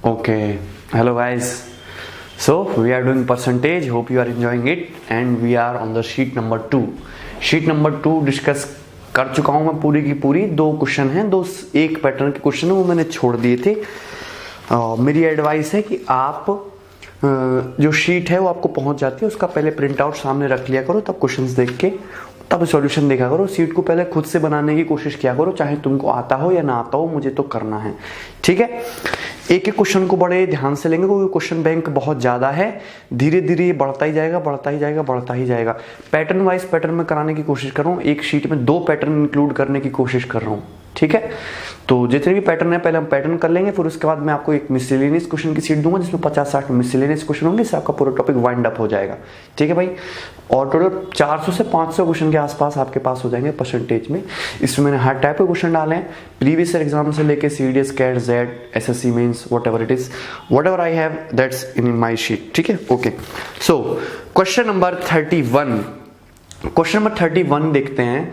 Okay, hello guys. So we are doing percentage. Hope you are enjoying it, and we are on the sheet number 2. Sheet number 2 discuss कर चुका हूं मैं पूरी की पूरी। 2 question हैं, एक पैटर्न के क्वेश्चन है वो मैंने छोड़ दिए थे। मेरी एडवाइस है कि आप जो शीट है वो आपको पहुंच जाती है, उसका पहले प्रिंट आउट सामने रख लिया करो, तब क्वेश्चंस देख के तब सॉल्यूशन देखा करो। सीट को पहले खुद से बनाने की कोशिश किया करो, चाहे तुमको आता हो या ना आता हो, मुझे तो करना है, ठीक है। एक एक क्वेश्चन को बड़े ध्यान से लेंगे क्योंकि क्वेश्चन बैंक बहुत ज्यादा है। धीरे धीरे बढ़ता ही जाएगा, बढ़ता ही जाएगा, बढ़ता ही जाएगा। पैटर्न वाइज पैटर्न में कराने की कोशिश कर रहा हूँ। एक शीट में 2 पैटर्न इंक्लूड करने की कोशिश कर रहा हूँ, ठीक है। तो जितने भी पैटर्न है पहले हम पैटर्न कर लेंगे, फिर उसके बाद मैं आपको एक मिसलेनियस क्वेश्चन की सीट दूंगा जिसमें 50-60 मिसलेनियस क्वेश्चन होंगे। इससे आपका पूरा टॉपिक वाइंड अप हो जाएगा, ठीक है भाई। और टोटल 400 से 500 क्वेश्चन के आसपास आपके पास हो जाएंगे परसेंटेज में। इसमें मैंने हर टाइप के क्वेश्चन डाले हैं, प्रीवियस ईयर एग्जाम से लेके सीडीएस, कैट, जेड, SSC mains, whatever it is, whatever I have that's in my sheet, ठीक है। ओके, सो क्वेश्चन नंबर 31 देखते हैं।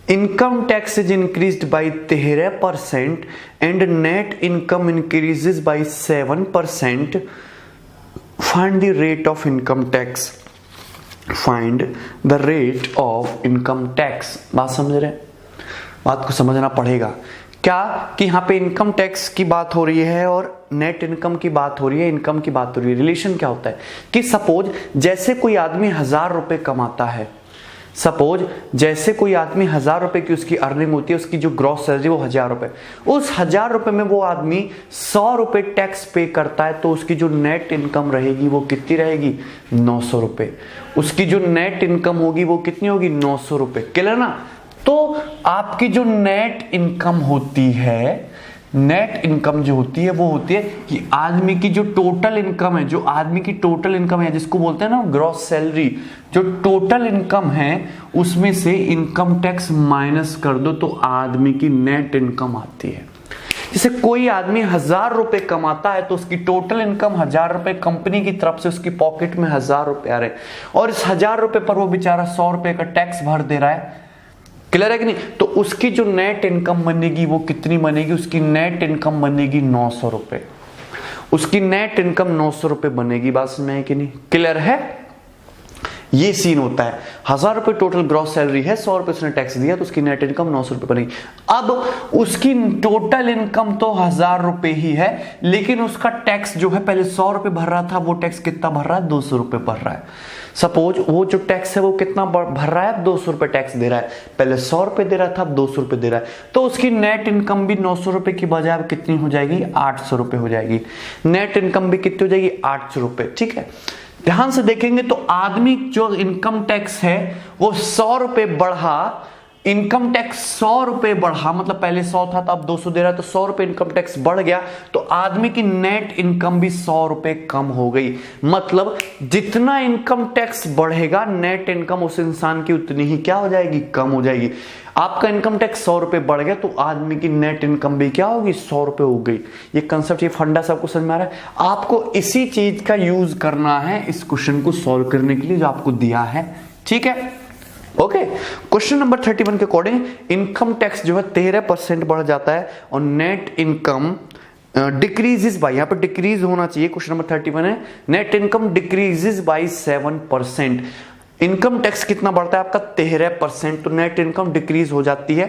Income tax is increased by 13% and net income increases by 7%। Find the rate of income tax. Find the rate of income tax. बात समझ रहे हैं? बात को समझना पड़ेगा क्या कि यहाँ पे इनकम टैक्स की बात हो रही है और नेट इनकम की बात हो रही है, इनकम की बात हो रही है। रिलेशन क्या होता है कि सपोज जैसे कोई आदमी 1000 रुपए कमाता है, सपोज जैसे कोई आदमी 1000 रुपए की उसकी अर्निंग होती है, उसकी जो ग्रॉस सैलरी वो 1000 रुपए, उस 1000 रुपए में वो आदमी 100 रुपए टैक्स पे करता है, तो उसकी जो नेट इनकम रहेगी वो कितनी रहेगी? 900 रुपए। उसकी जो नेट इनकम होगी वो कितनी होगी? 900 रुपए। क्लियर ना? तो आपकी जो नेट इनकम होती है, नेट इनकम जो होती है वो होती है कि आदमी की जो टोटल इनकम है, जो आदमी की टोटल इनकम है जिसको बोलते हैं ना ग्रॉस सैलरी, जो टोटल इनकम है उसमें से इनकम टैक्स माइनस कर दो तो आदमी की नेट इनकम आती है। जैसे कोई आदमी 1000 रुपए कमाता है तो उसकी टोटल इनकम 1000 रुपए, कंपनी की तरफ से उसकी पॉकेट में 1000 रुपए आ रहे हैं और इस 1000 रुपए पर वो बेचारा 100 रुपए का टैक्स भर दे रहा है। क्लियर है कि नहीं? तो उसकी जो नेट इनकम बनेगी वो कितनी बनेगी? उसकी नेट इनकम बनेगी 900 रुपए। उसकी नेट इनकम 900 रुपए बनेगी। बात समझ में है कि नहीं? क्लियर है? ये सीन होता है। 1000 रुपए टोटल ग्रॉस सैलरी है, 100 रुपए उसने टैक्स दिया तो उसकी नेट इनकम 900 रुपए बनेगी। अब उसकी टोटल इनकम तो 1000 रुपए ही है, लेकिन उसका टैक्स जो है पहले 100 रुपए भर रहा था, वो टैक्स कितना भर रहा है? 200 रुपए भर रहा है। सपोज वो जो टैक्स है वो कितना भर रहा है? 200 रुपए टैक्स दे रहा है। पहले 100 रुपए दे रहा था, अब 200 रुपए दे रहा है, तो उसकी नेट इनकम भी 900 रुपए की बजाय अब कितनी हो जाएगी? 800 रुपए हो जाएगी। नेट इनकम भी कितनी हो जाएगी? 800 रुपए, ठीक है। ध्यान से देखेंगे तो आदमी जो इनकम टैक्स है वो 100 रुपए बढ़ा, इनकम टैक्स 100 रुपए बढ़ा, मतलब पहले 100 था तो अब 200 दे रहा है, तो 100 रुपए इनकम टैक्स बढ़ गया, तो आदमी की नेट इनकम भी 100 रुपए कम हो गई। मतलब जितना इनकम टैक्स बढ़ेगा नेट इनकम उस इंसान की उतनी ही क्या हो जाएगी? कम हो जाएगी। आपका इनकम टैक्स 100 रुपए बढ़ गया तो आदमी की नेट इनकम भी क्या होगी? 100 रुपए हो गई। ये कंसेप्ट, ये फंडा सबको समझ में आ रहा है? आपको इसी चीज का यूज करना है इस क्वेश्चन को सॉल्व करने के लिए जो आपको दिया है, ठीक है। ओके, क्वेश्चन नंबर 31 के अकॉर्डिंग इनकम टैक्स जो है 13% बढ़ जाता है और नेट इनकम डिक्रीजेस बाय, यहां पर डिक्रीज होना चाहिए, क्वेश्चन नंबर 31 है, net income decreases by 7%। Income tax कितना बढ़ता है आपका? 13%, तो नेट इनकम डिक्रीज हो जाती है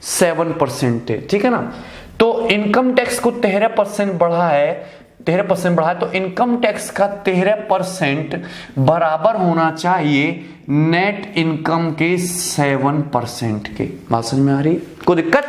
7%, ठीक है ना। तो इनकम टैक्स को 13% बढ़ा है, 13% बढ़ा है, तो इनकम टैक्स का 13% बराबर होना चाहिए नेट इनकम के 7% के। बात समझ में आ रही? कोई दिक्कत?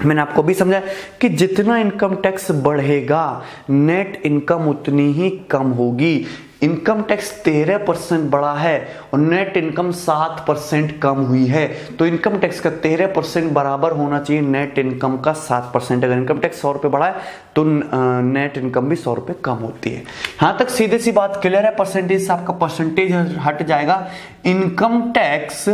मैंने आपको भी समझाया कि जितना इनकम टैक्स बढ़ेगा नेट इनकम उतनी ही कम होगी। इनकम टैक्स 13% बढ़ा है और नेट इनकम 7% कम हुई है, तो इनकम टैक्स का 13% बराबर होना चाहिए नेट इनकम का 7%। अगर इनकम टैक्स 100 रुपए बढ़ा है तो नेट इनकम भी 100 रुपए कम होती है। यहां तक सीधे सी बात क्लियर है? परसेंटेज से आपका परसेंटेज हट जाएगा। इनकम टैक्स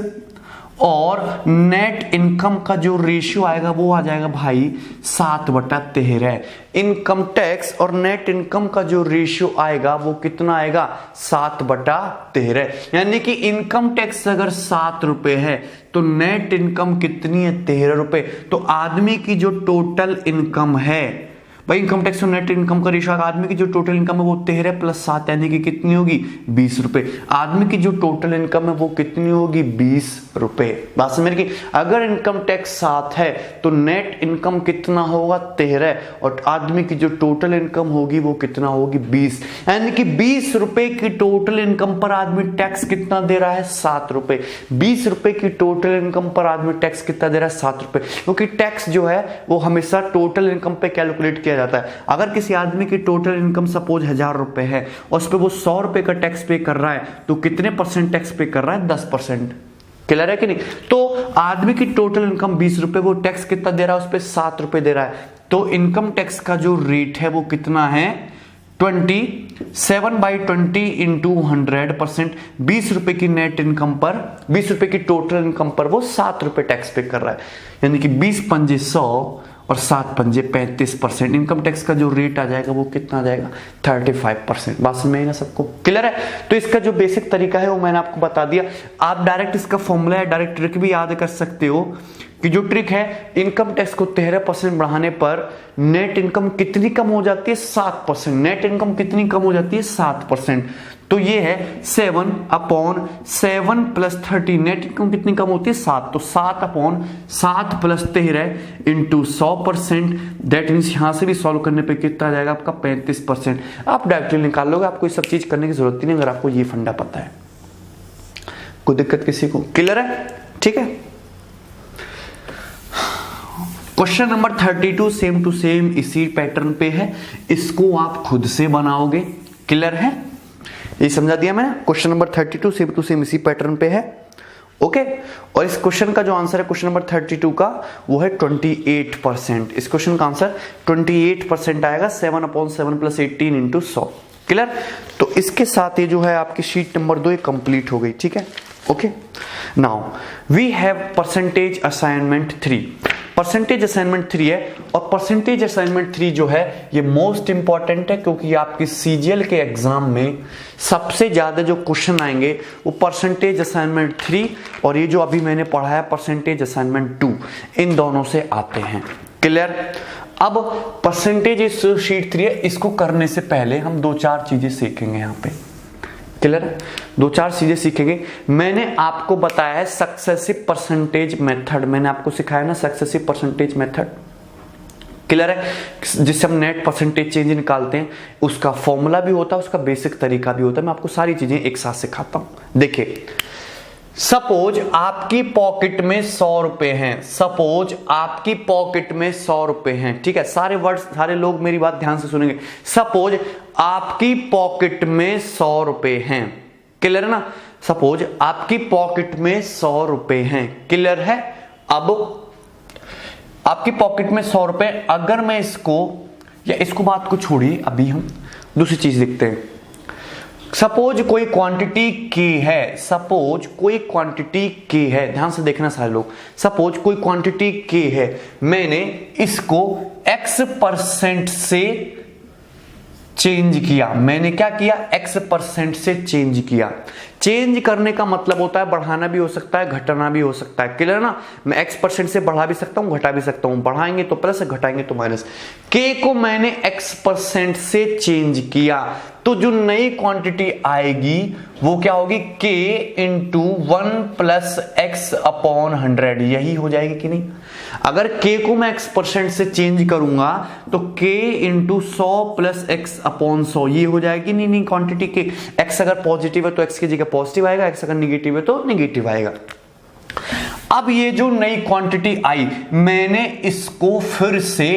और नेट इनकम का जो रेशियो आएगा वो आ जाएगा भाई 7/13। इनकम टैक्स और नेट इनकम का जो रेशियो आएगा वो कितना आएगा? 7/13। यानी कि इनकम टैक्स अगर 7 रुपए है तो नेट इनकम कितनी है? 13 रुपए। तो आदमी की जो टोटल इनकम है भाई इनकम टैक्स और नेट इनकम का रेशियो, आदमी की जो टोटल इनकम है वो 13 + 7 यानी कि कितनी होगी 20 रुपए। आदमी की जो टोटल इनकम है वो कितनी होगी 20 रुपए। बात समझ में? अगर इनकम टैक्स 7 है तो नेट इनकम कितना होगा 13 और आदमी की जो टोटल इनकम होगी वो कितना होगी 20, यानी कि 20 रुपए की टोटल इनकम पर आदमी टैक्स कितना दे रहा है 7 रुपए। 20 रुपए की टोटल इनकम पर आदमी टैक्स कितना दे रहा है 7 रुपए, क्योंकि टैक्स जो है वो हमेशा टोटल इनकम पे कैलकुलेट किया जाता है। अगर किसी आदमी की टोटल इनकम सपोज 1000 रुपए है और उस पर वो 100 रुपए का टैक्स पे कर रहा है तो कितने % टैक्स पे कर रहा है 10%। क्लियर है कि नहीं? तो आदमी की टोटल इनकम 20 रुपए, वो टैक्स कितना दे रहा है उस पर 7 रुपए दे रहा है। तो इनकम टैक्स का जो रेट है वो कितना है 27/20 इंटू 100%। 20 रुपए की नेट इनकम पर, 20 रुपए की टोटल इनकम पर वो 7 रुपए टैक्स पे कर रहा है, यानी कि 20 पंजे 100 और 7 पंजे 35%। इनकम टैक्स का जो रेट आ जाएगा वो कितना आ जाएगा 35%। बात समझ में ना सबको? क्लियर है? तो इसका जो बेसिक तरीका है वो मैंने आपको बता दिया। आप डायरेक्ट इसका फॉर्मूला है, डायरेक्ट ट्रिक भी याद कर सकते हो कि जो ट्रिक है इनकम टैक्स को 13% बढ़ाने पर नेट इनकम कितनी कम हो जाती है 7%। नेट इनकम कितनी कम हो जाती है 7%। तो ये है 7/7 + 30। नेट इनकम कितनी कम होती है 7, तो 7/7 + 13 इंटू 100%। दैट मीन्स यहां से भी सॉल्व करने पे कितना आ जाएगा आपका 35%। आप डायरेक्टली निकाल लोगे, आपको ये सब चीज करने की जरूरत ही नहीं अगर आपको ये फंडा पता है। कोई दिक्कत किसी को? क्लियर है? ठीक है। Question number 32 same to same इसी पैटर्न पे है, इसको आप खुद से बनाओगे। क्लियर है? ये समझा दिया मैंने। Question number 32 same to same इसी पैटर्न पे है। ओके। और इस क्वेश्चन का जो आंसर है क्वेश्चन नंबर 32 का वो है 28%। इस क्वेश्चन का आंसर 28% आएगा 7/7 + 18 इंटू 100। क्लियर? तो इसके साथ ये जो है आपकी शीट नंबर 2 कंप्लीट हो गई। ठीक है। Okay. Now we have percentage assignment 3। Percentage assignment 3 है और परसेंटेज असाइनमेंट 3 जो है ये मोस्ट इंपॉर्टेंट है, क्योंकि आपकी सीजीएल के एग्जाम में सबसे ज्यादा जो क्वेश्चन आएंगे वो परसेंटेज असाइनमेंट 3 और ये जो अभी मैंने पढ़ा है परसेंटेज असाइनमेंट 2, इन दोनों से आते हैं। क्लियर? अब परसेंटेज इस शीट 3 है, इसको करने से पहले हम 2-4 चीजें सीखेंगे यहाँ पे। क्लियर है? 2-4 चीजें सीखेंगे। मैंने आपको बताया है सक्सेसिव परसेंटेज मेथड, मैंने आपको सिखाया ना सक्सेसिव परसेंटेज मेथड। क्लियर है? जिससे हम नेट परसेंटेज चेंज निकालते हैं, उसका फॉर्मूला भी होता है, उसका बेसिक तरीका भी होता है। मैं आपको सारी चीजें एक साथ सिखाता हूं। देखिए, सपोज आपकी पॉकेट में 100 रुपए हैं। सपोज आपकी पॉकेट में 100 रुपए हैं। ठीक है? सारे वर्ड्स, सारे लोग मेरी बात ध्यान से सुनेंगे। सपोज आपकी पॉकेट में 100 रुपए हैं। क्लियर है ना? सपोज आपकी पॉकेट में 100 रुपए हैं। क्लियर है? अब आपकी पॉकेट में 100 रुपए, अगर मैं इसको, या इसको बात को छोड़िए, अभी हम दूसरी चीज देखते हैं। सपोज कोई क्वांटिटी के है। सपोज कोई क्वांटिटी के है, ध्यान से देखना सारे लोग। सपोज कोई क्वांटिटी के है, मैंने इसको x% से चेंज किया। मैंने क्या किया? x% से चेंज किया। चेंज करने का मतलब होता है बढ़ाना भी हो सकता है, घटाना भी हो सकता है। क्लियर ना? मैं x% से बढ़ा भी सकता हूं, घटा भी सकता हूं। बढ़ाएंगे तो प्लस, घटाएंगे तो माइनस। k को मैंने x% से चेंज किया, तो जो नई क्वांटिटी आएगी वो क्या होगी? k into 1 + x/100। यही हो जाएगी कि नहीं? अगर k को मैं x% से चेंज करूंगा तो k इंटू 100 + x/100 ये हो जाएगी। नहीं, क्वांटिटी के x अगर पॉजिटिव है तो x की जगह पॉजिटिव आएगा, x अगर निगेटिव है तो निगेटिव आएगा। अब ये जो नई क्वांटिटी आई, मैंने इसको फिर से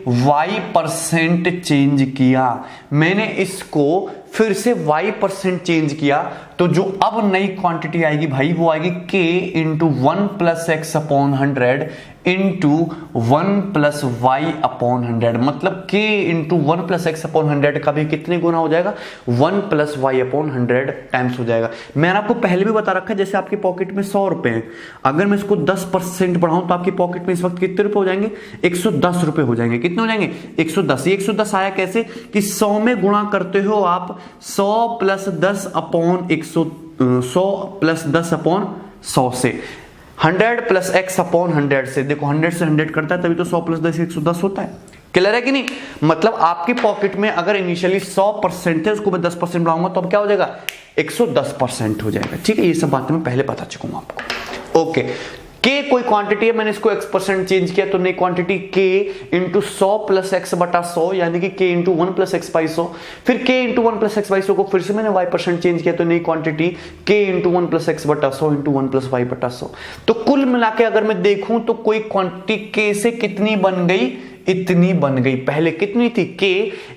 y% चेंज किया। मैंने इसको फिर से y% चेंज किया, तो जो अब नई क्वांटिटी आएगी भाई वो आएगी k into 1 + x/100 into 1 + y/100। मतलब k इंटू 1 + x/100 का भी कितने गुना हो जाएगा? 1 + y/100 टाइम्स हो जाएगा। मैंने आपको पहले भी बता रखा है, जैसे आपकी पॉकेट में 100 रुपए हैं, अगर मैं इसको 10% बढ़ाऊं तो आपकी पॉकेट में इस वक्त कितने रुपए हो जाएंगे? 110 रुपए हो जाएंगे। कितने हो जाएंगे? 110। ये 110 आया कैसे कि 100 में गुणा करते हो आप 100 + 10/100 से, 100 + x/100 से। देखो 100 से 100 करता है तभी तो 100 + 10 110 होता है। क्लियर है कि नहीं? मतलब आपकी पॉकेट में अगर इनिशियली 100% थे, उसको मैं 10% बढ़ाऊंगा तो अब क्या हो जाएगा, 110% हो जाएगा। ठीक है, ये सब बातें मैं पहले बता चुका हूं आपको। ओके, के कोई क्वांटिटी है, मैंने इसको x% चेंज किया तो नई quantity k into 100 plus x बटा 100, यानी कि k into 1 plus x by 100। फिर k into 1 plus x by 100 को फिर से मैंने y% चेंज किया तो नई quantity k into 1 plus x बटा 100 इंटू 1 प्लस y बटा 100। तो कुल मिला के अगर मैं देखूं तो कोई क्वांटिटी k से कितनी बन गई, इतनी बन गई। पहले कितनी थी, k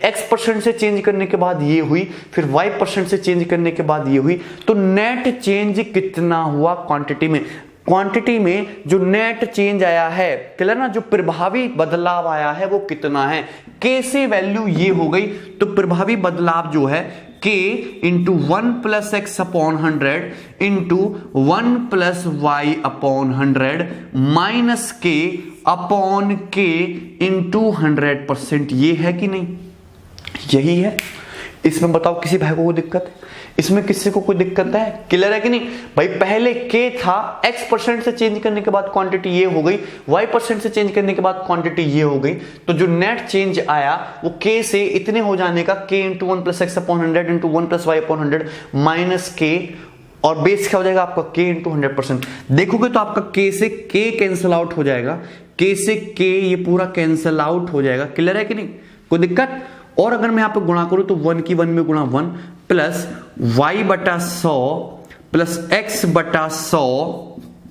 x% से चेंज करने के बाद ये हुई, फिर y% से चेंज करने के बाद ये हुई। तो नेट चेंज कितना हुआ क्वांटिटी में, क्वांटिटी में जो नेट चेंज आया है, क्लियर ना, जो प्रभावी बदलाव आया है वो कितना है, k से वैल्यू ये हो गई। तो प्रभावी बदलाव जो है k into 1 plus x upon 100 into 1 plus y upon 100 minus k upon k into 100%। ये है कि नहीं, यही है। इसमें बताओ किसी भाई को कोई दिक्कत है, इसमें किसी को कोई दिक्कत है, क्लियर है कि नहीं भाई? पहले k था, x% से चेंज करने के बाद क्वांटिटी ये हो गई, y% से चेंज करने के बाद क्वांटिटी ये हो गई। तो जो नेट चेंज आया वो k से इतने हो जाने का, k into 1 plus x upon 100 into 1 plus y upon 100 minus k, और बेस क्या हो जाएगा आपका, k इंटू 100%। देखोगे तो आपका k से k कैंसिल आउट हो जाएगा, k से k ये पूरा कैंसिल आउट हो जाएगा, क्लियर है कि नहीं, कोई दिक्कत? और अगर मैं यहां पे गुणा करूं तो 1 की 1 में गुणा 1 प्लस y बटा 100 प्लस x बटा 100,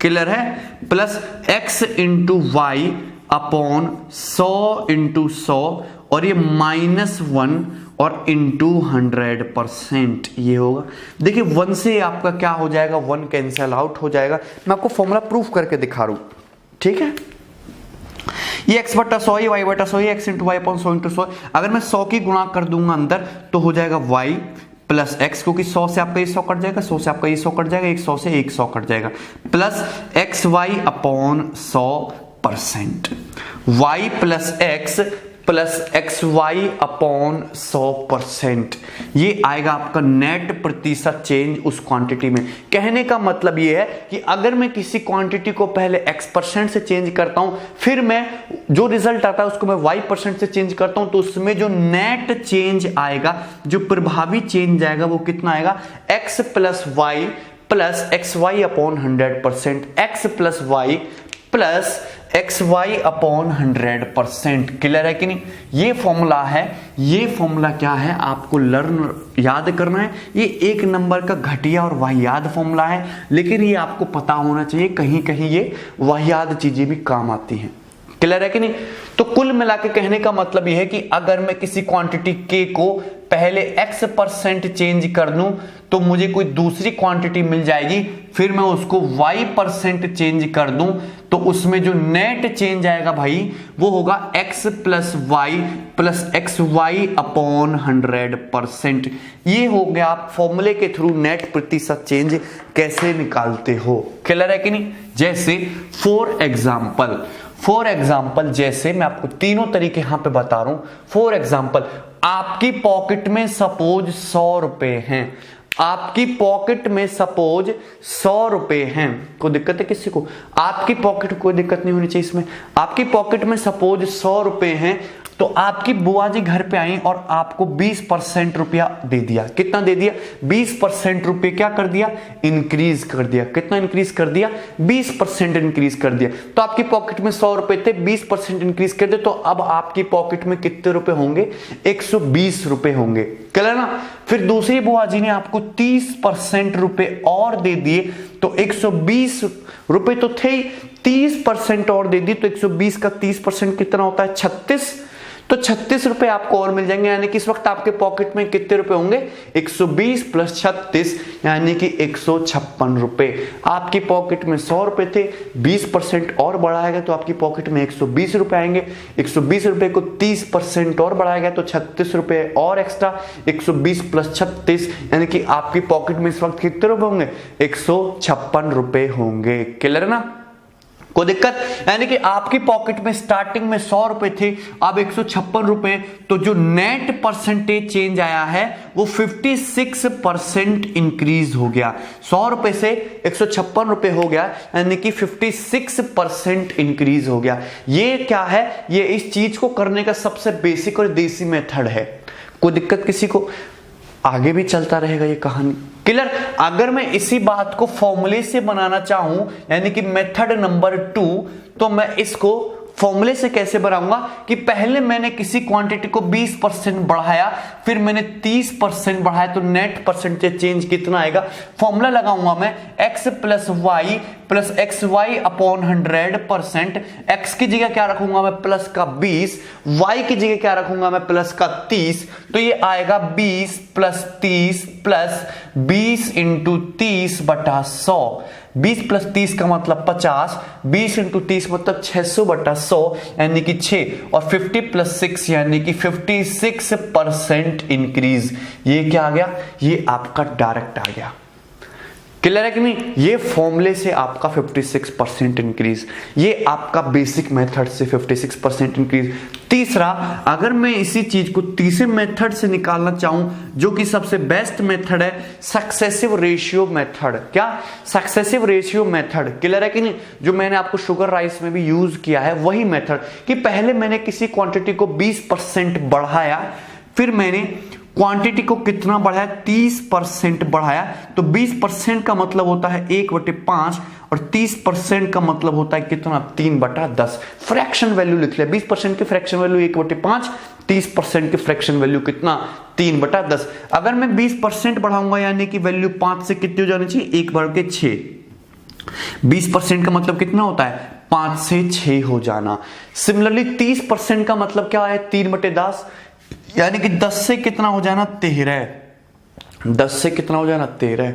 क्लियर है, plus x into y upon 100 into 100, और ये -1 और इंटू 100% ये होगा। देखिए 1 से आपका क्या हो जाएगा, 1 कैंसिल आउट हो जाएगा। मैं आपको फॉर्मूला प्रूफ करके दिखा रहा हूं, ठीक है। ये x बटा 100, ये y बटा 100, ये x into y upon 100 into 100। अगर मैं 100 की गुणा कर दूंगा अंदर तो हो जाएगा y प्लस x, क्योंकि 100 से आपका ये 100 कट जाएगा, 100 से आपका ये 100 कट जाएगा, 100 से 100 कट जाएगा, plus x y upon 100%, y plus x plus x y upon 100%। ये आएगा आपका नेट प्रतिशत चेंज उस क्वांटिटी में। कहने का मतलब ये है कि अगर मैं किसी क्वांटिटी को पहले x% से चेंज करता हूं, फिर मैं जो रिजल्ट आता है उसको मैं y% से चेंज करता हूं, तो उसमें जो नेट चेंज आएगा, जो प्रभावी चेंज आएगा वो कितना आएगा, x plus y plus x y upon 100%, x plus y plus x y upon 100%, clear है कि नहीं? ये फॉर्मूला है, ये फॉर्मूला क्या है आपको लर्न याद करना है। ये 1 नंबर का घटिया और वाहियात फॉर्मूला है, लेकिन ये आपको पता होना चाहिए, कहीं कहीं ये वाहियात चीजें भी काम आती हैं, क्लियर है कि नहीं? तो कुल मिला के कहने का मतलब यह है कि अगर मैं किसी क्वांटिटी k को पहले x% चेंज कर दूं तो मुझे कोई दूसरी क्वांटिटी मिल जाएगी, फिर मैं उसको y% चेंज कर दूं तो उसमें जो नेट चेंज आएगा भाई वो होगा x plus y plus x y upon 100%। ये हो गया, आप फॉर्मूले के थ्रू नेट प्रतिशत चेंज कैसे निकालते हो, क्लियर है कि नहीं? जैसे फॉर एग्जाम्पल जैसे मैं आपको तीनों तरीके यहां पे बता रहा हूं। फॉर एग्जाम्पल, आपकी पॉकेट में सपोज 100 रुपए हैं, आपकी पॉकेट में सपोज 100 रुपए हैं, कोई दिक्कत है किसी को? आपकी पॉकेट कोई दिक्कत नहीं होनी चाहिए इसमें। आपकी पॉकेट में सपोज 100 रुपए हैं, तो आपकी बुआ जी घर पे आई और आपको 20% रुपया दे दिया। कितना दे दिया? 20% रुपये क्या कर दिया? इंक्रीज कर दिया। कितना इंक्रीज कर दिया? 20% इंक्रीज कर दिया। तो आपकी पॉकेट में 100 रुपए थे, 20% इंक्रीज कर दे तो अब आपकी पॉकेट में कितने रुपए होंगे? 120 रुपए होंगे, क्लियर ना? फिर दूसरी बुआ जी ने आपको 30% रुपए और दे दिए, तो 120 रुपए तो थे ही, 30% और दे दी तो 120 का 30% कितना होता है? 36। तो 36 रुपए आपको और मिल जाएंगे, यानी कि इस वक्त आपके पॉकेट में कितने रुपए होंगे? 120 प्लस 36 यानी कि 156 रुपए। आपकी पॉकेट में 100 रुपए थे, 20% और बढ़ाएगा तो आपकी पॉकेट में 120 रुपए आएंगे। 120 रुपए को 30% और बढ़ाएगा तो 36 रुपए और एक्स्ट्रा, 120 प्लस 36 यानी कि आपकी पॉकेट में इस वक्त कितने रुपए होंगे? 156 रुपए होंगे, क्लियर है ना? कोई दिक्कत? यानी कि आपकी पॉकेट में स्टार्टिंग में 100 रुपए थे, अब 156 रुपए, तो जो नेट परसेंटेज चेंज आया है वो 56% इंक्रीज हो गया। 100 रुपए से 156 रुपए हो गया, यानी कि 56% इंक्रीज हो गया। ये क्या है? ये इस चीज को करने का सबसे बेसिक और देसी मेथड है। कोई दिक्कत किसी को? आगे भी चलता रहेगा ये कहानी। क्लियर? अगर मैं इसी बात को फॉर्मूले से बनाना चाहूं, यानी कि मेथड नंबर 2, तो मैं इसको फॉर्मूले से कैसे बनाऊंगा कि पहले मैंने किसी क्वांटिटी को 20% बढ़ाया, फिर मैंने 30% बढ़ाया, तो नेट परसेंटेज चेंज कितना आएगा? फॉर्मूला लगाऊंगा मैं x plus x y upon 100%। x की जगह क्या रखूंगा मैं? प्लस का 20, y की जगह क्या रखूंगा मैं? प्लस का 30, तो ये आएगा 20 प्लस 30 प्लस 20 इंटू 30 बटा 100। 20 प्लस 30 का मतलब 50, 20 इंटू 30 मतलब 600 बटा 100, यानी कि 6, और 50 प्लस 6 यानी कि 56% इंक्रीज। ये क्या आ गया? ये आपका डायरेक्ट आ गया। क्लियर है कि नहीं? ये फॉर्मूले से आपका 56% इंक्रीज, ये आपका बेसिक मेथड से 56% इंक्रीज। तीसरा, अगर मैं इसी चीज को तीसरे मेथड से निकालना चाहूं, जो कि सबसे बेस्ट मेथड है, सक्सेसिव रेशियो मेथड। क्या? Successive ratio method. क्लियर है कि नहीं? जो मैंने आपको शुगर राइस में भी यूज किया है, वही मेथड कि पहले मैंने किसी क्वांटिटी को 20% बढ़ाया, फिर मैंने क्वांटिटी को कितना बढ़ाया? 30% बढ़ाया। तो 20% का मतलब होता है 1/5 और 30% का मतलब होता है कितना? 3/10। फ्रैक्शन वैल्यू लिख लिया। 20% की फ्रैक्शन वैल्यू 1/5, 30% की फ्रैक्शन वैल्यू कितना? 3/10। अगर मैं 20% बढ़ाऊंगा, यानी कि वैल्यू 5 से कितनी हो जानी चाहिए? 1/6। 20% का मतलब कितना होता है? 5 से 6 हो जाना। सिमिलरली 30% का मतलब क्या है? 3/10, यानी कि 10 से कितना हो जाना? 13। 10 से कितना हो जाना? 13।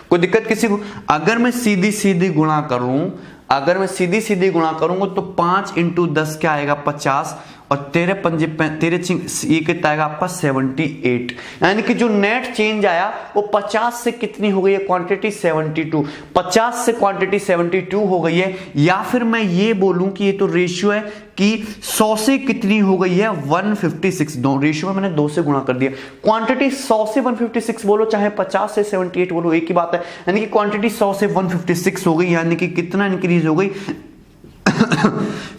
कोई दिक्कत किसी को? अगर मैं सीधी सीधी गुणा करूं, अगर मैं सीधी सीधी गुणा करूंगा, तो 5 इंटू 10 क्या आएगा? 50, और 13 पंजे 13 ये कितना आएगा आपका? 78। यानी कि जो नेट चेंज आया वो 50 से कितनी हो गई है? क्वांटिटी 72। 50 से क्वांटिटी 72 हो गई है। या फिर मैं ये बोलूं कि ये तो रेशियो है कि 100 से कितनी हो गई है? 156। दो रेशियो में मैंने 2 से गुणा कर दिया। क्वांटिटी 100 से 156 बोलो, चाहे 50 से 78 बोलो, एक ही बात है। यानी कि क्वांटिटी 100 से 156 हो गई, यानी कि कितना इंक्रीज हो गई?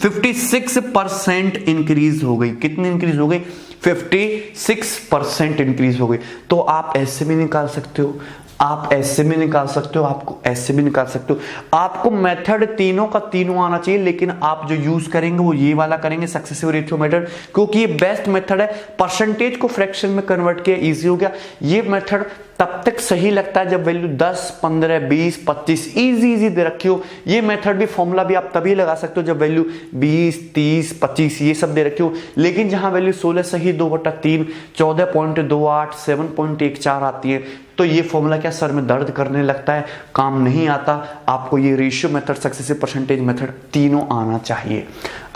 56% इंक्रीज हो गई। कितनी इंक्रीज हो गई? 56% इंक्रीज हो गई। तो आप ऐसे भी निकाल सकते हो, आप ऐसे भी निकाल सकते हो, आपको ऐसे भी निकाल सकते हो। आपको मेथड तीनों का तीनों आना चाहिए, लेकिन आप जो यूज करेंगे वो ये वाला करेंगे, सक्सेसिव रेशियो मेथड, क्योंकि ये बेस्ट मेथड है। परसेंटेज को फ्रैक्शन में कन्वर्ट किया, इजी हो गया। ये मेथड तब तक सही लगता है जब वैल्यू 10, 15, 20, 25 इजी दे रखी हो। ये मेथड भी, फॉर्मूला भी आप तभी लगा सकते हो जब वैल्यू 20, 30, 25 ये सब दे रखी हो। लेकिन जहां वैल्यू 16 सही 2/3, 14.28, 7.14 आती है, तो ये फॉर्मूला क्या सर में दर्द करने लगता है, काम नहीं आता। आपको ये ratio method, successive percentage method तीनों आना चाहिए।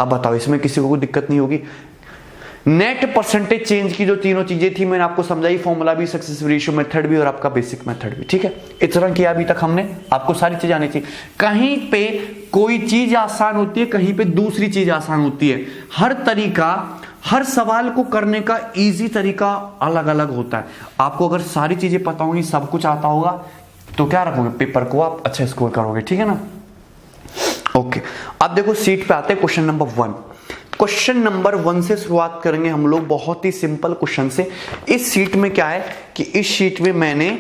अब बताओ, इसमें किसी को कोई दिक्कत नहीं होगी? नेट परसेंटेज चेंज की जो तीनों चीजें थी मैंने आपको समझाई, फॉर्मूला भी, सक्सेसिव रेशियो मेथड भी और आपका बेसिक मेथड भी। ठीक है, इतना किया अभी तक हमने, आपको सारी चीज आनी चाहिए। कहीं पे कोई चीज आसान होती है, कहीं पे दूसरी चीज आसान होती है। हर तरीका, हर सवाल को करने का इजी तरीका अलग अलग होता है। आपको अगर सारी चीजें पता होंगी, सब कुछ आता होगा, तो क्या रखोगे? पेपर को आप अच्छा स्कोर करोगे। ठीक है ना? ओके, अब देखो सीट पे आते हैं क्वेश्चन नंबर 1। क्वेश्चन नंबर 1 से शुरुआत करेंगे हम लोग, बहुत ही सिंपल क्वेश्चन से। इस शीट में क्या है कि इस शीट में मैंने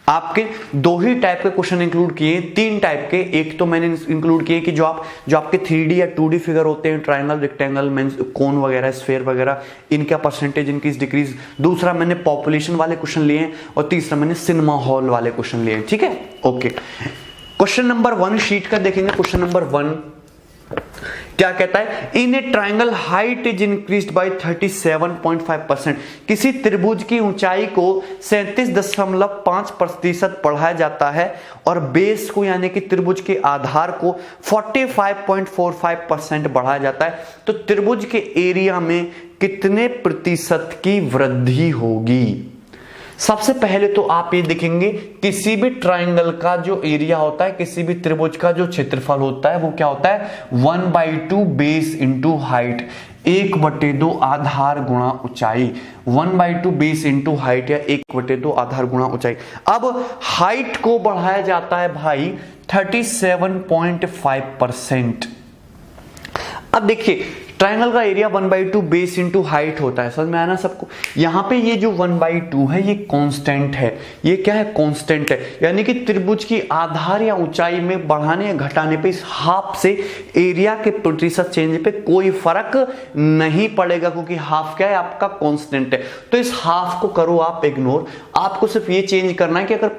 आपके 2 ही टाइप के क्वेश्चन इंक्लूड किए, 3 टाइप के। एक तो मैंने इंक्लूड किए कि जो आपके 3D या 2D फिगर होते हैं, ट्रायंगल, रेक्टेंगल, कोन वगैरह, स्फीयर वगैरह, इनका परसेंटेज इंक्रीज डिक्रीज। दूसरा मैंने पॉपुलेशन वाले क्वेश्चन लिए हैं, और तीसरा मैंने सिनेमा हॉल वाले क्वेश्चन लिए हैं। ठीक है, ओके। क्वेश्चन नंबर 1 शीट का देखेंगे। क्वेश्चन नंबर 1 क्या कहता है? In a triangle height is increased by 37.5%। किसी त्रिभुज की ऊंचाई को 37.5% बढ़ाया जाता है, और बेस को, यानी कि त्रिभुज के आधार को 45.45% बढ़ाया जाता है। तो त्रिभुज के एरिया में कितने प्रतिशत की वृद्धि होगी? सबसे पहले तो आप ये देखेंगे किसी भी ट्राइंगल का जो एरिया होता है, किसी भी त्रिभुज का जो क्षेत्रफल होता है वो क्या होता है 1/2 बेस इंटू हाइट, 1/2 आधार गुणा ऊंचाई, 1/2 बेस इंटू हाइट या 1/2 आधार गुणा ऊंचाई। अब हाइट को बढ़ाया जाता है भाई 37.5%। अब देखिए ट्राइंगल का एरिया 1/2 बेस इंटू हाइट होता है, समझ में आया ना सबको। यहां पे ये जो 1/2 है ये कांस्टेंट है, ये क्या है कांस्टेंट है, यानी कि त्रिभुज की आधार या ऊंचाई में बढ़ाने या घटाने पे इस हाफ से एरिया के प्रतिशत चेंज पे कोई फर्क नहीं पड़ेगा, क्योंकि हाफ क्या है आपका कांस्टेंट है। तो इस हाफ को करो आप इग्नोर, आपको सिर्फ ये चेंज करना है कि अगर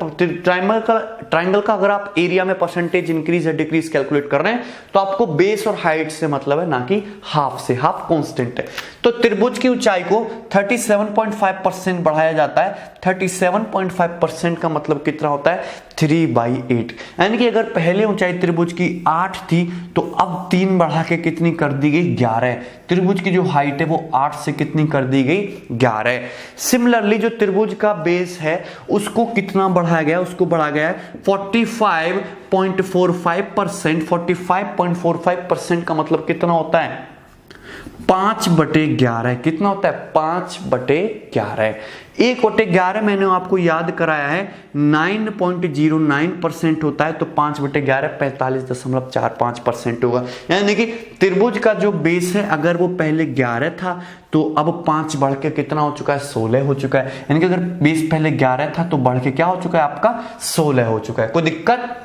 ट्राइंगल का अगर आप एरिया में परसेंटेज इंक्रीज या डिक्रीज कैलकुलेट कर रहे हैं तो आपको बेस और हाइट से मतलब है, ना कि हाफ से। हाफ कांस्टेंट है। तो त्रिभुज की ऊंचाई को 37.5% बढ़ाया जाता है। 37.5% का मतलब कितना होता है 3/8, यानी कि अगर पहले ऊंचाई त्रिभुज की 8 थी तो अब 3 बढ़ा के कितनी कर दी गई 11। त्रिभुज की जो हाइट है वो 8 से कितनी कर दी गई 11। सिमिलरली जो त्रिभुज का बेस है उसको कितना बढ़ाया गया, उसको बढ़ाया गया है 45.45%। 45.45% का मतलब कितना होता है 5/11। कितना होता है 5/11। 1/11 मैंने आपको याद कराया है 9.09% होता है, तो 5/11 45.45% होगा। यानी कि त्रिभुज का जो बेस है अगर वो पहले 11 था तो अब 5 बढ़ के कितना हो चुका है 16 हो चुका है। यानी कि अगर बेस पहले 11 था तो बढ़ के क्या हो चुका है आपका 16 हो चुका है। कोई दिक्कत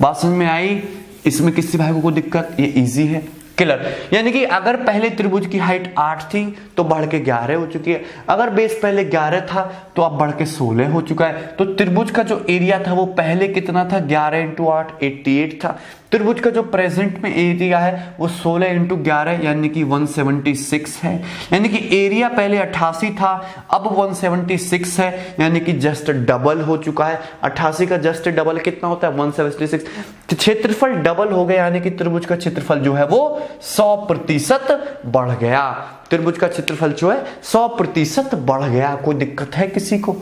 बात समझ में आई? इसमें किसी भाई को कोई दिक्कत? ये इजी है, क्लियर। यानी कि अगर पहले त्रिभुज की हाइट 8 थी तो बढ़ के 11 हो चुकी है, अगर बेस पहले 11 था तो अब बढ़ के 16 हो चुका है। तो त्रिभुज का जो एरिया था वो पहले कितना था 11 × 8 88 था। त्रिभुज का जो प्रेजेंट में एरिया है वो 16 × 11 यानी कि 176 है। यानी कि एरिया पहले 88 था अब 176 है, यानी कि जस्ट डबल हो चुका है। 88 का जस्ट डबल कितना होता है 176। क्षेत्रफल डबल हो गया, यानी कि त्रिभुज का क्षेत्रफल जो है वो 100% बढ़ गया। त्रिभुज का क्षेत्रफल जो है 100% बढ़ गया। कोई दिक्कत है किसी को?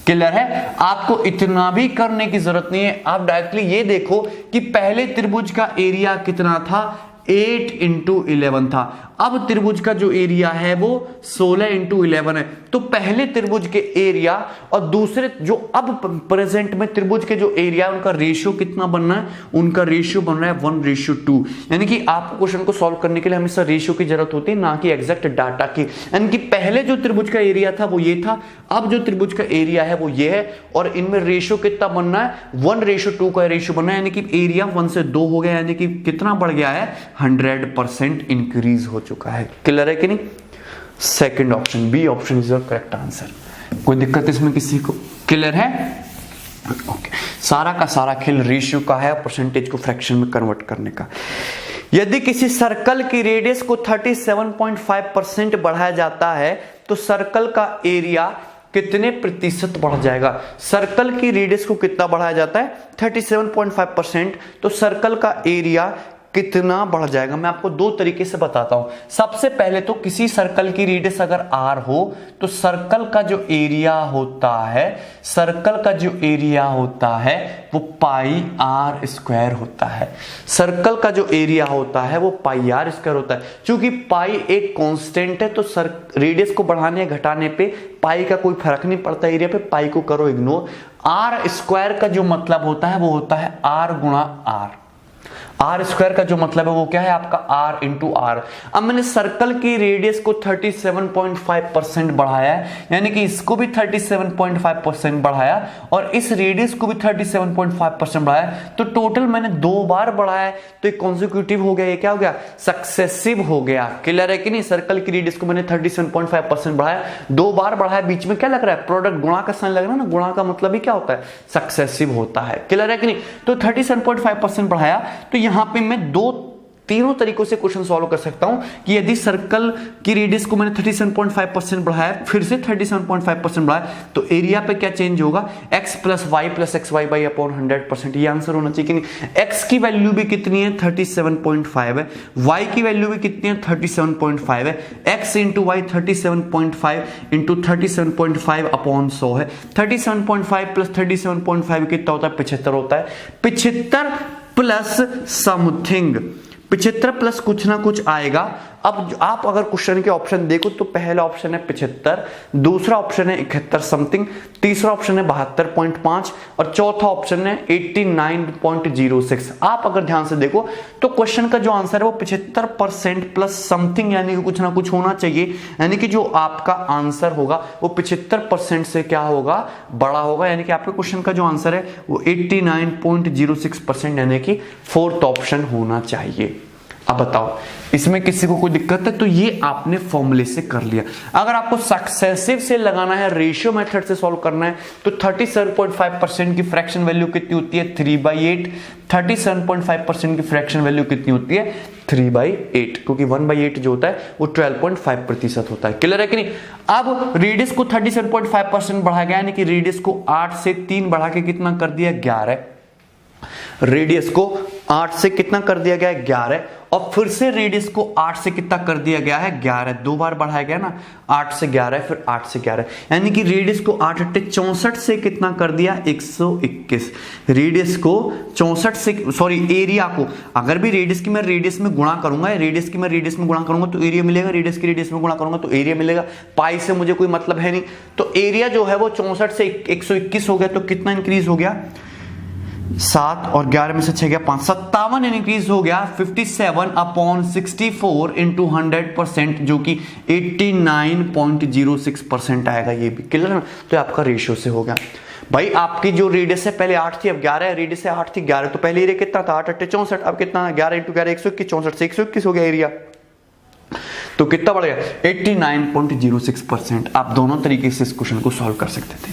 क्लियर है? आपको इतना भी करने की जरूरत नहीं है, आप डायरेक्टली ये देखो कि पहले त्रिभुज का एरिया कितना था 8 × 11 था, अब त्रिभुज का जो एरिया है वो 16 × 11 है। तो पहले त्रिभुज के एरिया और दूसरे जो अब प्रेजेंट में त्रिभुज के जो एरिया उनका रेशियो कितना बनना है, उनका रेशियो बन रहा है 1:2। यानी कि आपको क्वेश्चन को सॉल्व करने के लिए हमेशा रेशियो की जरूरत होती है, ना कि एग्जैक्ट डाटा की। यानी कि पहले जो त्रिभुज का एरिया था वो ये था, अब जो त्रिभुज का एरिया है वो ये है, और इनमें रेशियो कितना बनना है 1:2 का रेशियो बनना है। यानी कि एरिया 1 से 2 हो गया, यानी कि कितना बढ़ गया है 100% इंक्रीज हो चुका है। क्लियर है कि नहीं? Second option B option is your correct answer. कोई दिक्कत इसमें किसी को? क्लियर है? ओके। सारा का सारा खेल रेशियो का है, परसेंटेज को फ्रैक्शन में कन्वर्ट करने का। यदि किसी सर्कल की रेडियस को 37.5% बढ़ाया जाता है तो सर्कल का एरिया कितने प्रतिशत बढ़ जाएगा? सर्कल की रेडियस को कितना बढ़ाया जाता है 37.5%, तो सर्कल का एरिया कितना बढ़ जाएगा? मैं आपको दो तरीके से बताता हूं। सबसे पहले तो किसी सर्कल की रेडियस अगर r हो तो सर्कल का जो एरिया होता है, सर्कल का जो एरिया होता है वो πr² होता है। सर्कल का जो एरिया होता है वो πr² होता है। क्योंकि पाई एक कांस्टेंट है तो रेडियस को बढ़ाने या घटाने पे पाई का कोई फर्क नहीं पड़ता एरिया पे, पाई को करो इग्नोर। r² का जो मतलब होता है वो होता है r × r। r² का जो मतलब है वो क्या है आपका r × r। अब मैंने सर्कल की रेडियस को 37.5% बढ़ाया है, यानी कि इसको भी 37.5% बढ़ाया और इस रेडियस को भी 37.5% बढ़ाया, तो टोटल मैंने 2 बार बढ़ाया, तो एक कॉन्सिक्यूटिव हो गया, ये क्या हो गया सक्सेसिव हो गया। क्लियर है कि नहीं? सर्कल की रेडियस को मैंने 37.5% बढ़ाया, 2 बार बढ़ाया, बीच में क्या लग रहा है प्रोडक्ट गुणा का साइन लग रहा है ना, गुणा का मतलब ही क्या होता है सक्सेसिव होता है। क्लियर है कि नहीं? तो 37.5% बढ़ाया, तो यहां पे मैं 2 तीनों तरीकों से क्वेश्चन सॉल्व कर सकता हूं कि यदि सर्कल की रेडियस को मैंने 37.5% बढ़ाया, फिर से 37.5% बढ़ाया, तो एरिया पे क्या चेंज होगा, x plus y plus x y by upon 100%, ये आंसर होना चाहिए कि नहीं। x की वैल्यू भी कितनी है 37.5 है, y की वैल्यू भी कितनी है 37.5 है, x into y 37.5 into 37.5 upon 100 है। 37.5 प्लस 37.5 कितना होता है, 75 होता है। 75 प्लस समथिंग, 75 प्लस कुछ ना कुछ आएगा। अब आप अगर क्वेश्चन के ऑप्शन देखो तो पहला ऑप्शन है 75, दूसरा ऑप्शन है 71 समथिंग, तीसरा ऑप्शन है 72.5 और चौथा ऑप्शन है 89.06। आप अगर ध्यान से देखो तो क्वेश्चन का जो आंसर है वो 75% प्लस समथिंग यानी कि कुछ ना कुछ होना चाहिए, यानी कि जो आपका आंसर होगा वो 75% से क्या होगा, बड़ा होगा, यानी कि आपके क्वेश्चन का जो आंसर है वो 89.06% यानी कि फोर्थ ऑप्शन होना चाहिए। अब बताओ इसमें किसी को कोई दिक्कत है? तो ये आपने फॉर्मूले से कर लिया। अगर आपको सक्सेसिव से लगाना है, रेशियो मेथड से सॉल्व करना है, तो 37.5% की फ्रैक्शन वैल्यू कितनी होती है, 3/8। 37.5% की फ्रैक्शन वैल्यू कितनी होती है, 3/8, क्योंकि 1/8 जो होता है वो 12.5% होता है। क्लियर है कि नहीं? अब रेडियस को 37.5% बढ़ाया गया, यानी कि रेडियस को 8 से 3 बढ़ा के कितना कर दिया, 11। रेडियस को 8 से कितना कर दिया गया है, 11, और फिर से रेडियस को 8 से कितना कर दिया गया है, 11। दो बार बढ़ाया गया ना, 8 से 11 फिर 8 से 11, यानी कि रेडियस को 8 × 64 से कितना कर दिया, 121। रेडियस को 64 से, सॉरी एरिया को, अगर भी रेडियस की मैं रेडियस में गुणा करूंगा, रेडियस की मैं रेडियस में गुणा करूंगा तो एरिया मिलेगा, रेडियस की रेडियस में गुणा करूंगा तो एरिया मिलेगा। पाई से मुझे कोई मतलब है नहीं, तो एरिया जो है वो 64 से 121 हो गया, तो कितना इंक्रीज हो गया, 7 और 11 में से 6 गया 5, 57 इंक्रीज हो गया 57/64 इंटू 100%, जो कि 89.06% आएगा। ये भी क्लियर है ना? तो आपका रेशियो से हो गया। भाई आपकी जो रेडियस है पहले 8 थी, अब 11 है, रेडियस से 8 थी 11, तो पहले एरिया कितना था, 8 × 8 = 64, अब कितना, 11 × 11 121, 64 से 121 हो गया एरिया, तो कितना बढ़ गया, 89.06%। आप दोनों तरीके से इस क्वेश्चन को सॉल्व कर सकते थे।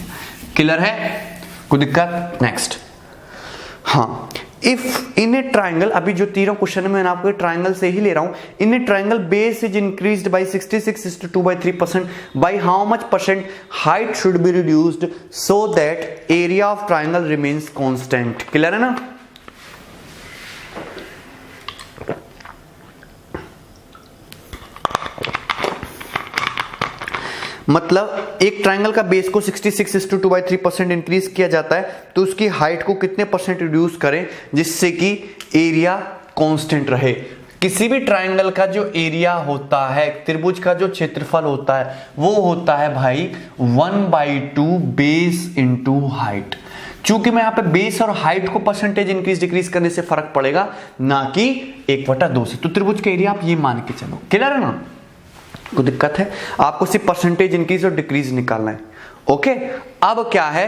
क्लियर है? कोई दिक्कत? नेक्स्ट, हाँ, इफ इन ए ट्राइंगल, अभी जो तीनों क्वेश्चन मैं आपको ट्राइंगल से ही ले रहा हूं, in a triangle base is increased by 66:2/3%, by how much percent height should be reduced so that area of triangle remains constant. Clear है ना? मतलब एक ट्राइंगल का बेस को 66:2/3% इंक्रीज किया जाता है, तो उसकी हाइट को कितने परसेंट रिड्यूस करें जिससे कि एरिया कांस्टेंट रहे। किसी भी ट्राइंगल का जो एरिया होता है, त्रिभुज का जो क्षेत्रफल होता है, वो होता है भाई 1/2 बेस इंटू हाइट। चूंकि मैं यहां पे बेस और हाइट को परसेंटेज इंक्रीज डिक्रीज करने से फर्क पड़ेगा, ना कि 1/2 से। तो त्रिभुज का एरिया आप ये मान के चलो। क्लियर है ना? कोई दिक्कत है? आपको सिर्फ परसेंटेज इंक्रीज और डिक्रीज निकालना है। ओके, अब क्या है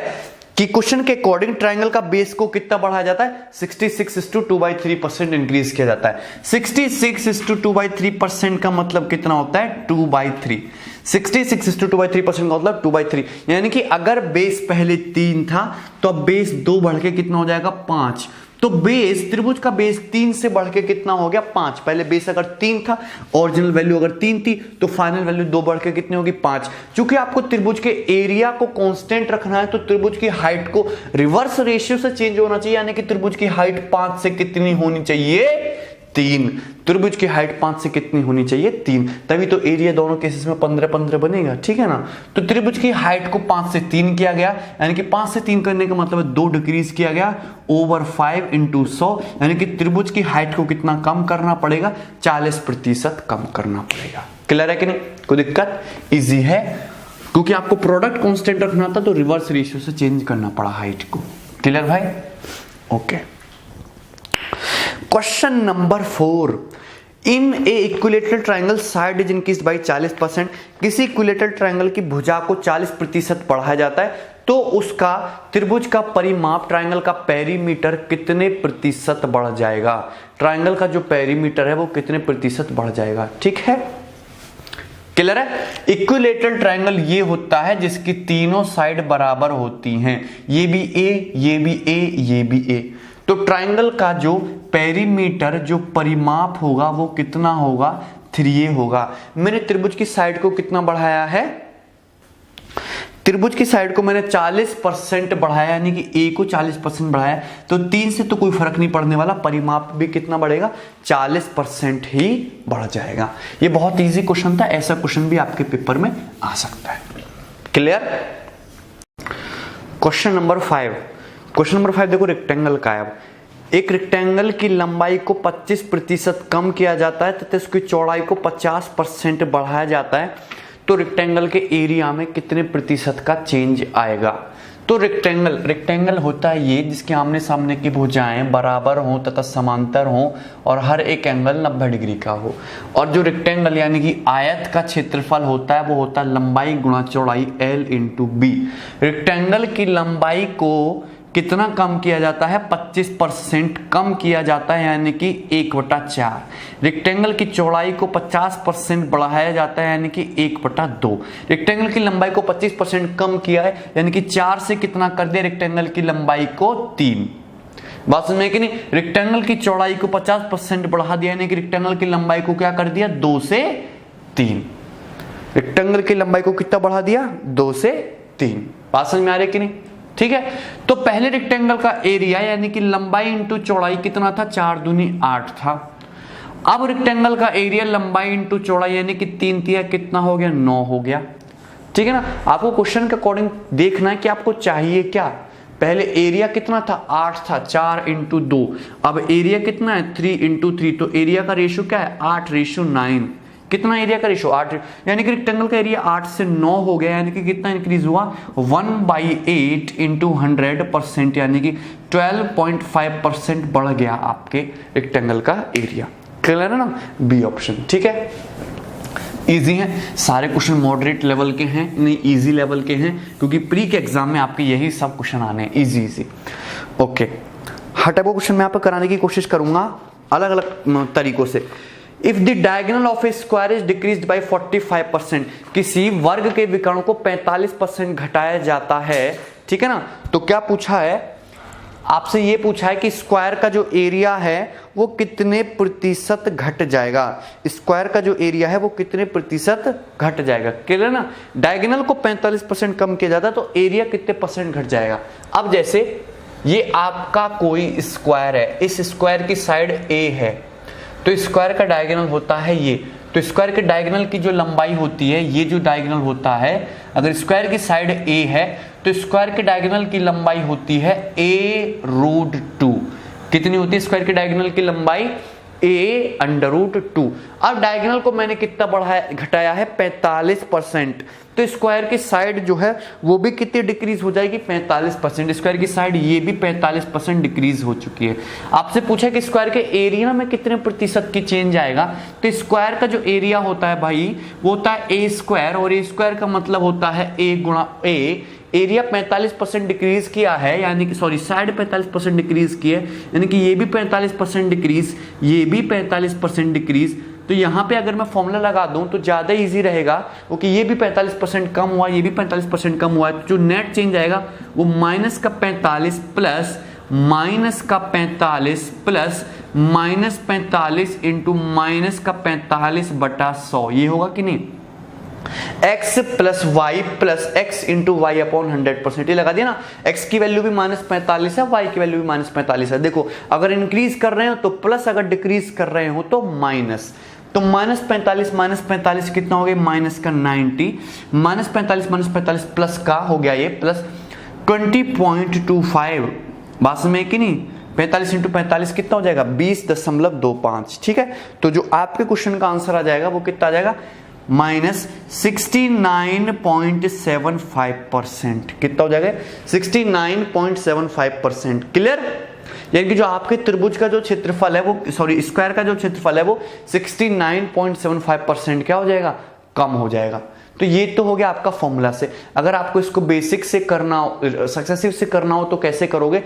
कि क्वेश्चन के अकॉर्डिंग ट्राइंगल का बेस को कितना बढ़ाया जाता है, 66:2/3% इंक्रीज किया जाता है। 66:2/3% का मतलब कितना होता है, 2/3। 66:2/3% का मतलब 2/3, यानी कि अगर बेस पहले 3 था तो अब बेस 2 बढ़ के कितना हो जाएगा, 5। तो बेस, त्रिभुज का बेस 3 से बढ़ के कितना हो गया, 5। पहले बेस अगर 3 था, ओरिजिनल वैल्यू अगर 3 थी, तो फाइनल वैल्यू 2 बढ़ के कितनी होगी, 5। क्योंकि आपको त्रिभुज के एरिया को कांस्टेंट रखना है, तो त्रिभुज की हाइट को रिवर्स रेशियो से चेंज होना चाहिए, यानी कि त्रिभुज की हाइट 5 से कितनी होनी चाहिए, 3। त्रिभुज की हाइट 5 से कितनी होनी चाहिए, 3। तभी तो एरिया दोनों केसेस में 15-15 बनेगा। ठीक है ना? तो त्रिभुज की हाइट को 5 से 3 किया गया, यानी कि 5 से 3 करने का मतलब है 2 डिक्रीज किया गया ओवर 5 × 100, यानी कि त्रिभुज की हाइट को कितना कम करना पड़ेगा, 40% कम करना पड़ेगा। क्लियर है कि नहीं? कोई दिक्कत? इजी है, क्योंकि आपको प्रोडक्ट कांस्टेंट रखना था तो रिवर्स रेशियो से चेंज करना पड़ा हाइट को। क्लियर भाई? Okay. Question number 4, in A equilateral triangle side is increased bye 40%। किसी इक्विलेटरल ट्राइंगल की भुजा को 40% बढ़ाया जाता है, तो उसका त्रिभुज का परिमाप, ट्राइंगल का पेरीमीटर कितने प्रतिशत बढ़ जाएगा। ट्राइंगल का जो पेरीमीटर है वो कितने प्रतिशत बढ़ जाएगा। ठीक है? क्लियर है? इक्विलेटरल ट्राइंगल ये होता है जिसकी 3 साइड बराबर होती हैं, ये भी ए, ये भी ए, ये भी ए। तो ट्राइंगल का जो पेरीमीटर जो परिमाप होगा वो कितना होगा, 3a होगा। मैंने त्रिभुज की साइड को कितना बढ़ाया है, त्रिभुज की साइड को मैंने 40% बढ़ाया, यानी कि a को 40% बढ़ाया, तो 3 से तो कोई फर्क नहीं पड़ने वाला, परिमाप भी कितना बढ़ेगा, 40% ही बढ़ जाएगा। ये बहुत इजी क्वेश्चन था, ऐसा क्वेश्चन भी आपके पेपर में आ सकता है। Clear. Question number 5, question number 5 देखो रेक्टेंगल का है। एक रेक्टेंगल की लंबाई को 25% कम किया जाता है तथा इसकी चौड़ाई को 50% बढ़ाया जाता है, तो रेक्टेंगल के एरिया में कितने प्रतिशत का चेंज आएगा। तो रेक्टेंगल होता है ये जिसके आमने सामने की भुजाएं बराबर हों तथा समांतर हों और हर एक एंगल 90 डिग्री का हो। और जो रेक्टेंगल यानी कि आयत का क्षेत्रफल होता है वो होता है लंबाई गुणा चौड़ाई L/B। रेक्टेंगल की लंबाई को कितना कम किया जाता है, 25% कम किया जाता है, यानी कि 1/4। रेक्टेंगल की चौड़ाई को 50% बढ़ाया जाता है, यानी कि 1/2। रेक्टेंगल की लंबाई को 25% कम किया है, यानी कि 4 से कितना कर दिया, रेक्टेंगल की लंबाई को 3। बात समझ में कि नहीं। रेक्टेंगल की चौड़ाई को 50% बढ़ा दिया, यानी कि रेक्टेंगल की लंबाई को क्या कर दिया, 2 से 3। रेक्टेंगल की लंबाई को कितना बढ़ा दिया, 2 से 3। बात समझ में आ रही कि नहीं, ठीक है। तो पहले रेक्टेंगल का एरिया यानी कि लंबाई इंटू चौड़ाई कितना था, 4 दूनी 8 था। अब रेक्टेंगल का एरिया लंबाई इंटू चौड़ाई यानी कि 3 तिया कितना हो गया, 9 हो गया, ठीक है ना। आपको क्वेश्चन के अकॉर्डिंग देखना है कि आपको चाहिए क्या। पहले एरिया कितना था, 8 था, 4 इंटू 2। अब एरिया कितना है, 3 इंटू 3, तो एरिया का रेशियो क्या है, 8:9। कितना एरिया का रेशियो, 8, यानी कि रेक्टेंगल का एरिया 8 से 9 हो गया, यानी कि कितना इंक्रीज हुआ, 1/8 इंटू 100%, यानी कि 12.5% बढ़ गया आपके रेक्टेंगल का एरिया। क्लियर है ना, बी ऑप्शन, ठीक है। इजी है, सारे क्वेश्चन मॉडरेट लेवल के हैं, नहीं इजी लेवल के हैं, क्योंकि प्री के एग्जाम में आपके यही सब क्वेश्चन आने हैं, इजी। ओके, हर टाइप का क्वेश्चन मैं आपको कराने की कोशिश करूंगा अलग अलग तरीकों से। If the diagonal of A square is decreased bye 45%, किसी वर्ग के विकर्ण को 45% घटाया जाता है, ठीक है ना। तो क्या पूछा है आपसे, ये पूछा है कि स्क्वायर का जो एरिया है वो कितने प्रतिशत घट जाएगा, स्क्वायर का जो एरिया है वो कितने प्रतिशत घट जाएगा। क्लियर ना, डायगोनल को 45% कम किया जाता है तो एरिया कितने परसेंट घट जाएगा। अब जैसे ये आपका कोई स्क्वायर है, इस स्क्वायर की साइड ए है, तो स्क्वायर का डायगोनल होता है ये, तो स्क्वायर के डायगोनल की जो लंबाई होती है, ये जो डायगोनल होता है, अगर स्क्वायर की साइड ए है तो स्क्वायर के डायगोनल की लंबाई होती है a√2। कितनी होती है स्क्वायर के डायगोनल की लंबाई, a√2। अब डायगोनल को मैंने कितना बढ़ाया, घटाया है 45%, तो स्क्वायर की साइड जो है वो भी कितनी डिक्रीज हो जाएगी, 45%। स्क्वायर की साइड ये भी 45% डिक्रीज हो चुकी है। आपसे पूछा कि स्क्वायर के एरिया में कितने प्रतिशत की चेंज आएगा, तो स्क्वायर का जो एरिया होता है भाई वो होता है a स्क्वायर, और a स्क्वायर का मतलब होता है a गुणा a। एरिया 45% डिक्रीज किया है, यानी कि सॉरी साइड 45% डिक्रीज की है, यानी कि ये भी 45% डिक्रीज, ये भी 45% डिक्रीज। तो यहाँ पे अगर मैं फॉर्मूला लगा दूं तो ज्यादा इजी रहेगा, क्योंकि ये भी 45% कम हुआ, ये भी 45% कम हुआ है, तो जो नेट चेंज आएगा वो -45 प्लस -45 प्लस -45 इंटू -45/100, ये होगा कि नहीं, x plus y plus x into y upon 100%। ये लगा दिया ना, x की वैल्यू भी -45 है, y की वैल्यू भी -45 है। देखो अगर इंक्रीज कर रहे हो तो प्लस, अगर डिक्रीज कर रहे हो तो माइनस। तो -45 कितना हो गया, माइनस का 90, -45 प्लस का हो गया ये प्लस 20.25। बात में कि नहीं, 45 इंटू 45 कितना हो जाएगा, 20.25, ठीक है। तो जो आपके क्वेश्चन का आंसर आ जाएगा वो कितना आ जाएगा, -69.75%। कितना हो जाएगा, 69.75%। क्लियर, यानी कि जो आपके त्रिभुज का जो क्षेत्रफल है वो, सॉरी स्क्वायर का जो क्षेत्रफल है वो 69.75% क्या हो जाएगा, कम हो जाएगा। तो ये तो हो गया आपका फॉर्मूला से। अगर आपको इसको बेसिक से करना हो, सक्सेसिव से करना हो तो कैसे करोगे,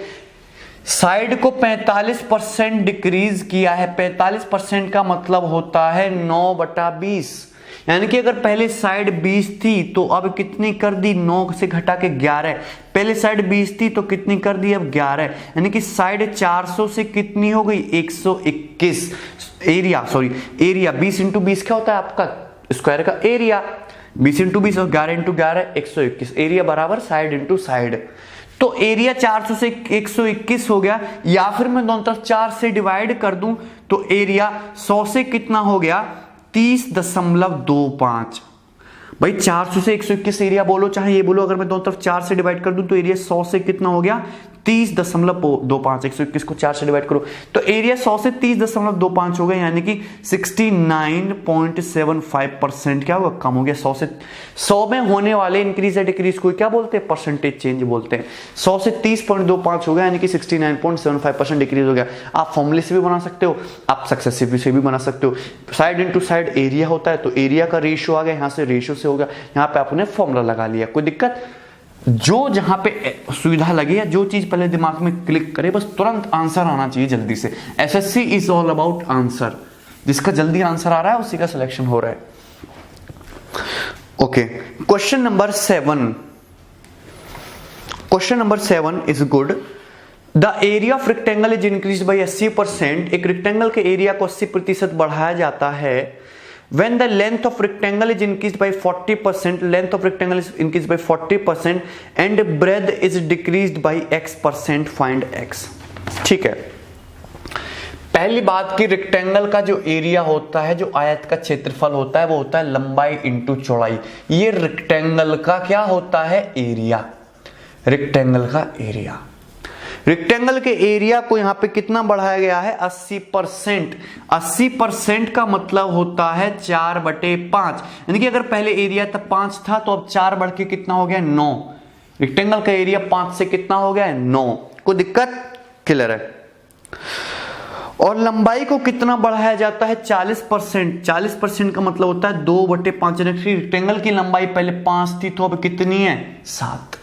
साइड को 45% डिक्रीज किया है, 45% का मतलब होता है 9/20, यानी कि अगर पहले साइड 20 थी तो अब कितनी कर दी, 9 से घटा के 11। पहले साइड 20 थी तो कितनी कर दी, अब 11। यानी कि साइड 400 से कितनी हो गई, 121। एरिया 20 इंटू 20 क्या होता है आपका स्क्वायर का एरिया, 20 इंटू 20 और 11 इंटू 11 121। एरिया बराबर साइड इंटू साइड। तो एरिया 400 से 121 हो गया, या फिर मैं दोनों तरफ 4 से डिवाइड कर दूं तो एरिया 100 से कितना हो गया, 30.25। भाई 400 से 121 एरिया बोलो चाहे ये बोलो, अगर मैं दोनों तरफ 4 से डिवाइड कर दूं तो एरिया 100 से कितना हो गया, 30.25। 121 को 4 से डिवाइड करो तो एरिया 100 से 30.25 हो गया, यानी कि 69.75% क्या होगा, कम हो गया। 100 में होने वाले इंक्रीज या डिक्रीज को क्या बोलते हैं, परसेंटेज चेंज बोलते हैं। 100 से 30.25 हो गया, यानी कि 69.75% डिक्रीज हो गया। आप फॉर्मूले से भी बना सकते हो, आप सक्सेसिव से भी बना सकते हो। साइड इंटू साइड एरिया होता है तो एरिया का रेशियो आ गया, यहां से रेशियो से हो गया, यहां पे आपने फॉर्मूला लगा लिया। कोई दिक्कत, जो जहां पे सुविधा लगे या जो चीज पहले दिमाग में क्लिक करे, बस तुरंत आंसर आना चाहिए जल्दी से। SSC is all about answer, जिसका जल्दी आंसर आ रहा है उसी का सिलेक्शन हो रहा है। Okay, question number 7। Question number 7 is good. The area of rectangle is increase by 80%। एक रेक्टेंगल के एरिया को 80% बढ़ाया जाता है when the length of rectangle is increased by 40%, length of rectangle is increased by 40% and breadth is decreased by x%, find x। ठीक है, पहली बात कि रेक्टेंगल का जो एरिया होता है, जो आयत का क्षेत्रफल होता है, वो होता है लंबाई इंटू चौड़ाई। ये रेक्टेंगल का क्या होता है, एरिया। रेक्टेंगल का एरिया, रेक्टेंगल के एरिया को यहां पे कितना बढ़ाया गया है, 80%। 80% का मतलब होता है 4/5। यानी कि अगर पहले एरिया था 5 था तो अब 4 बढ़ के कितना हो गया, 9। रेक्टेंगल का एरिया 5 से कितना हो गया, 9। कोई दिक्कत, क्लियर है। और लंबाई को कितना बढ़ाया जाता है, 40%। 40% का मतलब होता है 2/5। रेक्टेंगल की लंबाई पहले 5 थी तो अब कितनी है, 7।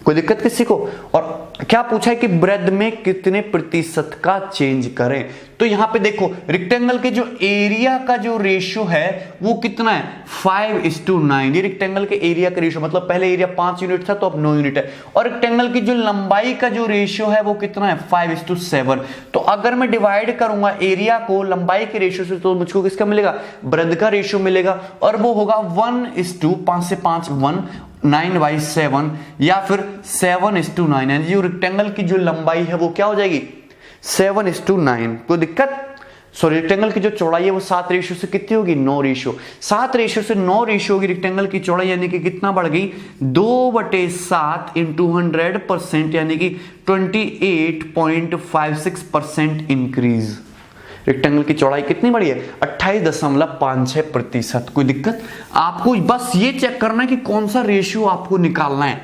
कोई दिक्कत किसी को। और क्या पूछा है कि ब्रेड में कितने प्रतिशत का चेंज करें, तो यहां पे देखो रेक्टेंगल के जो एरिया का जो रेशियो है वो कितना है, 5:9। ये रेक्टेंगल के एरिया का रेशियो, मतलब पहले एरिया 5 यूनिट था तो अब 9 यूनिट है। और रेक्टेंगल की जो लंबाई का जो रेशियो है वो कितना है, 5:7। तो अगर मैं डिवाइड करूंगा एरिया को लंबाई के रेशियो से तो मुझको किसका मिलेगा, ब्रेड का रेशियो मिलेगा, और वो होगा 1:5 से 5 1 9/7 या फिर 7:9। यानी जो रेक्टेंगल की जो लंबाई है वो क्या हो जाएगी, 7:9। कोई दिक्कत। सॉरी, रेक्टेंगल की जो चौड़ाई है वो 7 रेशियो से कितनी होगी, 9 रेशियो। 7 रेशियो से 9 रेशियो होगी रेक्टेंगल की चौड़ाई, यानी कि कितना बढ़ गई, 2/7 इंटू 100%, यानी कि 28.56% इंक्रीज। रेक्टेंगल की चौड़ाई कितनी बढ़ी है, 28.56%। कोई दिक्कत। आपको बस ये चेक करना है कि कौन सा रेशियो आपको निकालना है।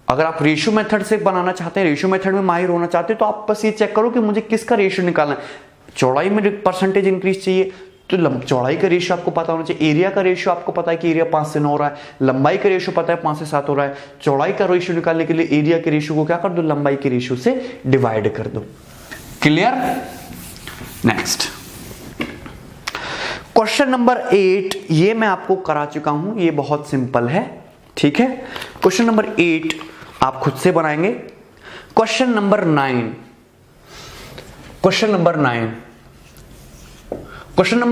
अगर आप रेशियो मेथड से बनाना चाहते हैं, रेशियो मेथड में माहिर होना चाहते हैं, तो आप बस ये चेक करो कि मुझे किसका रेशियो निकालना है। चौड़ाई में परसेंटेज इंक्रीज चाहिए तो चौड़ाई का रेशियो आपको पता होना चाहिए। एरिया का रेशियो आपको पता है कि एरिया 5 से 9 हो रहा है, लंबाई का रेशियो पता है 5 से 7 हो रहा है। चौड़ाई का रेशियो निकालने के लिए एरिया के रेशियो को क्या कर दो, लंबाई के रेशियो से डिवाइड कर दो। क्लियर। नेक्स्ट क्वेश्चन नंबर 8, ये मैं आपको करा चुका हूं, ये बहुत सिंपल है। ठीक है, क्वेश्चन नंबर 8 आप खुद से बनाएंगे। क्वेश्चन नंबर 9, क्वेश्चन नंबर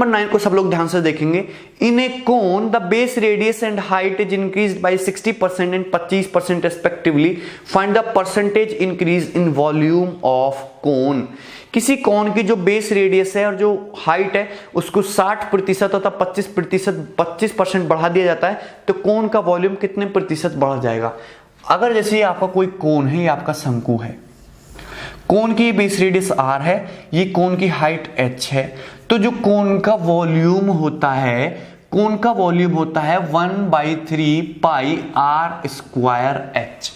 9 को सब लोग ध्यान से देखेंगे। In a cone the base radius and height is increased by 60% and 25% respectively, find the percentage increase in volume of cone. किसी कोन की जो बेस रेडियस है और जो हाइट है उसको 60% तथा 25% बढ़ा दिया जाता है, तो कोन का वॉल्यूम कितने प्रतिशत बढ़ जाएगा। अगर जैसे ये आपका कोई कोन है, ये आपका शंकु है, कोन की बेस रेडियस r है, ये कोन की हाइट h है, तो जो कोन का वॉल्यूम होता है, कोन का वॉल्यूम होता है 1/3 पाई r स्क्वायर h।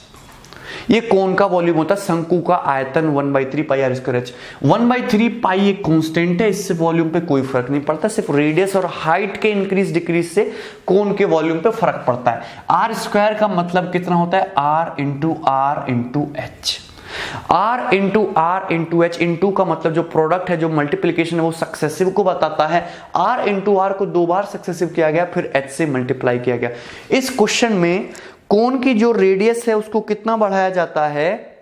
ये कोन का वॉल्यूम होता है, शंकु का आयतन 1/3 पाई r स्क्वायर h। 1/3 पाई एक कांस्टेंट है, इससे वॉल्यूम पे कोई फर्क नहीं पड़ता, सिर्फ रेडियस और हाइट के इंक्रीज डिक्रीज से कोन के वॉल्यूम पे फर्क पड़ता है। r स्क्वायर का मतलब कितना होता है, r into h। R into H into का मतलब जो प्रोडक्ट है, जो मल्टीप्लीकेशन है वो सक्सेसिव को बताता है। R इंटू R को 2 बार सक्सेसिव किया गया, फिर H से मल्टीप्लाई किया गया। इस क्वेश्चन में कोन की जो रेडियस है उसको कितना बढ़ाया जाता है,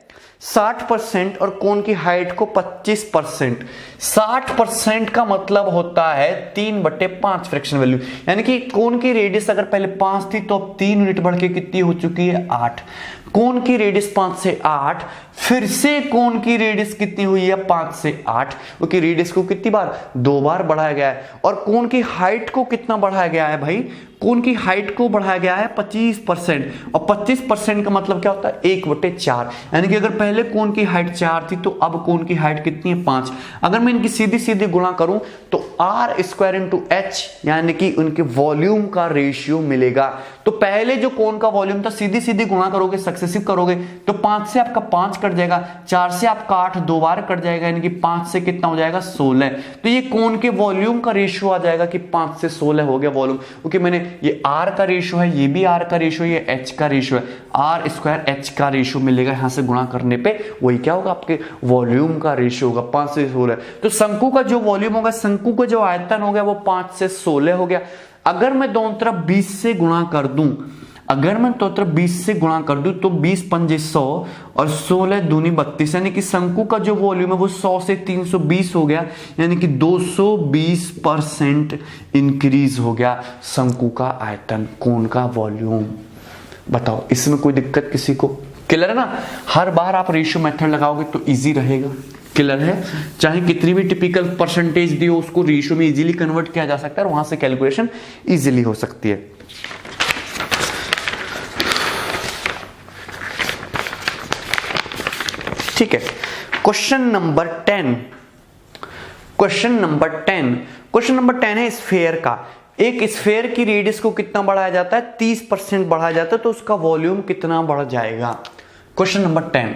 60%, और कोन की हाइट को 25%। 60% का मतलब होता है 3/5 फ्रैक्शन वैल्यू, यानी कि कोन की रेडियस अगर पहले 5 थी तो अब 3 यूनिट बढ़ के कितनी हो चुकी है, 8। कोन की रेडियस 5 से 8, फिर से कोन की रेडियस कितनी हुई है, 5 से 8, क्योंकि रेडियस को कितनी बार, 2 बार बढ़ाया गया है। और कोन की हाइट को कितना बढ़ाया गया है भाई, कोन की हाइट को बढ़ाया गया है 25%, और 25% का मतलब क्या होता है, 1/4, यानी कि अगर पहले कोन की हाइट 4 थी तो अब कोन की हाइट कितनी है, 5। अगर मैं इनकी सीधी सीधी गुणा करूं तो R² इंटू H, यानी कि उनके वॉल्यूम का रेशियो मिलेगा। तो पहले जो कोन का वॉल्यूम था, सीधी सीधी गुणा करोगे, सक्सेसिव करोगे तो 5 से आपका 5 कट जाएगा, 4 से आपका 8 2 बार कट जाएगा, यानी कि 5 से कितना हो जाएगा, 16। तो ये कोन के वॉल्यूम का रेशियो आ जाएगा कि 5 से 16 हो गया वॉल्यूम, क्योंकि मैंने ये R का रेशियो है, ये भी R का रेशियो, ये H का रेशियो है, R² H का रेशियो मिलेगा। यहां से गुणा करने पे वही क्या होगा, आपके वॉल्यूम का रेशियो होगा 5 से 16। तो शंकु का जो वॉल्यूम होगा, शंकु का जो आयतन हो गया वो 5 से 16 हो गया। अगर मैं दोनों तरफ 20 से गुणा कर दूं, अगर मैं दोनों तरफ 20 से गुणा कर दूं तो 20 पंजे 100 और 16 दूनी 32, यानी कि शंकु का जो वॉल्यूम है वो 100 से 320 हो गया, यानी कि 220% इंक्रीज हो गया शंकु का आयतन, कोन का वॉल्यूम। बताओ इसमें कोई दिक्कत किसी को? क्लियर है ना? हर बार आप रेशियो मेथड लगाओगे तो इजी रहेगा। क्लियर है? चाहे कितनी भी टिपिकल परसेंटेज दी हो, उसको रेशियो में इजीली कन्वर्ट किया जा सकता है और वहां से कैलकुलेशन इजीली हो सकती है। ठीक है, क्वेश्चन नंबर 10। क्वेश्चन नंबर 10 है स्फेयर का। एक स्फेयर की रेडियस को कितना बढ़ाया जाता है, 30% बढ़ाया जाता है, तो उसका वॉल्यूम कितना बढ़ जाएगा। क्वेश्चन नंबर 10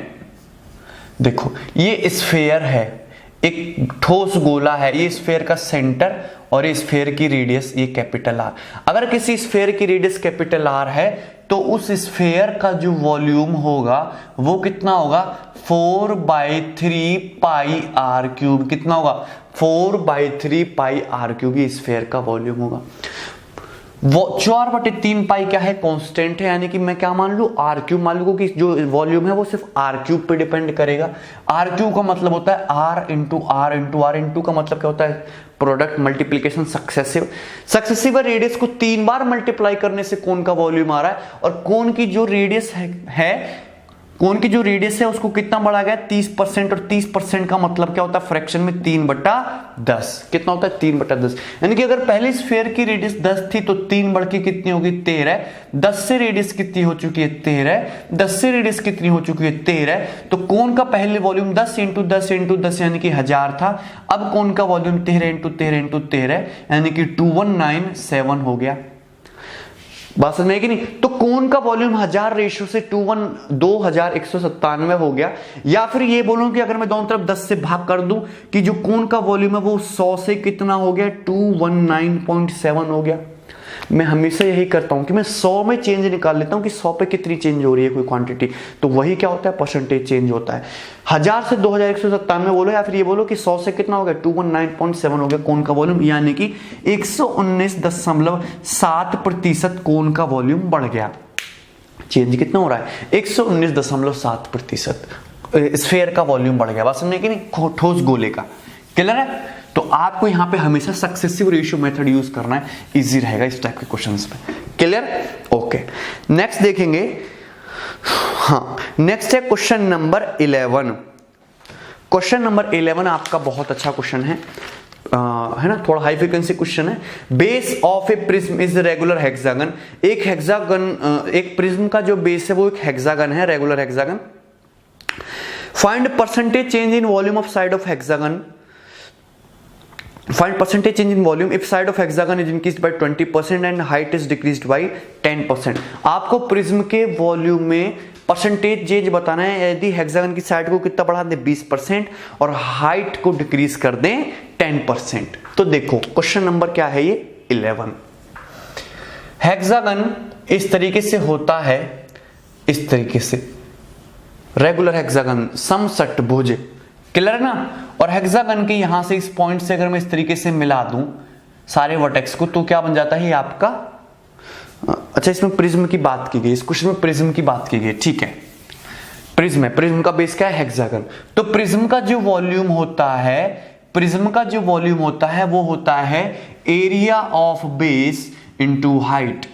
देखो, ये स्फेयर है, एक ठोस गोला है, ये स्फेयर का सेंटर और ये स्फेयर की रेडियस ये कैपिटल R। अगर किसी स्फेयर की रेडियस कैपिटल R है तो उस स्फेयर का जो वॉल्यूम होगा वो कितना होगा, 4/3 पाई r³। कितना होगा, 4/3 पाई r³ ये स्फेयर का वॉल्यूम होगा। वो 4/3 पाई क्या है, कांस्टेंट है, यानी कि मैं क्या मान लू, r³ मान लू, कि जो वॉल्यूम है वो सिर्फ r³ पे डिपेंड करेगा। r³ का मतलब होता है r into r into r into का मतलब क्या होता है, प्रोडक्ट मल्टीप्लीकेशन सक्सेसिव रेडियस को 3 बार मल्टीप्लाई करने से कोन का वॉल्यूम आ रहा है, और कोन की जो रेडियस है कोन की जो रेडियस है उसको कितना बढ़ा गया, 30%, और 30% का मतलब क्या होता है, फ्रैक्शन में 3/10। कितना होता है, 3/10, यानी कि अगर पहले स्फीयर की रेडियस 10 थी तो 3 बढ़ के कितनी होगी, 13। 10 से रेडियस कितनी हो चुकी है, 13। 10 से रेडियस कितनी हो चुकी है, 13। तो कोन का पहले वॉल्यूम 10 इंटू 10 इंटू 10 यानी कि 1000 था। अब कोन का वॉल्यूम 13 इंटू 13 इंटू 13 यानी कि 2197 हो गया। बात समझ में कि नहीं? तो कोन का वॉल्यूम 1000 रेशियो से 2197 हो गया। या फिर ये बोलूं कि अगर मैं दोनों तरफ 10 से भाग कर दूं कि जो कोन का वॉल्यूम है वो 100 से कितना हो गया, 219.7 हो गया। मैं हमेशा यही करता हूं कि मैं 100 में चेंज निकाल लेता हूं कि 100 पे कितनी चेंज हो रही है कोई क्वांटिटी, तो वही क्या होता है, परसेंटेज चेंज होता है। 1000 से 2197 बोलो, या फिर ये बोलो कि 100 से कितना हो गया, 219.7 हो गया कोन का वॉल्यूम, यानी कि 119.7% कोन का वॉल्यूम बढ़ गया। चेंज कितना हो रहा है, 119.7% स्फीयर का वॉल्यूम बढ़ गया। बात समझे कि नहीं, ठोस गोले का। क्लियर है? तो आपको यहां पे हमेशा सक्सेसिव रेशियो मेथड यूज करना है, इजी रहेगा इस टाइप के क्वेश्चंस में। क्लियर? ओके, नेक्स्ट देखेंगे। हाँ, नेक्स्ट है क्वेश्चन नंबर 11। क्वेश्चन नंबर 11 आपका बहुत अच्छा क्वेश्चन है ना, थोड़ा हाई फ्रीक्वेंसी क्वेश्चन है। Base of A prism is regular hexagon. एक हेक्सागन, एक प्रिज्म का जो बेस है वो एक हेक्सागन है, regular hexagon. Find percentage change in volume of side of hexagon. Find percentage change in volume if side of hexagon is increased by 20% and height is decreased by 10%। आपको prism के volume में percentage change बताना है। यदि hexagon की side को कितना बढ़ा दें, 20%, और हाइट को डिक्रीज कर दें 10%। तो देखो क्वेश्चन नंबर क्या है, ये 11। हेक्सागन इस तरीके से होता है, इस तरीके से रेगुलर हेक्सागन, समषटभुज, क्लियर है ना। और हेक्सागन के यहां से इस पॉइंट से अगर मैं इस तरीके से मिला दूं सारे वर्टेक्स को, तो क्या बन जाता है ये आपका, अच्छा इसमें प्रिज्म की बात की गई, इस क्वेश्चन में प्रिज्म की बात की गई, ठीक है। प्रिज्म है, प्रिज्म का बेस क्या है, हेक्सागन। तो प्रिज्म का जो वॉल्यूम होता है, प्रिज्म का जो वॉल्यूम होता है वो होता है area of base into height.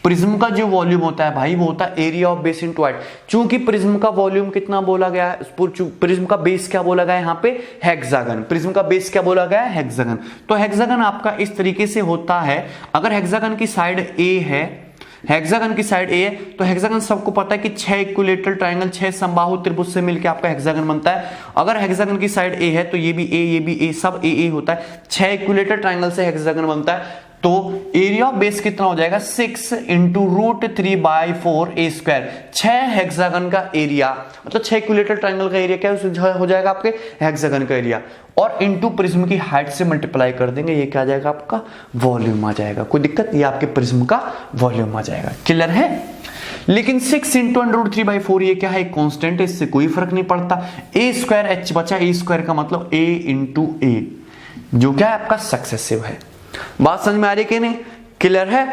Prism का जो वॉल्यूम होता है भाई वो होता है area of base into height. चूंकि प्रिज्म का वॉल्यूम कितना बोला गया है, प्रिज्म का बेस क्या बोला गया है यहाँ पे, हेक्सागन। प्रिज्म का बेस क्या बोला गया है, हेक्सागन। तो हेक्सागन आपका इस तरीके से होता है, अगर हेक्सागन की साइड ए है, हेक्सागन की साइड ए है, तो हेक्सागन सबको पता है कि 6 इक्विलेटरल ट्रायंगल, 6 समबाहु त्रिभुज से मिलकर आपका हेक्सागन बनता है। अगर हेक्सागन की साइड ए है तो ये भी ए, ये भी ए, सब ए होता है। 6 इक्विलेटरल ट्रायंगल से हेक्सागन बनता है। तो एरिया ऑफ बेस कितना हो जाएगा, 6 इंटू √3/4 ए स्क्वायर। 6 हेक्सागन का एरिया, मतलब 6 इक्विलेटरल ट्रायंगल का एरिया क्या हो जाएगा आपके, हेक्सागन का एरिया, और इंटू प्रिज्म की हाइट से मल्टीप्लाई कर देंगे, ये क्या आ जाएगा आपका वॉल्यूम आ जाएगा। कोई दिक्कत, ये आपके प्रिज्म का वॉल्यूम आ जाएगा, क्लियर है। लेकिन 6 इंटू √3/4 ये क्या है, कांस्टेंट है, इससे कोई फर्क नहीं पड़ता। ए स्क्वायर एच बचा, ए स्क्वायर का मतलब ए इंटू ए, जो क्या है आपका सक्सेसिव है। बात समझ में आ रही है कि नहीं, क्लियर है।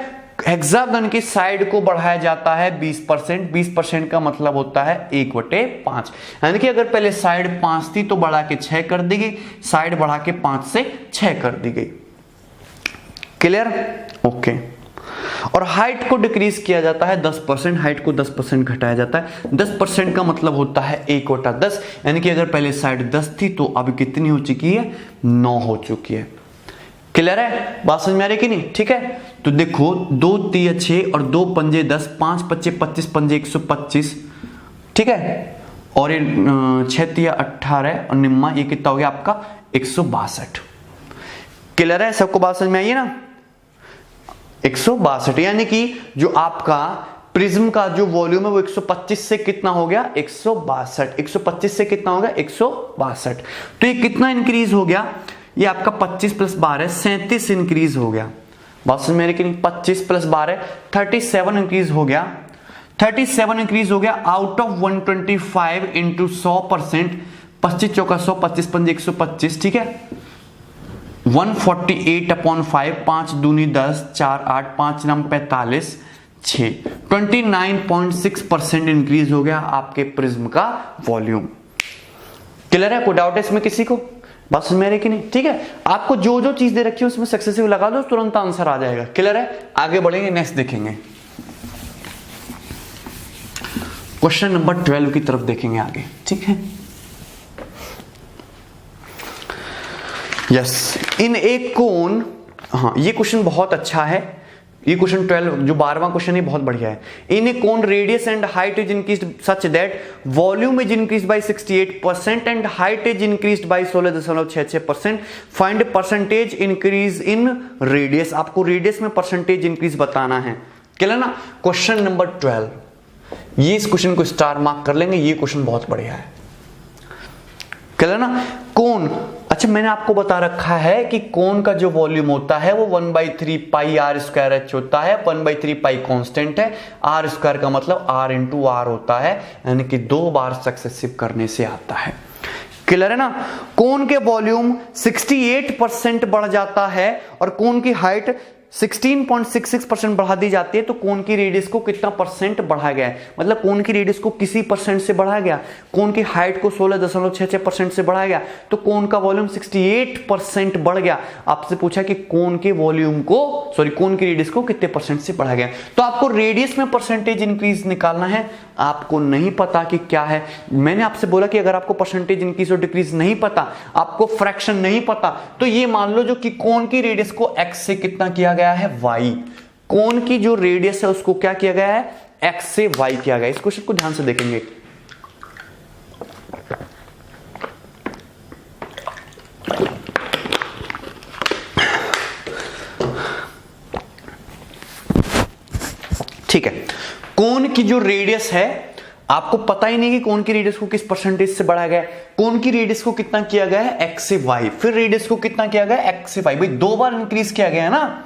हेक्सागन की साइड को बढ़ाया जाता है 20%, 20% का मतलब होता है 1/5, यानी कि अगर पहले साइड 5 थी तो बढ़ा के 6 कर दी गई, साइड बढ़ा के 5 से 6 कर दी गई, क्लियर, ओके। और हाइट को डिक्रीज किया जाता है 10%, हाइट को 10% घटाया जाता है। 10% का मतलब होता है 1/10, यानी कि अगर पहले साइड 10 थी तो अभी कितनी हो चुकी है, 9 हो चुकी है, क्लियर है। बात समझ में आ रही कि नहीं, ठीक है। तो देखो 2 3 6 और 2 पंजे 10, 5 पच्चे 25 पंजे 125, ठीक है। और ये 6 3 18 और निम्मा, ये कितना हो गया आपका 162, क्लियर है। सबको बात समझ में आई है ना, 162, यानी कि जो आपका प्रिज्म का जो वॉल्यूम है वो 125 से कितना हो गया, 162। 125 से कितना हो गया, 162। तो ये कितना इंक्रीज हो गया, ये आपका 25 + 12 37 इंक्रीज हो गया। बात समझ में आ रही कि नहीं, 25 + 12 37 इंक्रीज हो गया, 37 इंक्रीज हो गया आउट ऑफ 125 इंटू 100%, 25 चौका 100, 25 पंजे 125, ठीक है। 148/5, 5 दूनी 10, 4 8, 5 9 45, 6, 29.6% इंक्रीज हो गया आपके प्रिज्म का वॉल्यूम, क्लियर है। कोई डाउट है इसमें किसी को, बात समझ में आ रही कि नहीं, ठीक है। आपको जो जो चीज दे रखी है उसमें सक्सेसिव लगा दो, तुरंत आंसर आ जाएगा, क्लियर है। आगे बढ़ेंगे, नेक्स्ट देखेंगे, क्वेश्चन नंबर 12 की तरफ देखेंगे आगे, ठीक है। यस, इन एक कोन, हाँ ये क्वेश्चन बहुत अच्छा है, ये क्वेश्चन 12 जो 12वां क्वेश्चन है बहुत बढ़िया है। In a cone radius and height is increased such that volume is increased by 68% and height is increased by 16.66%, find percentage increase in radius. आपको रेडियस में परसेंटेज इंक्रीज बताना है, क्लियर ना। क्वेश्चन नंबर 12, ये इस क्वेश्चन को star mark कर लेंगे, ये क्वेश्चन बहुत बढ़िया है, क्लियर ना। कोन, अच्छा मैंने आपको बता रखा है कि कोन का जो वॉल्यूम होता है वो 1/3 पाई r स्क्वायर h होता है। 1/3 पाई कांस्टेंट है, r स्क्वायर का मतलब r इंटू r होता है, यानी कि 2 बार सक्सेसिव करने से आता है, क्लियर है ना। कोन के वॉल्यूम 68% बढ़ जाता है और कोन की हाइट 16.66% बढ़ा दी जाती है, तो कोन की रेडियस को कितना परसेंट बढ़ाया गया है, मतलब कोन की रेडियस को किसी परसेंट से बढ़ाया गया, कोन की हाइट को 16.66% से बढ़ाया गया, तो कोन का वॉल्यूम 68% बढ़ गया। आपसे पूछा कि कोन के वॉल्यूम को, सॉरी कोन की रेडियस को कितने परसेंट से बढ़ाया गया, तो आपको रेडियस में परसेंटेज इंक्रीज निकालना है। आपको नहीं पता कि क्या है, मैंने आपसे बोला कि अगर आपको परसेंटेज इंक्रीज और डिक्रीज नहीं पता, आपको फ्रैक्शन नहीं पता, तो ये मान लो जो कि कोन की रेडियस को x से कितना किया गया है, y। कोन की जो रेडियस है उसको क्या किया गया है, x से y किया गया है। इस क्वेश्चन को ध्यान से देखेंगे, ठीक है। कोन की जो रेडियस है, आपको पता ही नहीं कि कोन की रेडियस को किस परसेंटेज से बढ़ाया गया है। कोन की रेडियस को कितना किया गया है, x से y, फिर रेडियस को कितना किया गया है, x से y, भाई 2 बार इंक्रीज किया गया है ना।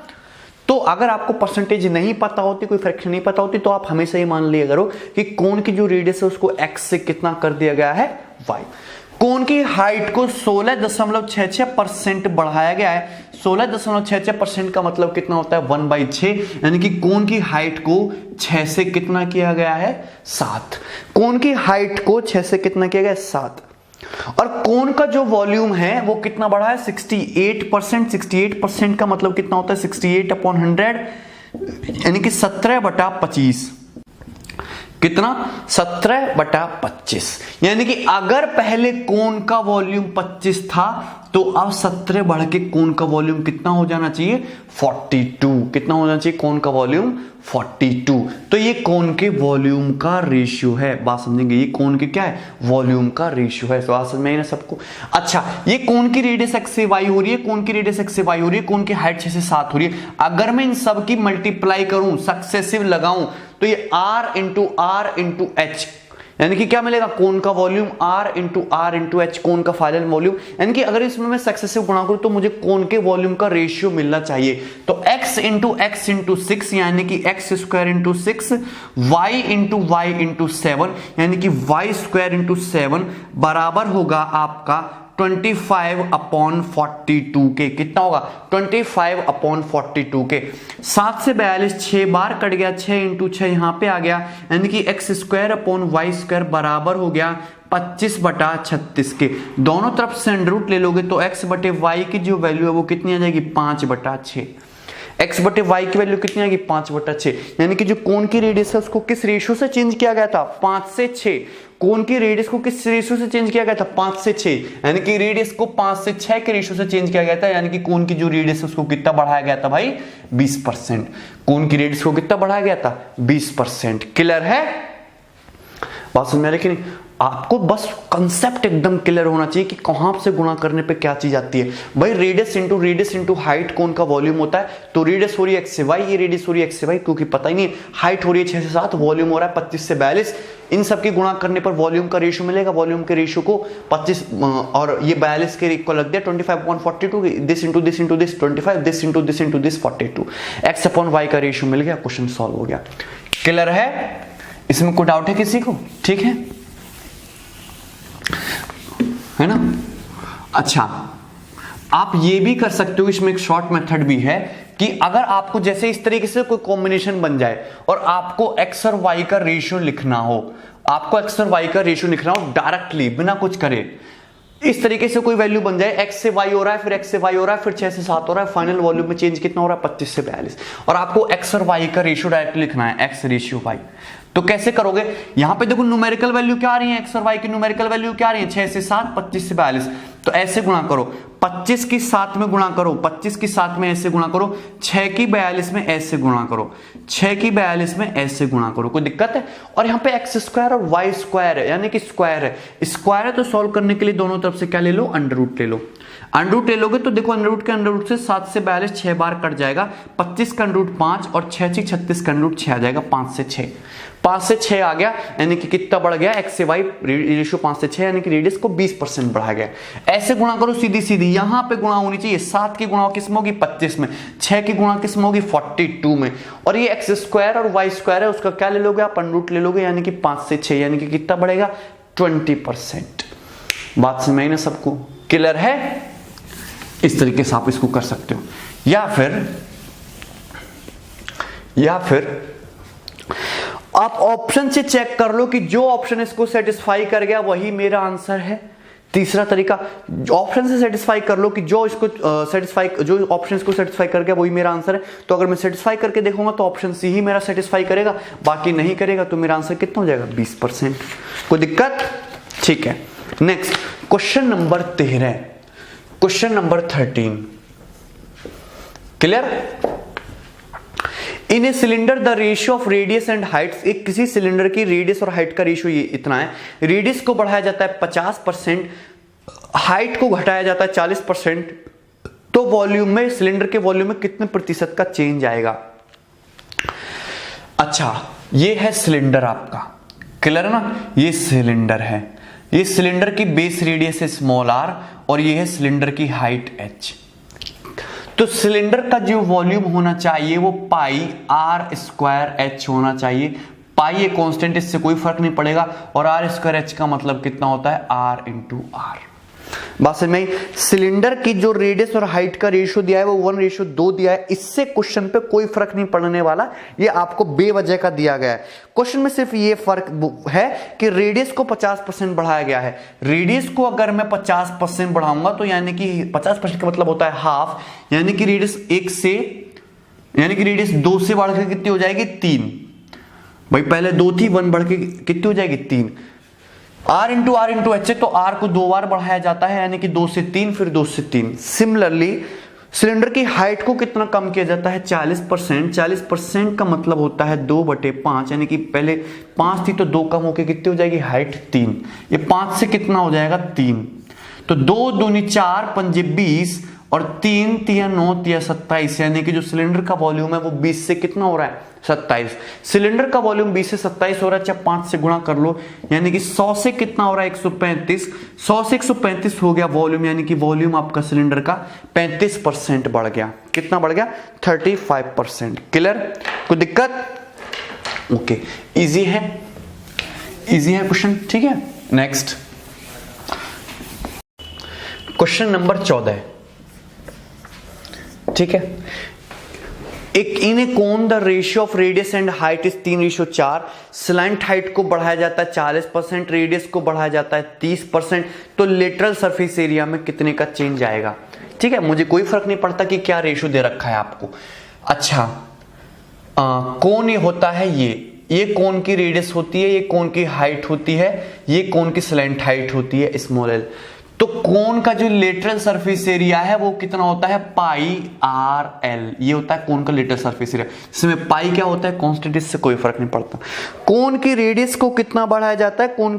तो अगर आपको परसेंटेज नहीं पता होती, कोई फ्रैक्शन नहीं पता होती, तो आप हमेशा ये मान लिया करो कि कोण की जो रेडियस है उसको x से कितना कर दिया गया है, y। कोण की हाइट को 16.66% बढ़ाया गया है। 16.66% का मतलब कितना होता है, 1/6, यानी कि कोण की हाइट को 6 से कितना किया गया है, 7। कोण की हाइट को 6 से कितना किया गया है, 7। और कोण का जो वॉल्यूम है वो कितना बढ़ा है, 68%। 68% का मतलब कितना होता है, 68/100, यानी कि 17/25। कितना, 17/25। यानी कि अगर पहले कोण का वॉल्यूम 25 था तो अब 17 बढ़ के कोण का वॉल्यूम कितना हो जाना चाहिए, 42। कितना हो जाना चाहिए कोण का वॉल्यूम, 42। तो ये कोण के वॉल्यूम का रेशियो है। बात समझेंगे, ये कोण के क्या है, वॉल्यूम का रेशियो है। तो बात समझ में आई ना सबको। अच्छा, ये कोण की रेडियस x से y हो रही है, कोण की रेडियस x से y हो रही है, कोण की हाइट 6 से 7 हो रही है। अगर मैं इन सब की मल्टीप्लाई करूं, सक्सेसिव लगाऊं, तो ये r इंटू h, यानी कि क्या मिलेगा, कोण का वॉल्यूम r इंटू h, कोण का फाइनल वॉल्यूम। यानी कि अगर इसमें मैं सक्सेसिव गुणा करूं तो मुझे कोण के वॉल्यूम का रेशियो मिलना चाहिए। तो x इंटू 6, यानी कि x square into 6, y into 7, यानी कि y स्क्वायर इंटू 7 बराबर होगा आपका 25/42 के। कितना होगा, 25/42 के। 7 से 42 6 बार कट गया, 6 इंटू 6 यहां पे आ गया, यानी कि x square upon y square बराबर हो गया 25/36 के। दोनों तरफ से अंडर रूट ले लोगे तो x बटे वाई की जो वैल्यू है वो कितनी आ जाएगी, 5/6। x बटे वाई की वैल्यू कितनी आएगी, 5/6। यानी कि जो कोण की रेडियस है उसको किस रेशियो से चेंज किया गया था, 5 से 6। कोण की रेडियस को किस रेशियो से चेंज किया गया था, 5 से 6। यानी कि रेडियस को 5 से 6 के रेशियो से चेंज किया गया था। यानी कि कोण की जो रेडियस है उसको कितना बढ़ाया गया था भाई, 20%। कोण की रेडियस को कितना बढ़ाया गया था, 20%। क्लियर है, बात समझ में आ रही कि नहीं। आपको बस कंसेप्ट एकदम क्लियर होना चाहिए कि कहां से गुणा करने पे क्या चीज आती है। भाई रेडियस इंटू हाइट कोण का वॉल्यूम होता है, तो रेडियस हो रही है x से y, ये रेडियस हो रही है x से y, क्योंकि पता ही नहीं है। हाइट हो रही है 6 से 7, वॉल्यूम हो रहा है 25 से 42। इन सब की गुणा करने पर वॉल्यूम का रेशियो मिलेगा। वॉल्यूम के रेशियो को 25 और ये 42 के इक्वल लग दिया, 25/42, this into this into this 25, this into this 42। x upon y का रेशियो मिल गया, क्वेश्चन सॉल्व हो गया। क्लियर है, इसमें कोई डाउट है किसी को, ठीक है ना। अच्छा, आप ये भी कर सकते हो, इसमें एक शॉर्ट मेथड भी है कि अगर आपको जैसे इस तरीके से कोई कॉम्बिनेशन बन जाए और आपको x और y का रेशियो लिखना हो, डायरेक्टली बिना कुछ करे, इस तरीके से कोई वैल्यू बन जाए, x से y हो रहा है, फिर x से y हो रहा है, फिर 6 से 7 हो रहा है, फाइनल वॉल्यूम में चेंज कितना हो रहा है, 25 से 42, और आपको x और y का रेशियो डायरेक्टली लिखना है, x रेशियो y। तो कैसे करोगे, यहां पे देखो न्यूमेरिकल वैल्यू क्या आ रही है, x और y की न्यूमेरिकल वैल्यू क्या आ रही है, 6 से 7, 25 से 42। तो ऐसे गुणा करो, 25 की 7 में गुणा करो, 25 की 7 में ऐसे गुणा करो, 6 की 42 में ऐसे गुणा करो, 6 की 42 में ऐसे गुणा करो। कोई दिक्कत है। और यहाँ पे x स्क्वायर और y स्क्वायर है, यानी कि स्क्वायर है, तो सॉल्व करने के लिए दोनों तरफ से क्या ले लो, अंडर रूट ले लो। अंडर रूट ले लोगे तो देखो अंडर रूट के अंडर रूट से 7 से 42 6 बार कट जाएगा, 25 का अंडर रूट 5 और 6 6 36 का अंडर रूट 6 आ जाएगा, 5 से 6, 5 से 6 आ गया, यानी कि कितना बढ़ गया, x से y रेशियो 5 से 6, यानी कि रेडियस को 20% बढ़ा गया। ऐसे गुणा करो सीधी सीधी, यहां पे गुणा होनी चाहिए, 7 की गुणा किस में होगी, 25 में, 6 की गुणा किस में होगी, 42 में, और ये x स्क्वायर और y स्क्वायर है, उसका क्या ले लोगे आप, अंडर रूट ले लोगे, यानी कि 5 से 6, यानी कि कितना बढ़ेगा, 20%। बात समझ में आई ना सबको, क्लियर है। इस तरीके से आप इसको कर सकते हो, या फिर आप ऑप्शन से चेक कर लो कि जो ऑप्शन इसको सेटिस्फाई कर गया वही मेरा आंसर है। तीसरा तरीका, ऑप्शन से सेटिस्फाई कर लो कि जो ऑप्शन इसको सेटिस्फाई कर गया वही मेरा आंसर है। तो अगर मैं सेटिस्फाई करके देखूंगा तो ऑप्शन सी ही मेरा सेटिस्फाई करेगा, बाकी नहीं करेगा, तो मेरा आंसर कितना हो जाएगा, 20%। कोई दिक्कत, ठीक है। Next question number 13, question number 13, clear. In a cylinder the ratio of radius and height, एक किसी सिलेंडर की रेडियस और हाइट का रेशियो ये इतना है, रेडियस को बढ़ाया जाता है 50%, हाइट को घटाया जाता है 40%, तो वॉल्यूम में, सिलेंडर के वॉल्यूम में कितने प्रतिशत का चेंज आएगा। अच्छा, ये है सिलेंडर आपका, क्लियर है ना, ये सिलेंडर है, ये सिलेंडर की बेस रेडियस है स्मॉल r और ये है सिलेंडर की हाइट h। तो सिलेंडर का जो वॉल्यूम होना चाहिए वो पाई आर स्क्वायर एच होना चाहिए। पाई ये कांस्टेंट, इससे कोई फर्क नहीं पड़ेगा, और आर स्क्वायर एच का मतलब कितना होता है, आर इंटू आर। बात समझ में? सिलेंडर की जो रेडियस और हाइट का रेशियो दिया है वो 1:2 दिया है। इससे क्वेश्चन पे कोई फर्क नहीं पड़ने वाला, ये आपको बेवजह का दिया गया है। क्वेश्चन में सिर्फ ये फर्क है कि रेडियस को 50% बढ़ाया गया है। रेडियस को अगर मैं 50% बढ़ाऊंगा तो यानी कि 50% का मतलब होता है हाफ, यानी कि रेडियस 2 से बढ़ के कितनी हो जाएगी, 3। भाई पहले 2 थी, 1 बढ़ के कितनी हो जाएगी, 3। आर इंटू एच है, तो आर को 2 बार बढ़ाया जाता है, यानी कि 2 से 3, फिर 2 से 3। सिमिलरली सिलेंडर की हाइट को कितना कम किया जाता है, 40%। 40% का मतलब होता है 2/5, यानी कि पहले 5 थी तो 2 कम होके कितनी हो जाएगी, हाइट 3। ये 5 से कितना हो जाएगा, 3। तो 2 दूनी 4, 5 20 और 3 3 9 3 27, यानी कि जो सिलेंडर का वॉल्यूम है वो 20 से कितना हो रहा है, 27। सिलेंडर का वॉल्यूम 20 से 27 हो रहा है, चाहे 5 से गुणा कर लो, यानी कि 100 से कितना हो रहा है, 135। 100 से 135 हो गया वॉल्यूम, यानी कि वॉल्यूम आपका सिलेंडर का 35% बढ़ गया। कितना बढ़ गया, 35%। क्लियर? कोई दिक्कत? ओके, इजी है, इजी है क्वेश्चन, ठीक है। नेक्स्ट क्वेश्चन नंबर 14, ठीक है। In a cone the ratio of radius and height is 3:4। Slant height को बढ़ाया जाता है 40%, रेडियस को बढ़ाया जाता है 30%, तो लेटरल सरफेस एरिया में कितने का चेंज आएगा, ठीक है। मुझे कोई फर्क नहीं पड़ता कि क्या रेशियो दे रखा है आपको। अच्छा, कोन ये होता है, ये कोन की रेडियस होती है, ये कोन की हाइट होती है, ये कोन की स्लैंट हाइट होती है, स्मॉल एल। तो कोन का जो लेटरल सरफेस एरिया है वो कितना होता है, पाई आर एल। ये होता है कोन का लेटरल सरफेस एरिया। इसमें पाई क्या होता है, कांस्टेंट, इससे कोई फर्क नहीं पड़ता। कोन की रेडियस को कितना बढ़ाया जाता है, कोन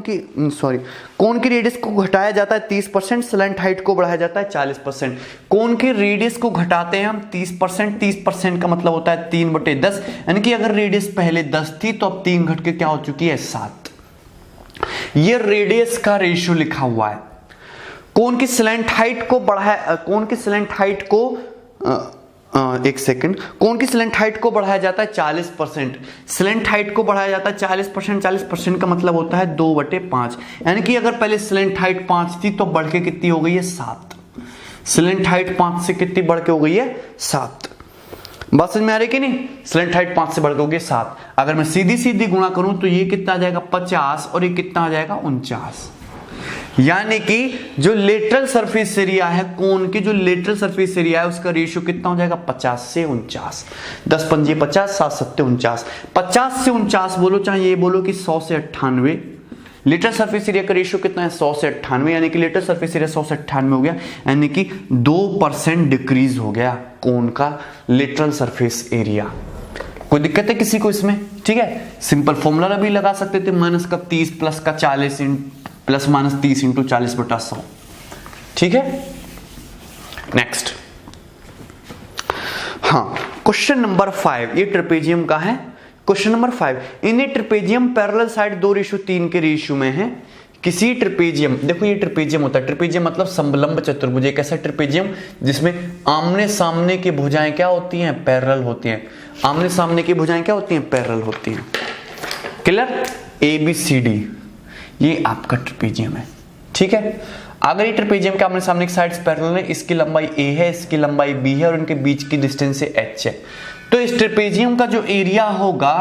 की रेडियस को घटाया जाता है 30%, स्लैंट हाइट को बढ़ाया जाता है 40%। कोन की रेडियस को घटाते हैं हम 30%। 30% का मतलब होता है 3/10, यानी कि अगर रेडियस पहले 10 थी तो अब 3 घट के क्या हो चुकी है, 7। ये रेडियस का रेशियो लिखा हुआ है। कोन की स्लैंट हाइट को बढ़ाया, कोन की स्लैंट हाइट को कोन की स्लैंट हाइट को बढ़ाया जाता है 40%। स्लैंट हाइट को बढ़ाया जाता है 40%। 40% का मतलब होता है 2/5, यानी कि अगर पहले स्लैंट हाइट 5 थी तो बढ़ के कितनी हो गई है, 7। स्लैंट हाइट 5 से कितनी बढ़ के हो गई है, 7। बात समझ में आ रही कि नहीं? स्लैंट हाइट 5 से बढ़ के हो गई 7। अगर मैं सीधी सीधी गुणा करूं तो ये कितना आ जाएगा, 50, और ये कितना आ जाएगा, 49। यानी कि जो लेटरल सरफेस एरिया है, कोन की जो लेटरल सरफेस एरिया है उसका रेशियो कितना हो जाएगा, 50 से 49। 10 पंजे 50, 7 सत्ते 49। 50 से 49 बोलो, चाहे ये बोलो कि 100 से 98। लेटरल सरफेस एरिया का रेशियो कितना है, 100 से 98, यानी कि लेटरल सरफेस एरिया 100 से 98 हो गया, यानी कि 2% डिक्रीज हो गया कोन का लेटरल सरफेस एरिया। कोई दिक्कत है किसी को इसमें? ठीक है, सिंपल फॉर्मूला भी लगा सकते थे, माइनस का 30 प्लस का 40 प्लस माइनस 30 इंटू 40/100। ठीक है, नेक्स्ट। हाँ, क्वेश्चन नंबर 5, ये ट्रेपेजियम का है। क्वेश्चन नंबर 5, इन ए ट्रेपेजियम पैरेलल साइड 2:3 के रेशियो में है। किसी ट्रेपेजियम, देखो ये ट्रेपेजियम होता है, ट्रेपेजियम मतलब समलंब चतुर्भुज। एक ऐसा ट्रेपेजियम जिसमें आमने सामने की भुजाएं क्या होती हैं, पैरेलल होती हैं। आमने सामने की भुजाएं क्या होती हैं, पैरेलल होती हैं। क्लियर? ABCD ये आपका ट्रेपेजियम है। ठीक है, अगर ये ट्रेपेजियम के आमने सामने की साइड्स पैरेलल है, इसकी लंबाई A है, इसकी लंबाई B है और इनके बीच की डिस्टेंस H है, तो इस ट्रेपेजियम का जो एरिया होगा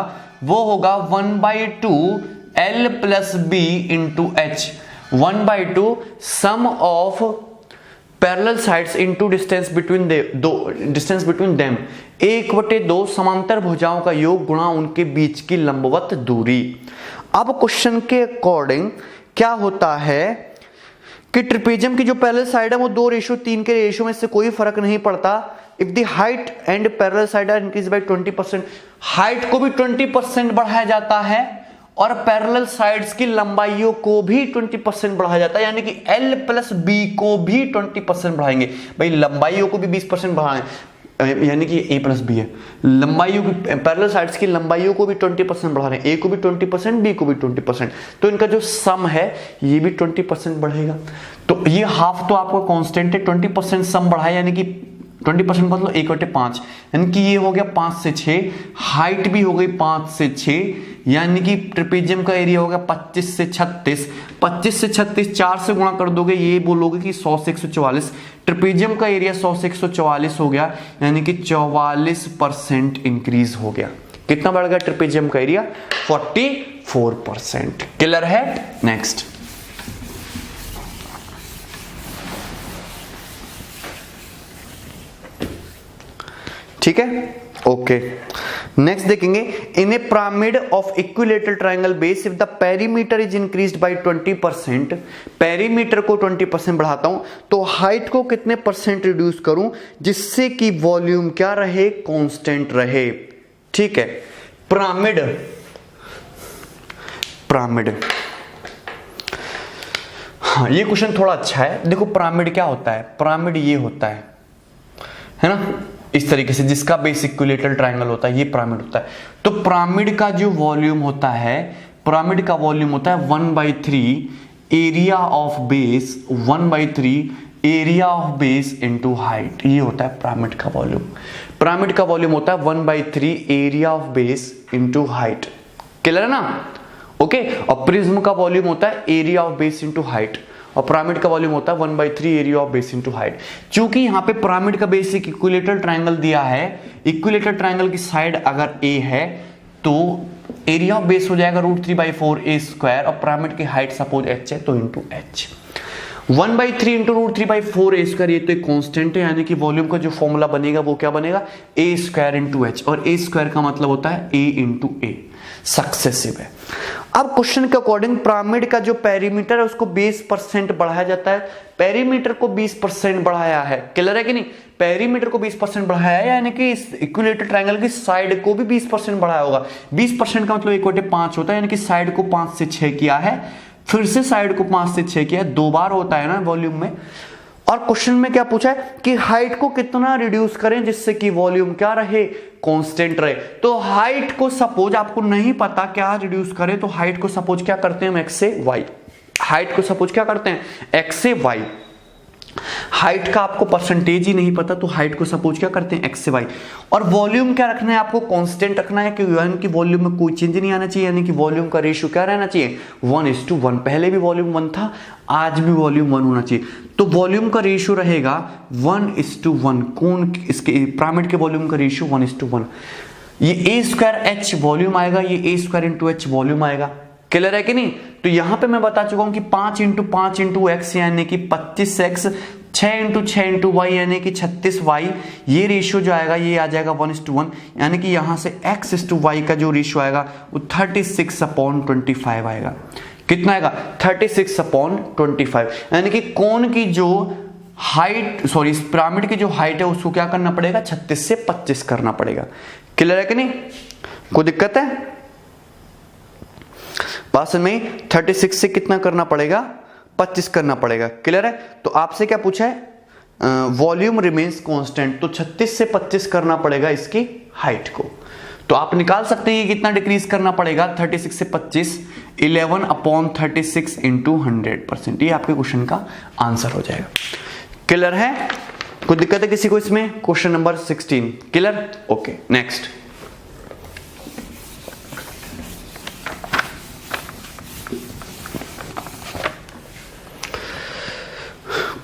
वो होगा 1/2 L plus B into H। 1/2 sum of parallel sides into distance between them. 1/2 समांतर भुजाओं का योग गुणा उनके बीच की लंबवत दूरी। अब क्वेश्चन के अकॉर्डिंग क्या होता है कि ट्रेपेजियम की जो पैरेलल साइड है वो 2:3 के रेशियो में, से कोई फर्क नहीं पड़ता। If the height and parallel side are increase by 20%, height को भी 20% बढ़ाया जाता है और पैरेलल साइड्स की लंबाइयों को भी 20% बढ़ाया जाता है, यानी कि L प्लस B को भी 20% बढ़ाएंगे। भाई लंबाइयों को भी 20% बढ़ाएं, यानी कि A प्लस B है, लंबाइयों की, पैरेलल साइड्स की लंबाइयों को भी 20% बढ़ा रहे हैं, A को भी 20%, B को भी 20%, तो इनका जो सम है ये भी 20% बढ़ेगा। तो ये हाफ तो आपका कांस्टेंट है, 20% सम बढ़ाए, यानी कि 20% मतलब 1/5, यानी कि ये हो गया 5 से 6, हाइट भी हो गई 5 से 6, यानी कि ट्रेपेजियम का एरिया हो गया 25 से 36। 25 से 36 4 से गुणा कर दोगे, ये बोलोगे कि 100 से 144। ट्रेपेजियम का एरिया 100 से 144 हो गया, यानी कि 44% इंक्रीज हो गया। कितना बढ़ गया ट्रेपेजियम का एरिया? 44%। क्लियर है? नेक्स्ट, ठीक है, ओके। नेक्स्ट देखेंगे, in a pyramid of equilateral triangle base if the perimeter is increased by 20%, perimeter को 20% बढ़ाता हूं तो हाइट को कितने परसेंट रिड्यूस करूं जिससे कि वॉल्यूम क्या रहे? कांस्टेंट रहे। ठीक है, पिरामिड, पिरामिड, हाँ ये क्वेश्चन थोड़ा अच्छा है। देखो पिरामिड क्या होता है? पिरामिड ये होता है ना, इस तरीके से, जिसका बेस इक्विलेटरल ट्रायंगल होता है, ये पिरामिड होता है। तो पिरामिड का जो वॉल्यूम होता है, पिरामिड का वॉल्यूम होता है 1/3 area of base, 1/3 area of base into height, ये होता है पिरामिड का वॉल्यूम। पिरामिड का वॉल्यूम होता है 1/3 area of base into height. Clear है ना? ओके। और प्रिज्म का वॉल्यूम होता है area of base into height, और पिरामिड का वॉल्यूम होता है 1/3 area of base into height. क्योंकि यहां पे पिरामिड का बेसिक इक्विलेटरल ट्रायंगल दिया है, इक्विलेटरल ट्रायंगल की साइड अगर ए है तो एरिया ऑफ बेस हो जाएगा √3/4 a स्क्वायर, और पिरामिड की हाइट सपोज h है तो into h। 1/3 into √3/4 a square, ये तो एक कांस्टेंट है, यानी कि वॉल्यूम का जो फॉर्मूला बनेगा वो क्या बनेगा? a स्क्वायर इंटू h, और a स्क्वायर का मतलब होता है a इंटू a, सक्सेसिव है। अब क्वेश्चन के अकॉर्डिंग पिरामिड का जो पेरीमीटर है उसको 20% बढ़ाया जाता है। पेरीमीटर को 20% बढ़ाया है, क्लियर है कि नहीं? पेरीमीटर को 20% बढ़ाया है, यानी कि इस इक्विलेटरल ट्रायंगल की साइड को भी 20% बढ़ाया होगा। 20% का मतलब 1/5 होता है, यानी कि साइड को 5 से 6 किया है, फिर से साइड को 5 से 6 किया है, 2 बार होता है ना वॉल्यूम में। और क्वेश्चन में क्या पूछा है कि हाइट को कितना रिड्यूस करें जिससे कि वॉल्यूम क्या रहे? कांस्टेंट रहे। तो हाइट को सपोज आपको नहीं पता क्या रिड्यूस करें, तो हाइट को सपोज क्या करते हैं हम? x से y। हाइट को सपोज क्या करते हैं? x से y। हाइट का आपको परसेंटेज ही नहीं पता तो हाइट को सपोज क्या करते हैं? x से y। और वॉल्यूम क्या रखना है आपको? कांस्टेंट रखना है, क्योंकि वॉल्यूम में कोई चेंज नहीं आना चाहिए, यानी कि वॉल्यूम का रेशियो क्या रहना चाहिए? 1:1। पहले भी वॉल्यूम 1 था, आज भी वॉल्यूम 1 होना चाहिए। तो वॉल्यूम का रेशियो रहेगा 1:1। कौन? इसके पिरामिड के वॉल्यूम का रेशियो 1:1। ये a स्क्वायर h वॉल्यूम आएगा, ये a square into h volume आएगा। क्लियर है कि नहीं? तो यहां पे मैं बता चुका हूं कि 5 × 5 × x यानी कि 25x, 6 × 6 × y यानी कि 36y, ये रेशियो जो आएगा ये आ जाएगा 1:1, यानी कि यहां से x/y का जो रेशियो आएगा वो 36/25 आएगा। कितना आएगा? 36/25, यानी कि कोण की जो हाइट, सॉरी पिरामिड की जो हाइट है उसको क्या करना पड़ेगा? 36 से 25 करना पड़ेगा। क्लियर है कि नहीं? कोई दिक्कत है? बात में 36 से कितना करना पड़ेगा? 25 करना पड़ेगा। क्लियर है? तो आपसे क्या पूछा है? वॉल्यूम रिमेन्स कांस्टेंट, तो 36 से 25 करना पड़ेगा इसकी हाइट को। तो आप निकाल सकते हैं कितना डिक्रीज करना पड़ेगा 36 से 25, 11/36 इंटू 100%। ये आपके क्वेश्चन का आंसर हो जाएगा। क्लियर है? कोई दिक्कत है किसी को इसमें? Question number 16 clear? Okay, next.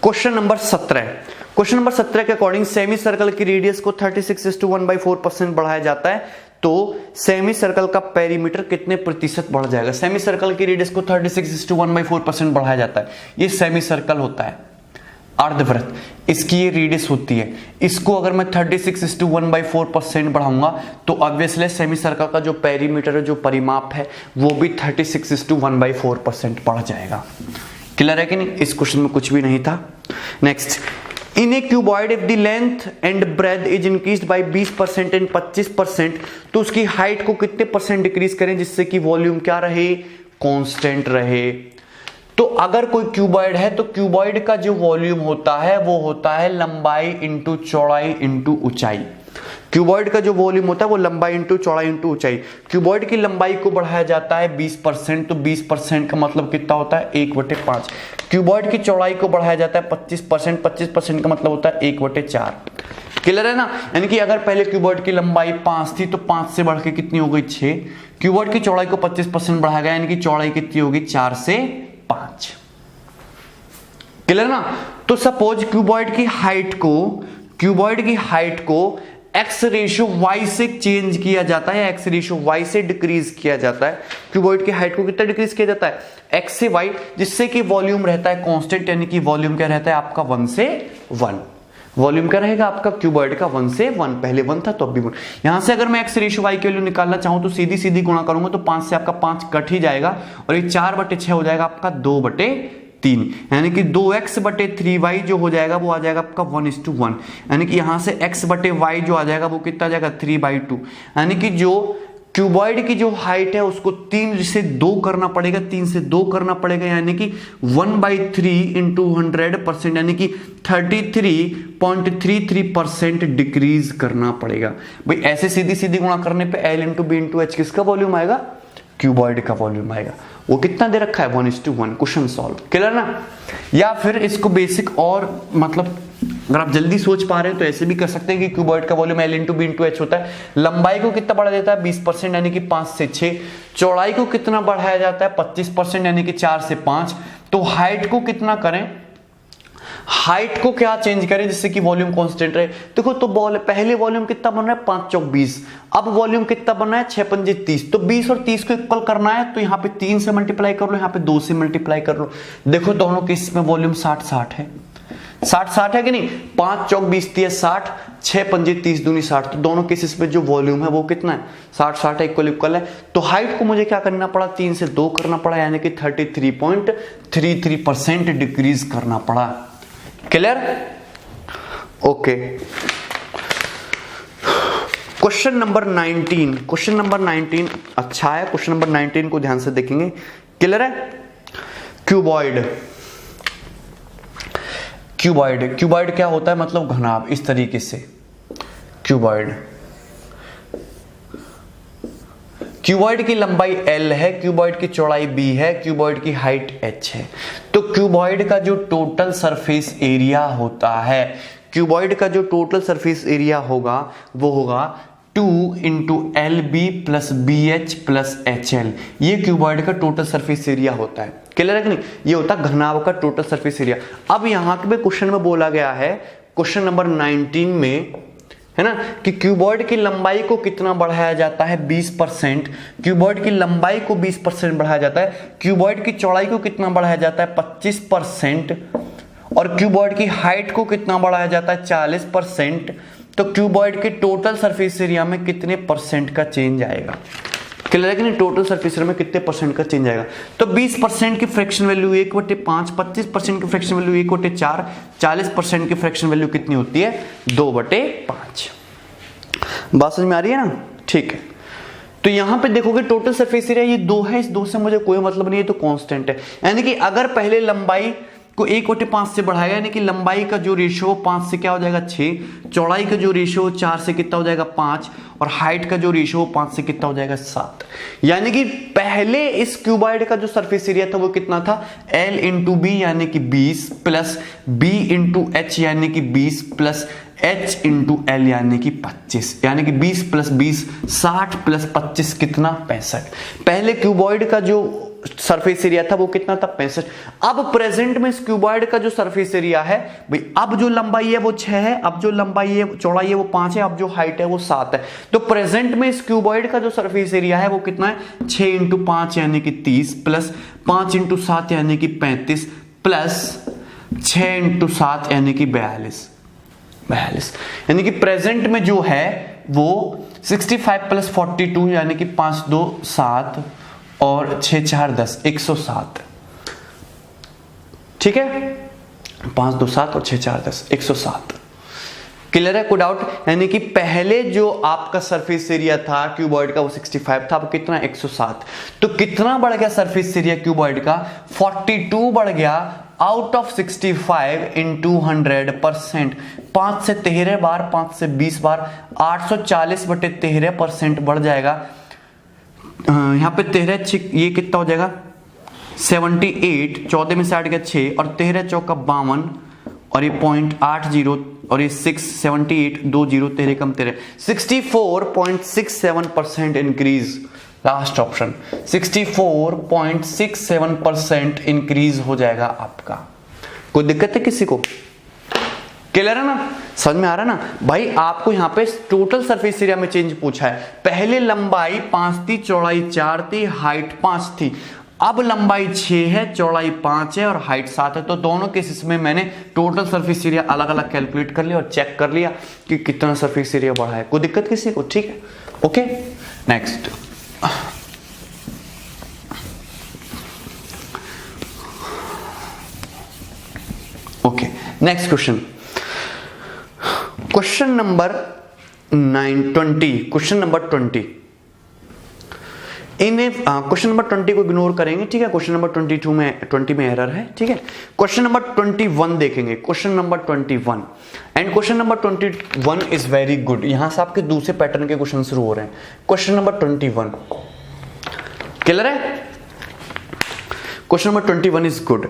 Question number 17। Question number 17 के अकॉर्डिंग सेमी सर्कल की रेडियस को 36:1/4% बढ़ाया जाता है, तो सेमी सर्कल का पेरीमीटर कितने प्रतिशत बढ़ जाएगा? सेमी सर्कल की रेडियस को 36:1/4% बढ़ाया जाता है। ये सेमी सर्कल होता है, अर्धवृत्त, इसकी ये रेडियस होती है। इसको अगर मैं 36:1/4% बढ़ाऊंगा तो ऑब्वियसली सेमी सर्कल का जो पेरीमीटर है, जो परिमाप है, वो भी 36:1/4% बढ़ जाएगा। क्लियर है कि नहीं? इस क्वेश्चन में कुछ भी नहीं था। Next, in a cuboid if the length and breadth is increased by 20% and 25%, तो उसकी हाइट को कितने परसेंट डिक्रीज करें जिससे कि वॉल्यूम क्या रहे? कांस्टेंट रहे। तो अगर कोई क्यूबॉइड है तो क्यूबॉइड का जो वॉल्यूम होता है वो होता है लंबाई इंटू चौड़ाई इंटू ऊंचाई। क्यूबॉइड का जो वॉल्यूम होता है वो लंबाई इंटू चौड़ाई इंटू ऊंचाई। क्यूबॉइड की लंबाई को बढ़ाया जाता है 20%, तो 20% का मतलब कितना होता है? 1/5। क्यूबॉइड की चौड़ाई को बढ़ाया जाता है 25%, 25% का मतलब होता है 1/4। क्लियर है ना। यानी कि अगर पहले क्यूबॉइड की लंबाई 5 थी तो 5 से बढ़ के कितनी हो गई 6। क्यूबॉइड की चौड़ाई को 25% बढ़ाया गया, यानी कि चौड़ाई कितनी होगी 4 से 5। क्लियर ना। तो सपोज क्यूबॉइड की हाइट को एक्स रेशियो वाई से चेंज किया जाता है, एक्स रेशियो वाई से डिक्रीज किया जाता है। क्यूबॉइड की हाइट को कितना डिक्रीज किया जाता है, एक्स से वाई, जिससे कि वॉल्यूम रहता है कांस्टेंट, यानी कि वॉल्यूम क्या रहता है आपका 1 से 1। वॉल्यूम क्या रहेगा आपका क्यूबॉइड का 1 से 1, पहले 1 था तो अब भी 1। यहां से अगर मैं एक्स रेशियो वाई की वैल्यू निकालना चाहूं तो सीधी सीधी गुणा करूंगा तो 5 से आपका 5 कट ही जाएगा और ये 4/6 हो जाएगा आपका 2/3, यानी कि 2x/3y जो हो जाएगा वो आ जाएगा आपका 1:1, यानी कि यहां से x/y जो आ जाएगा वो कितना आ जाएगा 3/2, यानी कि जो क्यूबॉइड की जो हाइट है उसको 3 से 2 करना पड़ेगा, 3 से 2 करना पड़ेगा, यानी कि 1/3 इंटू 100%, यानी कि 33.33% डिक्रीज करना पड़ेगा। भाई ऐसे सीधी सीधी गुणा करने पे L into B into H किसका वॉल्यूम आएगा, क्यूबॉइड का वॉल्यूम आएगा। वो कितना दे रखा है 1:1। क्वेश्चन सॉल्व, क्लियर ना। या फिर इसको बेसिक और मतलब अगर आप जल्दी सोच पा रहे हो तो ऐसे भी कर सकते हैं कि क्यूबॉइड का volume L into B into H होता है। लंबाई को कितना बढ़ा देता है 20%, यानी कि 5 से 6। चौड़ाई को कितना बढ़ाया जाता है 25%, यानी कि 4 से 5। तो हाइट को कितना करें, हाइट को क्या चेंज करें जिससे कि वॉल्यूम कांस्टेंट रहे। देखो तो पहले वॉल्यूम कितना बन रहा है 5 चौक 20, अब वॉल्यूम कितना बन रहा है 6 पंजे 30। तो 20 और 30 को इक्वल करना है तो यहाँ पे 3 से मल्टीप्लाई कर लो, यहाँ पे 2 से मल्टीप्लाई कर लो। देखो दोनों केस में वॉल्यूम 60-60 है, 60-60 है कि नहीं। 5 चौक 20 30 60, 6 पंजे 30 दूनी 60। तो दोनों केसेस में जो वॉल्यूम है वो कितना है 60-60 है, इक्वल है। तो हाइट को मुझे क्या करना पड़ा 3 से 2 करना पड़ा, यानी कि 33.33% डिक्रीज करना पड़ा। Clear, okay. क्वेश्चन नंबर 19 अच्छा है। क्वेश्चन नंबर 19 को ध्यान से देखेंगे, क्लियर है। क्यूबॉइड क्या होता है, मतलब घनाभ, इस तरीके से क्यूबॉइड की लंबाई L है, क्यूबॉइड की चौड़ाई B है, क्यूबॉइड की हाइट H है। तो क्यूबॉइड का जो टोटल सरफेस एरिया होता है, क्यूबॉइड का जो टोटल सरफेस एरिया होगा वो होगा 2 into LB plus BH plus HL। ये क्यूबॉइड का टोटल सरफेस एरिया होता है, क्लियर है कि नहीं। ये होता है घनाभ का टोटल सरफेस एरिया। अब यहां के क्वेश्चन में बोला गया है, क्वेश्चन नंबर 19 में है ना, कि क्यूबॉइड की लंबाई को कितना बढ़ाया जाता है 20%। क्यूबॉइड की लंबाई को 20% बढ़ाया जाता है। क्यूबॉइड की चौड़ाई को कितना बढ़ाया जाता है 25%, और क्यूबॉइड की हाइट को कितना बढ़ाया जाता है 40%। तो क्यूबॉइड के टोटल सरफेस एरिया में कितने परसेंट का चेंज आएगा, क्लियर है कि नहीं। टोटल सरफेस एरिया में कितने परसेंट का चेंज आएगा। तो 20% की फ्रैक्शन वैल्यू 1/5, 25% की फ्रैक्शन वैल्यू 1/4, 40% की फ्रैक्शन वैल्यू कितनी होती है 2/5। बात समझ में आ रही है ना, ठीक है। तो यहां पे देखोगे टोटल सरफेस एरिया ये 2 है, इस 2 से मुझे कोई मतलब नहीं है, तो कांस्टेंट है। यानी कि अगर पहले लंबाई को 1/5 से बढ़ाएगा, यानी कि लंबाई का जो रेशियो 5 से क्या हो जाएगा 6, चौड़ाई का जो रेशियो 4 से कितना हो जाएगा 5, और हाइट का जो रेशियो 5 से कितना हो जाएगा 7। यानी कि पहले इस क्यूबॉइड का जो सरफेस एरिया था वो कितना था L इंटू बी यानी कि 20 प्लस B इंटू H यानी कि 20 प्लस H इंटू L यानी कि 25, यानी कि 20 प्लस 20 60 प्लस 25 कितना 65। पहले क्यूबॉइड का जो सरफेस एरिया था वो कितना था 65। अब प्रेजेंट में इस क्यूबॉइड का जो सरफेस एरिया है भाई, अब जो लंबाई है वो 6 है, अब जो लंबाई है चौड़ाई है वो 5 है, अब जो हाइट है वो 7 है। तो प्रेजेंट में इस क्यूबॉइड का जो सरफेस एरिया है वो कितना है 6 इंटू 5 यानी कि 30 प्लस 5 इंटू 7 यानी कि 35 प्लस 6 इंटू 7 यानी कि 42, यानी कि प्रेजेंट में जो है वो 65 प्लस 42 यानी कि 5 2 7 और 6 4 10 107। ठीक है, 5 2 7 और 6 4 10 107। क्लियर है, कोई डाउट। यानी कि पहले जो आपका सरफेस एरिया था क्यूबॉइड का वो 65 था, अब कितना 107। तो कितना बढ़ गया सरफेस एरिया क्यूबॉइड का 42 बढ़ गया आउट ऑफ 65 इंटू 100%। 5 से 13 बार, 5 से 20 बार 840/13% बढ़ जाएगा। यहाँ पे 13 ये कितना हो जाएगा 78, 14 में से 8 गया 6 और 13 चौका 52 और ये 0.80 और ये 678 2 0 13 कम 13 64.67% इंक्रीज। लास्ट ऑप्शन 64.67% इंक्रीज हो जाएगा आपका। कोई दिक्कत है किसी को? क्लियर है ना? समझ में आ रहा है ना भाई? आपको यहाँ पे टोटल सरफेस एरिया में चेंज पूछा है। पहले लंबाई 5 थी, चौड़ाई 4 थी, हाइट 5 थी। अब लंबाई 6 है, चौड़ाई 5 है और हाइट 7 है। तो दोनों केसेस में मैंने टोटल सरफेस एरिया अलग अलग कैलकुलेट कर लिया और चेक कर लिया कि कितना सरफेस एरिया बढ़ा है। कोई दिक्कत किसी को? ठीक है, okay. Next okay, next question, question number 20। Question number 20 question number 20 को इग्नोर करेंगे, ठीक है। क्वेश्चन नंबर 20 में एरर है, ठीक है। क्वेश्चन नंबर 21 देखेंगे, question number 21 and question number 21 is very good. यहां से आपके दूसरे पैटर्न के क्वेश्चन शुरू हो रहे हैं। क्वेश्चन नंबर 21 क्लियर है? Question number 21 is good.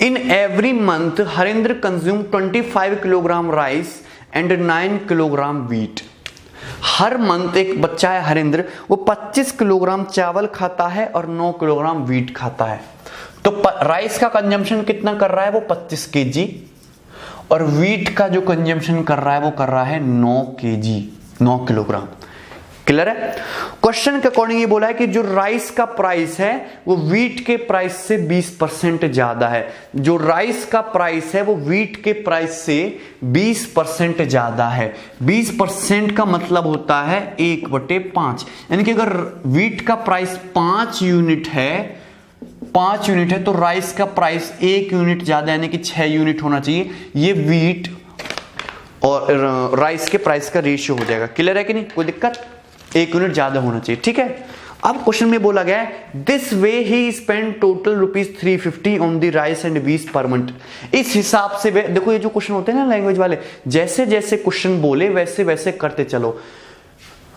In every month Harendra consume 25 kilogram rice and 9 kilogram wheat. Her month एक बच्चा है हरेंद्र, वो 25 किलोग्राम चावल खाता है और 9 किलोग्राम व्हीट खाता है। तो राइस का कंजम्पशन कितना कर रहा है? वो 25 केजी। और व्हीट का जो कंजम्पशन कर रहा है वो कर रहा है 9 केजी, 9 किलोग्राम। क्लियर है? क्वेश्चन के अकॉर्डिंग ये बोला है कि जो राइस का प्राइस है वो व्हीट के प्राइस से 20% ज्यादा है। जो राइस का प्राइस है वो व्हीट के प्राइस से 20% ज्यादा है। 20% का मतलब होता है 1/5। यानी कि अगर व्हीट का प्राइस 5 यूनिट है तो राइस का प्राइस 1 यूनिट ज्यादा यानी कि 6 यूनिट होना चाहिए। ये व्हीट और राइस के प्राइस का रेशियो हो जाएगा। क्लियर है कि नहीं? कोई दिक्कत? 1 यूनिट ज्यादा होना चाहिए, ठीक है। अब क्वेश्चन में बोला गया है this way he spend total ₹350 on the rice and wheat per month. इस हिसाब से देखो, ये जो क्वेश्चन होते हैं ना लैंग्वेज वाले, जैसे जैसे क्वेश्चन बोले वैसे वैसे करते चलो।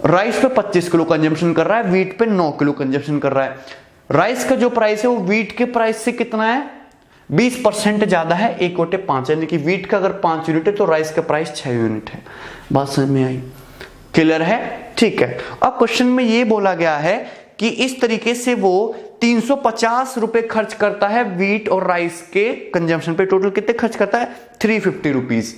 राइस पे 25 किलो कंजम्पशन कर रहा है, व्हीट पे 9 किलो कंजम्पशन कर रहा है। राइस का जो प्राइस है वो व्हीट के प्राइस से कितना है? 20% ज्यादा है, 1/5। यानी कि व्हीट का अगर 5 यूनिट है तो राइस का प्राइस 6 यूनिट है। बात समझ में आई? क्लियर है? ठीक है। अब क्वेश्चन में ये बोला गया है कि इस तरीके से वो 350 रुपए खर्च करता है व्हीट और राइस के कंजम्पशन पे। टोटल कितने खर्च करता है? 350 रुपीज,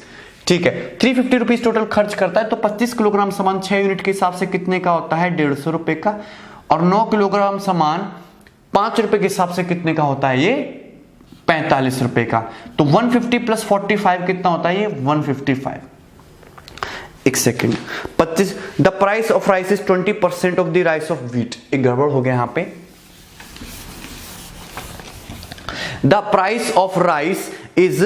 ठीक है। 350 रुपीज टोटल खर्च करता है। तो 25 किलोग्राम सामान 6 यूनिट के हिसाब से कितने का होता है? 150 रुपए का। और 9 किलोग्राम सामान 5 रुपए के हिसाब से कितने का होता है? ये 45 रुपए का। तो 150 + 45 कितना होता है? ये 155। एक second, 25। The price of rice is 20% of the rice of wheat. एक गड़बड़ हो गया यहां पे। The price of rice is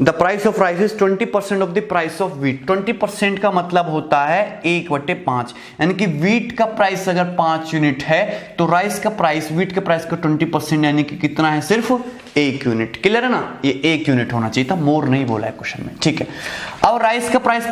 20% of the price of wheat. 20% का मतलब होता है 1/5। यानी कि व्हीट का प्राइस अगर 5 यूनिट है तो राइस का प्राइस व्हीट के प्राइस का 20% यानी कि कितना है? सिर्फ 1 यूनिट। क्लियर है ना? ये 1 यूनिट होना चाहिए था, मोर नहीं बोला है क्वेश्चन में, ठीक है। अब राइस का प्राइस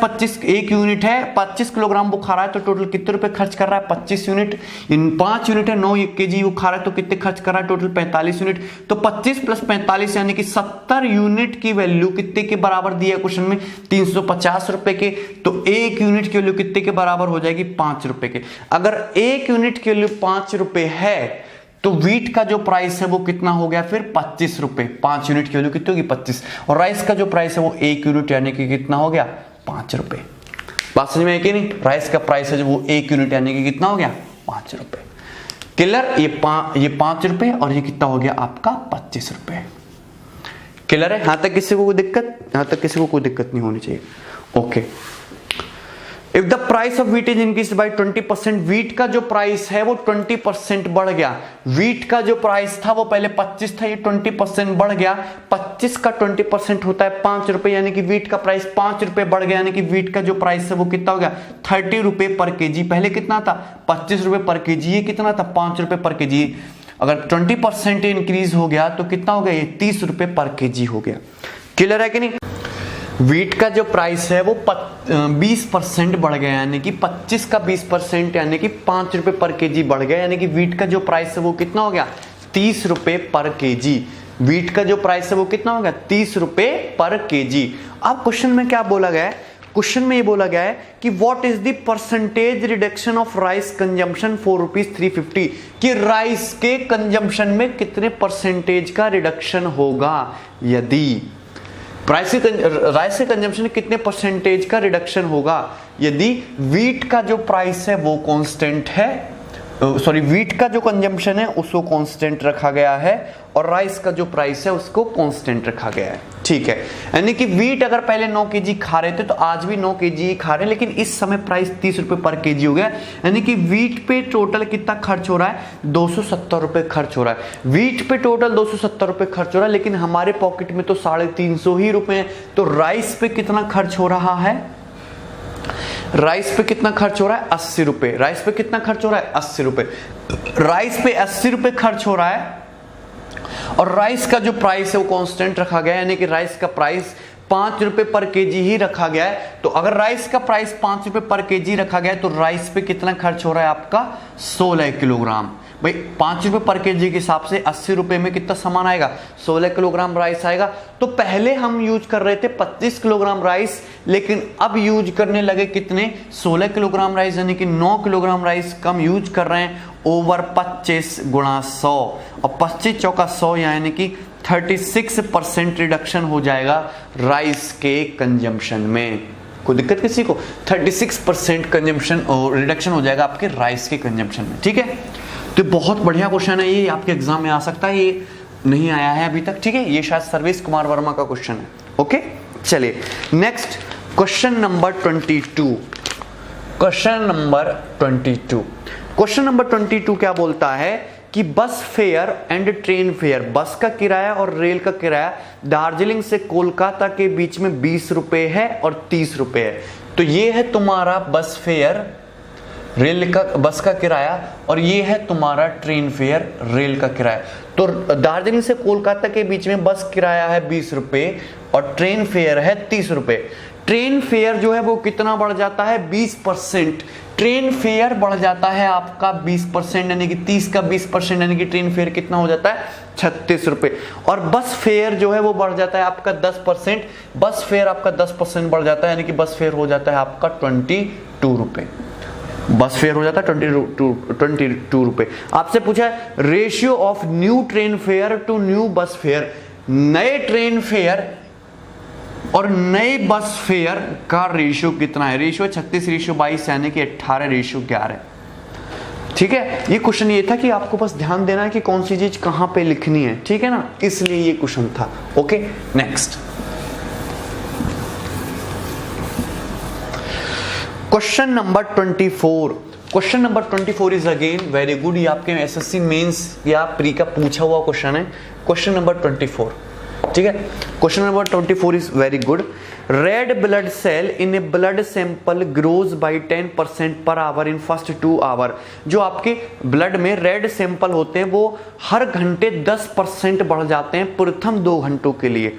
1 यूनिट है, 25 किलोग्राम वो खा रहा है तो टोटल कितने रुपए खर्च कर रहा है? 25 यूनिट। इन 5 यूनिट है, 9 केजी वो खा रहा है तो कितने खर्च कर रहा है? Total 45 unit. तो 25 + 45 यानी कि 70 यूनिट की वैल्यू कितने के बराबर दिया है क्वेश्चन में? 350 रुपए के। तो 1 यूनिट की वैल्यू कितने के बराबर हो जाएगी? 5 रुपए के। अगर 1 यूनिट की वैल्यू 5 रुपए है तो व्हीट का जो प्राइस है वो कितना हो गया? फिर 25 रुपए। 5 यूनिट की वैल्यू कितनी होगी? 25। और राइस का जो प्राइस है वो 1 यूनिट यानी कि कितना हो गया? 5 रुपए। बात समझ में है कि नहीं? राइस का प्राइस है जो वो 1 यूनिट यानी कि कितना हो गया? 5 रुपए। क्लियर? ये 5 रुपए और ये कितना हो गया आपका? 25 रुपए। क्लियर है? यहां तक किसी को कोई दिक्कत? यहां तक किसी को कोई दिक्कत नहीं होनी चाहिए, okay. If the price of wheat is increase by 20%, wheat का जो प्राइस है वो 20% बढ़ गया। व्हीट का जो प्राइस था वो पहले 25 था, ये 20% बढ़ गया। 25 का 20% होता है 5 रुपए, यानी कि व्हीट का प्राइस 5 रुपए बढ़ गया। यानी कि व्हीट का जो प्राइस है वो कितना हो गया? 30 रुपए पर केजी। पहले कितना था? 25 रुपए पर केजी। ये कितना था? 5 रुपए पर केजी। अगर 20% इंक्रीज हो गया तो कितना हो गया? ये 30 रुपए पर केजी हो गया। क्लियर है कि नहीं? व्हीट का जो प्राइस है वो 20% बढ़ गया, यानी कि 25 का 20% यानी कि 5 रुपए पर केजी बढ़ गया। यानी कि व्हीट का जो प्राइस है वो कितना हो गया? 30 रुपए पर केजी। वीट का जो प्राइस है वो कितना हो गया 30 रुपए पर केजी। अब क्वेश्चन में क्या बोला गया है, क्वेश्चन में ये बोला गया है कि what is the percentage reduction of rice consumption ₹4.350, कि राइस के कंजम्पशन में कितने परसेंटेज का रिडक्शन होगा यदि राइस के कंजम्पशन में कितने परसेंटेज का रिडक्शन होगा यदि वीट का जो प्राइस है वो कांस्टेंट है, सॉरी वीट का जो कंजम्पशन है उसको कांस्टेंट रखा गया है और राइस का जो प्राइस है उसको कांस्टेंट रखा गया है। ठीक है, यानी कि वीट अगर पहले 9 केजी खा रहे थे तो आज भी 9 केजी ही खा रहे हैं, लेकिन इस समय प्राइस 30 रुपए पर केजी हो गया, यानी कि वीट पे टोटल कितना खर्च हो रहा है 270 रुपए खर्च हो रहा है। वीट पे टोटल 270 रुपए खर्च हो रहा है, लेकिन हमारे पॉकेट में तो 350 ही रुपए हैं, तो राइस पे कितना खर्च हो रहा है, राइस पे कितना खर्च हो रहा है 80 रुपए। राइस पे कितना खर्च हो रहा है 80 रुपए। राइस पे 80 रुपए खर्च हो रहा है और राइस का जो प्राइस है वो कांस्टेंट रखा गया है, यानी कि राइस का प्राइस 5 रुपए पर केजी ही रखा गया है। तो अगर राइस का प्राइस 5 रुपए पर केजी रखा गया है तो राइस पे कितना खर्च हो रहा है आपका 16 किलोग्राम। भाई 5 रुपए पर केजी के हिसाब से 80 रुपए में कितना सामान आएगा 16 किलोग्राम राइस आएगा। तो पहले हम यूज कर रहे थे 25 किलोग्राम राइस, लेकिन अब यूज करने लगे कितने 16 किलोग्राम राइस, यानी कि 9 किलोग्राम राइस कम यूज कर रहे हैं ओवर 25 गुणा 100, और 25 चौका 100 यानी कि 36% रिडक्शन हो जाएगा राइस के कंजम्पशन में। कोई दिक्कत किसी को, 36% कंजम्पशन और रिडक्शन हो जाएगा आपके राइस के कंजम्पशन में। ठीक है, तो बहुत बढ़िया क्वेश्चन है, ये आपके एग्जाम में आ सकता है, ये नहीं आया है अभी तक। ठीक है, ये शायद सर्वेश कुमार वर्मा का क्वेश्चन है। ओके, चलिए next question number 22। Question number 22, question number 22 क्या बोलता है कि बस फेयर एंड ट्रेन फेयर, बस का किराया और रेल का किराया दार्जिलिंग से कोलकाता के बीच में 20 रुपए है और 30 रुपए है। तो ये है तुम्हारा बस फेयर रेल का, बस का किराया, और ये है तुम्हारा ट्रेन फेयर रेल का किराया। तो दार्जिलिंग से कोलकाता के बीच में बस किराया है 20 रुपए और ट्रेन फेयर है 30 रुपए। ट्रेन फेयर जो है वो कितना बढ़ जाता है 20%। ट्रेन फेयर बढ़ जाता है आपका 20%, यानी कि 30 का 20%, यानी कि ट्रेन फेयर कितना हो जाता है 36 रुपए। और बस फेयर जो है वो बढ़ जाता है आपका 10%, बस फेयर आपका 10% बढ़ जाता है, यानी कि बस फेयर हो जाता है आपका 22 रुपए। बस फेयर हो जाता है 22 रुपए। आपसे पूछा है ratio of new train fare to new bus fare, नए ट्रेन फेयर और नए बस फेयर का रेशियो कितना है। रेशियो 36:22 यानी कि 18:11। ठीक है, ये क्वेश्चन ये था कि आपको बस ध्यान देना है कि कौन सी चीज कहां पे लिखनी है, ठीक है ना, इसलिए ये क्वेश्चन था। Okay, next question number 24। Question number 24 is again very good, ये आपके एसएससी मेंस या प्री का पूछा हुआ क्वेश्चन है। क्वेश्चन नंबर 24, ठीक है, question number 24 is very good. Red blood cell in a blood sample grows by 10% per our in first 2 our. जो आपके ब्लड में रेड सैंपल होते हैं वो हर घंटे 10% बढ़ जाते हैं प्रथम 2 घंटों के लिए,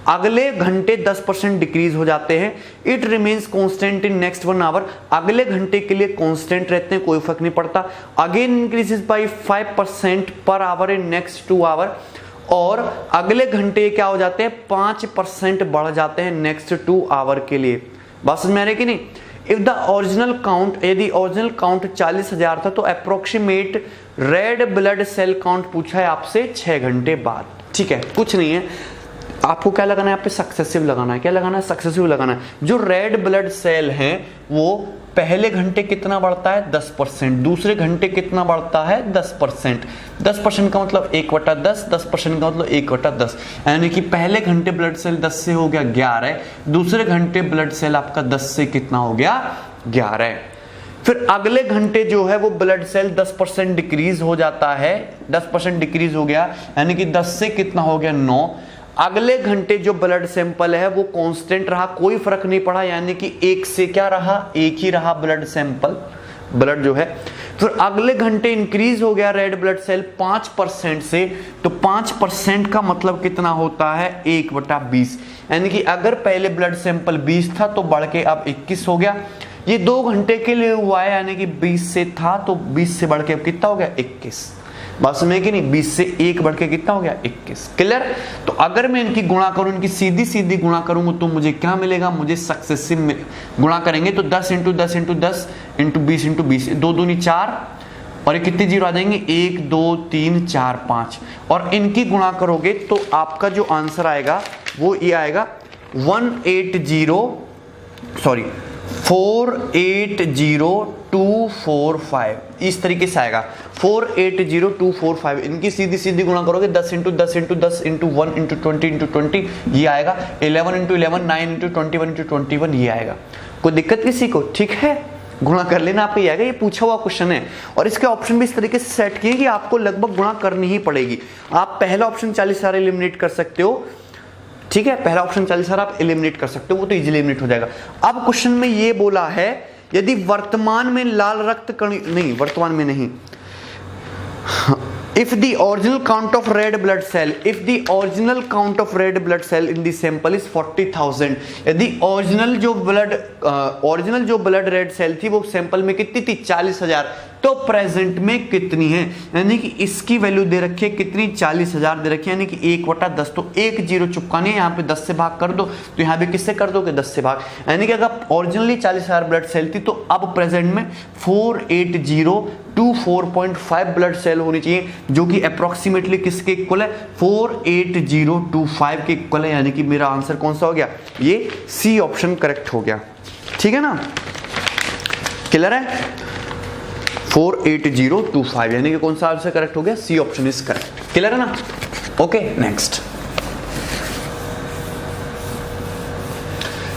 अगले घंटे 10% डिक्रीज हो जाते हैं। It remains constant in next 1 hour, अगले घंटे के लिए कांस्टेंट रहते हैं, कोई फर्क नहीं पड़ता। Again increases by 5% per hour in next 2 our, और अगले घंटे क्या हो जाते हैं 5% बढ़ जाते हैं नेक्स्ट 2 आवर के लिए। बात समझ में आ रही कि नहीं। इफ द ओरिजिनल काउंट, यदि ओरिजिनल काउंट 40,000 था तो approximate red blood cell count पूछा है आपसे 6 घंटे बाद। ठीक है, कुछ नहीं है, आपको क्या लगाना है, यहाँ पे सक्सेसिव लगाना है। क्या लगाना है, सक्सेसिव लगाना है। जो रेड ब्लड सेल हैं वो पहले घंटे कितना बढ़ता है 10%, दूसरे घंटे कितना बढ़ता है 10%। 10% का मतलब 1/10, 10% का मतलब 1/10, यानी कि पहले घंटे ब्लड सेल 10 से हो गया 11, दूसरे घंटे ब्लड सेल आपका 10 से कितना हो गया 11। फिर अगले घंटे जो है वो ब्लड सेल 10% डिक्रीज हो जाता है, 10% डिक्रीज हो गया, यानी कि 10 से कितना हो गया 9। अगले घंटे जो ब्लड सैंपल है वो कांस्टेंट रहा, कोई फर्क नहीं पड़ा, यानी कि 1 से क्या रहा, 1 ही रहा ब्लड सैंपल, ब्लड जो है। फिर अगले घंटे इंक्रीज हो गया रेड ब्लड सेल 5% से, तो 5% का मतलब कितना होता है 1/20, यानी कि अगर पहले ब्लड सैंपल 20 था तो बढ़ के अब 21 हो गया। ये 2 घंटे के लिए हुआ है, यानी कि 20 से था तो 20 से बढ़ के अब कितना हो गया 21। बात समझ में कि नहीं, 20 से 1 बढ़ के कितना हो गया 21। क्लियर। तो अगर मैं इनकी गुणा करूं, इनकी सीधी सीधी गुणा करूंगा तो मुझे क्या मिलेगा, मुझे सक्सेसिव गुणा करेंगे तो 10 इंटू 10 इंटू 10 इंटू 20 इंटू 20, 2 दूनी 4 और ये कितने जीरो आ जाएंगे, 1 2 3 4 5, और इनकी गुणा करोगे तो आपका जो आंसर आएगा वो ये आएगा 480245, इस तरीके से आएगा 480245। इनकी सीधी सीधी गुणा करोगे 10 into 10 into 10 into 1 into 20 into 20 ये आएगा, 11 इंटू 11 9 इंटू 21 इंटू 21 ये आएगा। कोई दिक्कत किसी को, ठीक है, गुणा कर लेना आपको ये आएगा। ये पूछा हुआ क्वेश्चन है और इसके ऑप्शन भी इस तरीके से सेट किए कि आपको लगभग गुणा करनी ही पड़ेगी। आप पहला ऑप्शन 40 सारे एलिमिनेट कर सकते हो, ठीक है, पहला ऑप्शन 40 सारा आप एलिमिनेट कर सकते हो, वो तो इजीली एलिमिनेट हो जाएगा। अब क्वेश्चन में ये बोला है यदि वर्तमान में लाल रक्त कण नहीं, वर्तमान में नहीं, if the original count of red blood cell in the sample is 40,000, यदि ओरिजिनल जो ब्लड रेड सेल थी वो सैंपल में कितनी थी 40,000, तो प्रेजेंट में कितनी है, यानी कि इसकी वैल्यू दे रखी है कितनी 40,000 दे रखी है, यानी कि 1/10, तो 1 जीरो चुपकानी है, यहाँ पे 10 से भाग कर दो, तो यहाँ भी किससे कर दोगे 10 से भाग, यानी कि अगर ओरिजिनली 40,000 ब्लड सेल थी तो अब प्रेजेंट में 4802.4.5 ब्लड सेल होनी चाहिए, जो कि अप्रोक्सीमेटली किसके इक्वल है 48025 के इक्वल है, यानी कि मेरा आंसर कौन सा हो गया, ये सी ऑप्शन करेक्ट हो गया। ठीक है ना, क्लियर है, 48025 यानी कि कौन सा आंसर करेक्ट हो गया, C option is correct. Clear है ना, ओके नेक्स्ट।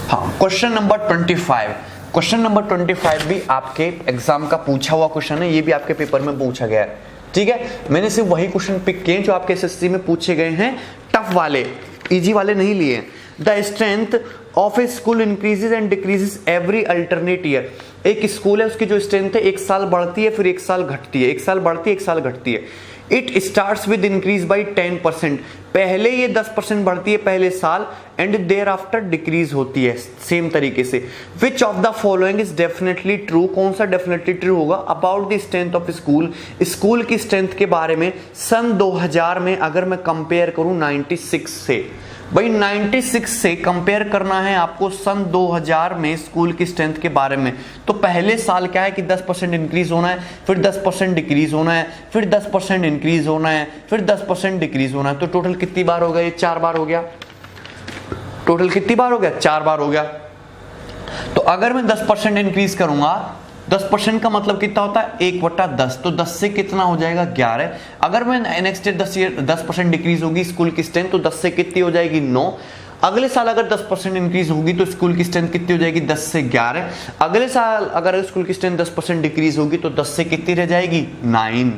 हाँ, क्वेश्चन नंबर 25। क्वेश्चन नंबर 25 भी आपके एग्जाम का पूछा हुआ क्वेश्चन है, ये भी आपके पेपर में पूछा गया है। ठीक है, मैंने सिर्फ वही क्वेश्चन पिक किए जो आपके एसएससी में पूछे गए हैं, टफ वाले, इजी वाले नहीं लिए। The strength of A school increases and decreases every alternate year. एक स्कूल है, उसकी जो स्ट्रेंथ है 1 साल बढ़ती है फिर 1 साल घटती है, 1 साल बढ़ती है 1 साल घटती है। It starts with increase by 10%, पहले ये 10% बढ़ती है पहले साल, एंड देयर आफ्टर डिक्रीज होती है सेम तरीके से। Which of the following is definitely true, कौन सा डेफिनेटली ट्रू होगा about the strength of school, school की स्ट्रेंथ के बारे में सन 2000 में अगर मैं कंपेयर करूं 96 से, भाई 96 से कंपेयर करना है आपको सन 2000 में स्कूल की स्ट्रेंथ के बारे में, तो पहले साल क्या है कि 10% इंक्रीज होना है, फिर 10% डिक्रीज होना है, फिर 10% इंक्रीज होना है, फिर 10% डिक्रीज होना है, तो टोटल कितनी बार हो गया, ये 4 बार हो गया। टोटल कितनी बार हो गया, 4 बार हो गया। तो अगर मैं 10% इंक्रीज करूंगा, 10% का मतलब कितना होता है 1/10, तो 10 से कितना हो जाएगा 11। अगर मैं नेक्स्ट ईयर 10% डिक्रीज होगी स्कूल की स्ट्रेंथ, तो 10 से कितनी हो जाएगी 9। अगले साल अगर 10% इंक्रीज होगी तो स्कूल की स्ट्रेंथ कितनी हो जाएगी 10 से 11। अगले साल अगर स्कूल की स्ट्रेंथ 10% डिक्रीज होगी तो 10 से कितनी रह जाएगी 9।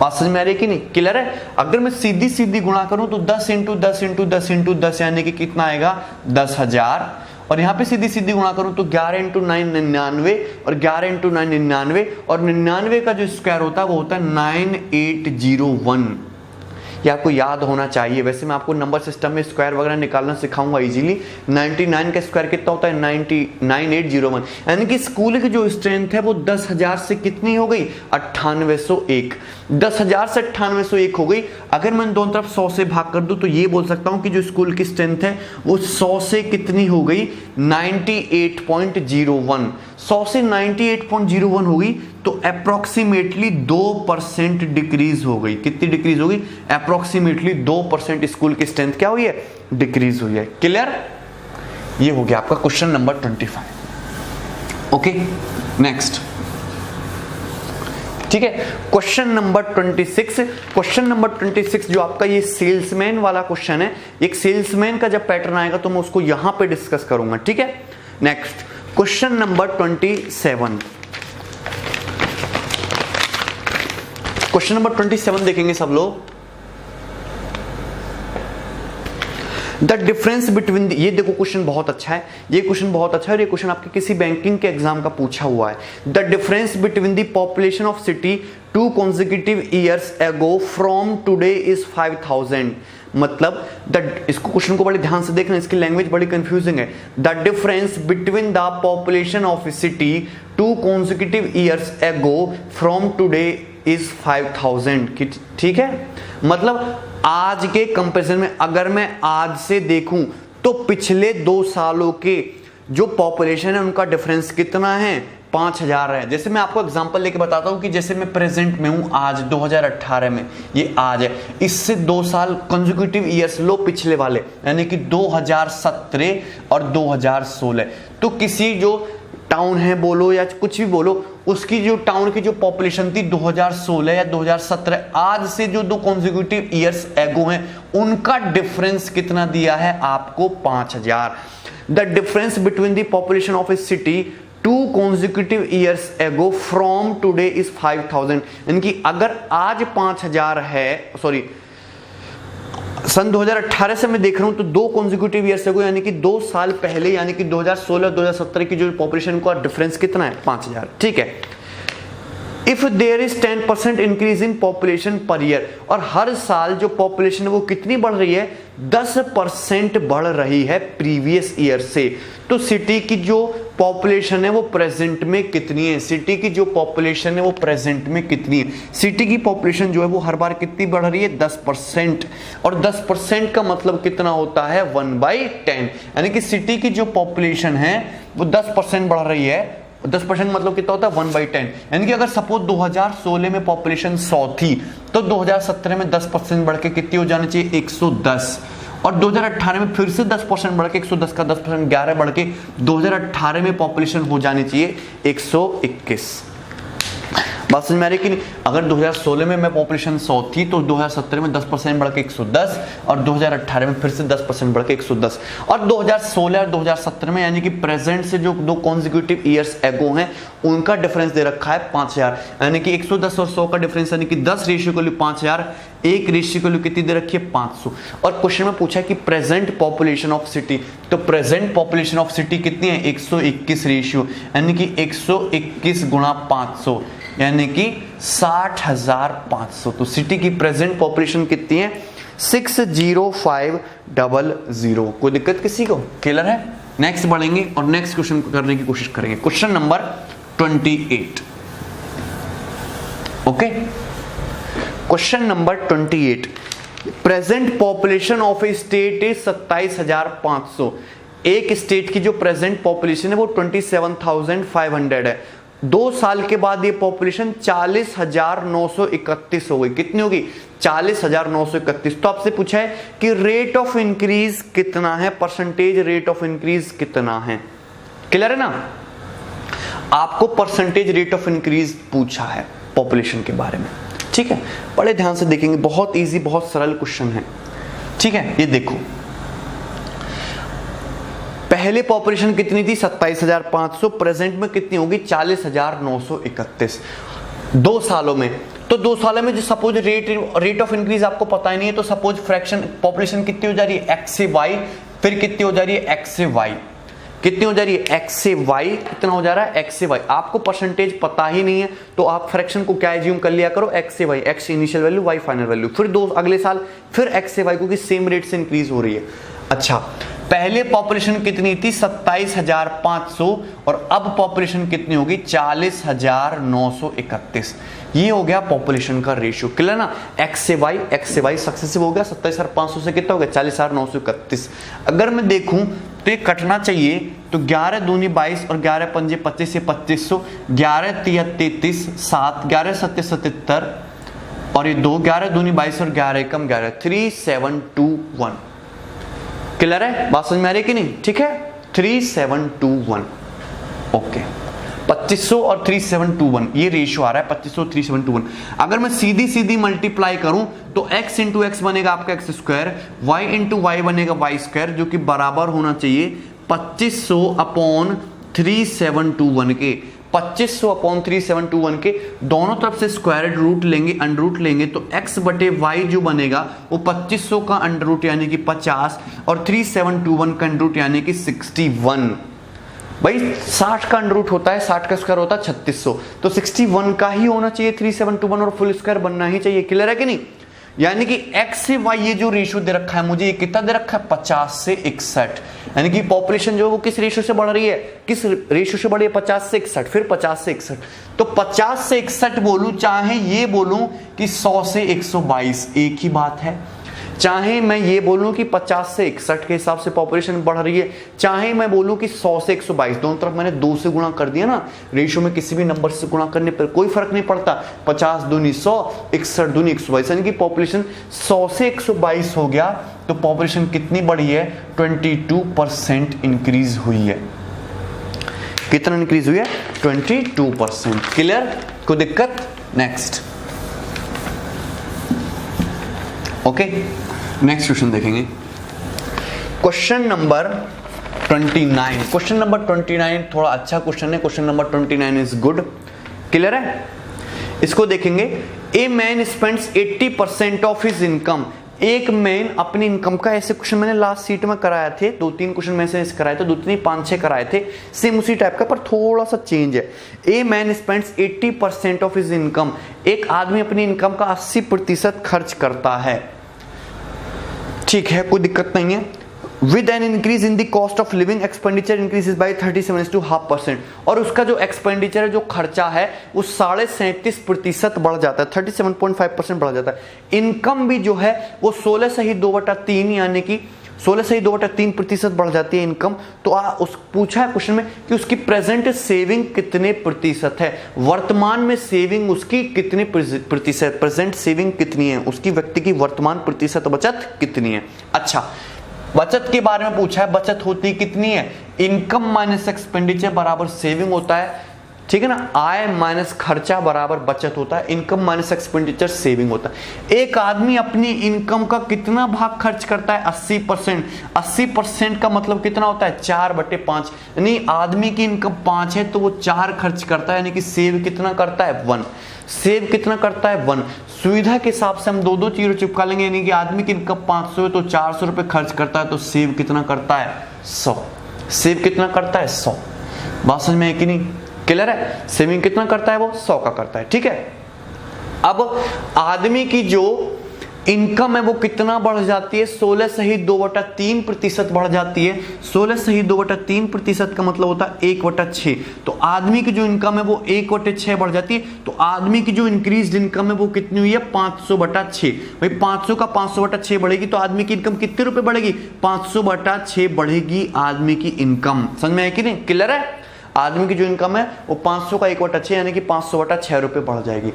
बात समझ में आ रही है कि नहीं, क्लियर है। अगर मैं सीधी सीधी गुणा करूं तो 10 इंटू 10 इंटू 10 इंटू 10 यानी कि कितना आएगा 10,000, और यहाँ पे सीधी सीधी गुणा करूं तो 11 इंटू 9 99, और 11 इंटू 9 99, और 99 का जो स्क्वायर होता है वो होता है 9801। ये आपको याद होना चाहिए। वैसे मैं आपको नंबर सिस्टम में स्क्वायर वगैरह निकालना सिखाऊंगा इजीली। 99 का स्क्वायर कितना होता है 9801, यानी कि स्कूल की जो स्ट्रेंथ है वो 10,000 से कितनी हो गई 9801। 10,000 से 9801 हो गई। अगर मैं दोनों तरफ 100 से भाग कर दूं तो ये बोल सकता हूं कि जो स्कूल की स्ट्रेंथ है वो 100 से कितनी हो गई 98.01। 100 से 98.01 हो गई तो अप्रोक्सीमेटली 2% डिक्रीज हो गई। कितनी डिक्रीज हो गई अप्रोक्सीमेटली 2% स्कूल की स्ट्रेंथ क्या हुई है डिक्रीज हुई है। क्लियर, ये हो गया आपका क्वेश्चन नंबर 25। ओके नेक्स्ट, ठीक है। क्वेश्चन नंबर 26, क्वेश्चन नंबर 26 जो आपका ये सेल्समैन वाला क्वेश्चन है, एक सेल्समैन का जब पैटर्न आएगा तो मैं उसको यहां पे डिस्कस करूंगा, ठीक है। Next question number 27, question number 27 देखेंगे सब लोग। द डिफरेंस बिटवीन, ये देखो क्वेश्चन बहुत अच्छा है, ये क्वेश्चन बहुत अच्छा है और ये क्वेश्चन आपके किसी बैंकिंग के एग्जाम का पूछा हुआ है। The difference between the population of city 2 consecutive years ago from today is 5000। मतलब इसको क्वेश्चन को बड़े ध्यान से देखना, इसकी लैंग्वेज बड़ी कंफ्यूजिंग है। The difference between the population of city 2 consecutive years ago from today is 5000। ठीक है, मतलब आज के कंपैरिजन में अगर मैं आज से देखूं तो पिछले 2 सालों के जो पॉपुलेशन है उनका डिफरेंस कितना है, 5000 है। जैसे मैं आपको एग्जांपल लेके बताता हूं कि जैसे मैं प्रेजेंट में हूं आज 2018 में, ये आज है, इससे 2 साल कंसेक्यूटिव ईयर्स लो पिछले वाले, यानी कि 2017 और 2016। तो किसी जो टाउन है बोलो या कुछ भी बोलो, उसकी जो टाउन की जो पॉपुलेशन थी 2016 या 2017, आज से जो 2 कॉन्सेक्यूटिव ईयर्स एगो हैं उनका डिफरेंस कितना दिया है आपको, 5000। The difference between the population of A city 2 consecutive years ago from today is 5000। यानी कि अगर आज 5000 है, सॉरी सन 2018 से मैं देख रहा हूं तो 2 consecutive years ago यानी कि 2 साल पहले, यानी कि 2016-2017 की जो पॉपुलेशन का डिफरेंस कितना है, 5000। ठीक है, if there is 10% increase in population per year, और हर साल जो पॉपुलेशन है वो कितनी बढ़ रही है, 10% बढ़ रही है प्रीवियस ईयर से। तो सिटी की जो पॉपुलेशन है वो प्रेजेंट में कितनी है, सिटी की जो पॉपुलेशन है वो प्रेजेंट में कितनी है, सिटी की पॉपुलेशन जो है वो हर बार कितनी बढ़ रही है, 10%। और 10% का मतलब कितना होता है, 1/10। यानी कि सिटी की जो पॉपुलेशन है वो 10% बढ़ रही है। 10% मतलब कितना होता है, 1/10। यानी कि अगर सपोज 2016 में पॉपुलेशन 100 थी तो 2017 में 10% बढ़ के कितनी हो जानी चाहिए, 110। और 2018 में फिर से 10% बढ़ के 110 का 10% 11 बढ़ के 2018 में पॉपुलेशन हो जानी चाहिए 121। बात समझ में आ रही कि नहीं? अगर 2016 में मैं पॉपुलेशन 100 थी तो 2017 में 10% बढ़ के 110 और 2018 में फिर से 10% बढ़ के 110। और 2016 और 2017 में यानी कि प्रेजेंट से जो 2 कॉन्सेक्यूटिव ईयर्स एगो हैं उनका डिफरेंस दे रखा है 5000। यानी कि 110 और 100 का डिफरेंस यानी कि 10 रेशियो को 5000, 1 रेशियो को कितनी दे रखी है, 500। और क्वेश्चन में पूछा है कि प्रेजेंट पॉपुलेशन ऑफ सिटी, तो प्रेजेंट पॉपुलेशन ऑफ सिटी कितनी है, 121 रेशियो, यानी कि 121 गुणा 500 यानी कि 60,500। तो सिटी की प्रेजेंट पॉपुलेशन कितनी है, 60500। कोई दिक्कत किसी को, क्लियर है? नेक्स्ट बढ़ेंगे और नेक्स्ट क्वेश्चन करने की कोशिश करेंगे, question number 28। Okay, question number 28। Present population of A state is 27,500। एक स्टेट की जो प्रेजेंट पॉपुलेशन है वो 27,500 है। 2 साल के बाद ये पॉपुलेशन 40,931 हो गई। कितनी होगी, 40,931। तो आपसे पूछा है कि रेट ऑफ इंक्रीज कितना है, परसेंटेज रेट ऑफ इंक्रीज कितना है। क्लियर है ना? आपको परसेंटेज रेट ऑफ इंक्रीज पूछा है पॉपुलेशन के बारे में। ठीक है, बड़े ध्यान से देखेंगे, बहुत इजी, बहुत सरल क्वेश्चन है। ठीक है, ये देखो, पहले पॉपुलेशन कितनी थी, 27,500, प्रेजेंट में कितनी होगी, 40,931 2 सालों में। तो 2 सालों में जो सपोज रेट ऑफ इंक्रीज आपको पता ही नहीं है, तो सपोज फ्रैक्शन पॉपुलेशन कितनी हो जा रही है, x से y, फिर कितनी हो जा रही है, x से y, कितनी हो जा रही है, x से y, कितना हो जा रहा है, x से y। आपको परसेंटेज पता ही नहीं है तो आप फ्रैक्शन को क्या एज्यूम कर लिया करो, x से y, x initial value, y final value, फिर अगले साल फिर x से y, क्योंकि सेम रेट से इंक्रीज हो रही है। अच्छा, पहले पॉपुलेशन कितनी थी, 27,500, और अब पॉपुलेशन कितनी होगी, 40,931। ये हो गया पॉपुलेशन का रेशियो। क्लियर ना? x से y सक्सेसिव हो गया, 27,500 से कितना हो गया, 40,931। अगर मैं देखूं तो ये कटना चाहिए, तो 11 दूनी 22 और 11 पंजे 25 से 2500, 11 तिया 33, 7 11 सत्ते 77 और ये 2, 11 दूनी 22 और 11 एकम 11, 3721। क्लियर है? बात समझ में आ रही है कि नहीं? ठीक है, 3721। ओके, 2500 और 3721 ये रेशियो आ रहा है, 2500 और 3721। अगर मैं सीधी सीधी मल्टीप्लाई करूं तो x इंटू एक्स बनेगा आपका x square, y into y बनेगा y स्क्वायर, जो कि बराबर होना चाहिए 2500 अपॉन 3721 के। 2500 अपॉन 3721 के दोनों तरफ से स्क्वायर रूट लेंगे, अंडर रूट लेंगे, तो x बटे y जो बनेगा वो 2500 का अंडर रूट यानी कि 50 और 3721 का अंडर रूट यानी कि 61। भाई 60 का अंडर रूट होता है, 60 का स्क्वायर होता है 3600, तो 61 का ही होना चाहिए 3721 और फुल स्क्वायर बनना ही चाहिए। क्लियर है कि नहीं? यानी कि x से y ये जो रेशियो दे रखा है मुझे, ये कितना दे रखा है 50 से 61, यानी कि पॉपुलेशन जो है वो किस रेशियो से बढ़ रही है, किस रेशियो से बढ़ रही है 50 से 61, फिर 50 से 61, तो 50 से 61 बोलूं चाहे ये बोलूं कि 100 से 122 एक ही बात है, चाहे मैं ये बोलूं कि 50 से 61 के हिसाब से पॉपुलेशन बढ़ रही है, चाहे मैं बोलूं कि 100 से 122, दोनों तरफ मैंने 2 से गुणा कर दिया ना, रेशियो में किसी भी नंबर से गुणा करने पर कोई फर्क नहीं पड़ता, 50 दूनी 100, 61 दूनी 122, यानी कि पॉपुलेशन 100 से 122 हो गया, तो पॉपुलेशन कितनी बढ़ी है 22% इंक्रीज हुई है। कितना इंक्रीज हुई है 22%। क्लियर, कोई दिक्कत? नेक्स्ट, ओके, नेक्स्ट क्वेश्चन देखेंगे, क्वेश्चन नंबर 29। क्वेश्चन नंबर 29 थोड़ा अच्छा क्वेश्चन है, question number 29 is good. Clear है? इसको देखेंगे। A man spends 80% of his income, एक मैन अपनी इनकम का, ऐसे क्वेश्चन मैंने लास्ट सीट में कराए थे, 2-3 क्वेश्चन में से कराए थे, 2-3 5-6 कराए थे, सेम उसी टाइप का पर थोड़ा सा चेंज है। A man spends 80% of his income, एक आदमी अपनी इनकम का 80% खर्च करता है, ठीक है, कोई दिक्कत नहीं है। With an increase in the cost of living expenditure increases by 37.5%, और उसका जो एक्सपेंडिचर है, जो खर्चा है, वो 37.5% बढ़ जाता है, 37.5% बढ़ जाता है। इनकम भी जो है वो 16 से ही 2/3 यानी कि 16 से ही 2/3% बढ़ जाती है इनकम। तो उस पूछा है क्वेश्चन में कि उसकी प्रेजेंट सेविंग कितने प्रतिशत है, वर्तमान में सेविंग उसकी कितने प्रतिशत, प्रेजेंट सेविंग कितनी है उसकी, व्यक्ति की वर्तमान प्रतिशत बचत कितनी है। अच्छा, बचत के बारे में पूछा है, बचत होती कितनी है, इनकम माइनस एक्सपेंडिचर बराबर सेविंग होता है, ठीक है ना, आय माइनस खर्चा बराबर बचत होता है, इनकम माइनस एक्सपेंडिचर सेविंग होता है। एक आदमी अपनी इनकम का कितना भाग खर्च करता है 80%, 80% का मतलब कितना होता है 4/5, यानी आदमी की इनकम 5 है तो वो 4 खर्च करता है, यानी कि सेव कितना करता है 1, सेव कितना करता है 1। सुविधा के हिसाब से हम 2-2 चीजें चिपका लेंगे, यानी कि आदमी की इनकम 500 है तो 400 रुपए खर्च करता है, तो सेव कितना करता है 100, सेव कितना करता है 100। बात समझ में है कि नहीं? क्लियर है? सेविंग कितना करता है वो 100 का करता है, ठीक है। अब आदमी की जो इनकम है वो कितना बढ़ जाती है, 16 से ही 2/3% बढ़ जाती है। 16 से ही 2/3% का मतलब होता है 1/6, तो आदमी की जो इनकम है वो 1/6 बढ़ जाती है। तो आदमी की जो इंक्रीज इनकम है वो कितनी हुई है 500/6। भाई 500 का 500/6 बढ़ेगी तो आदमी की इनकम कितने रुपए बढ़ेगी 500/6 बढ़ेगी आदमी की इनकम। समझ में है कि नहीं? क्लियर है? आदमी की जो इनकम है वो 500 का 1/6 यानी कि 500/6 रुपए बढ़ जाएगी।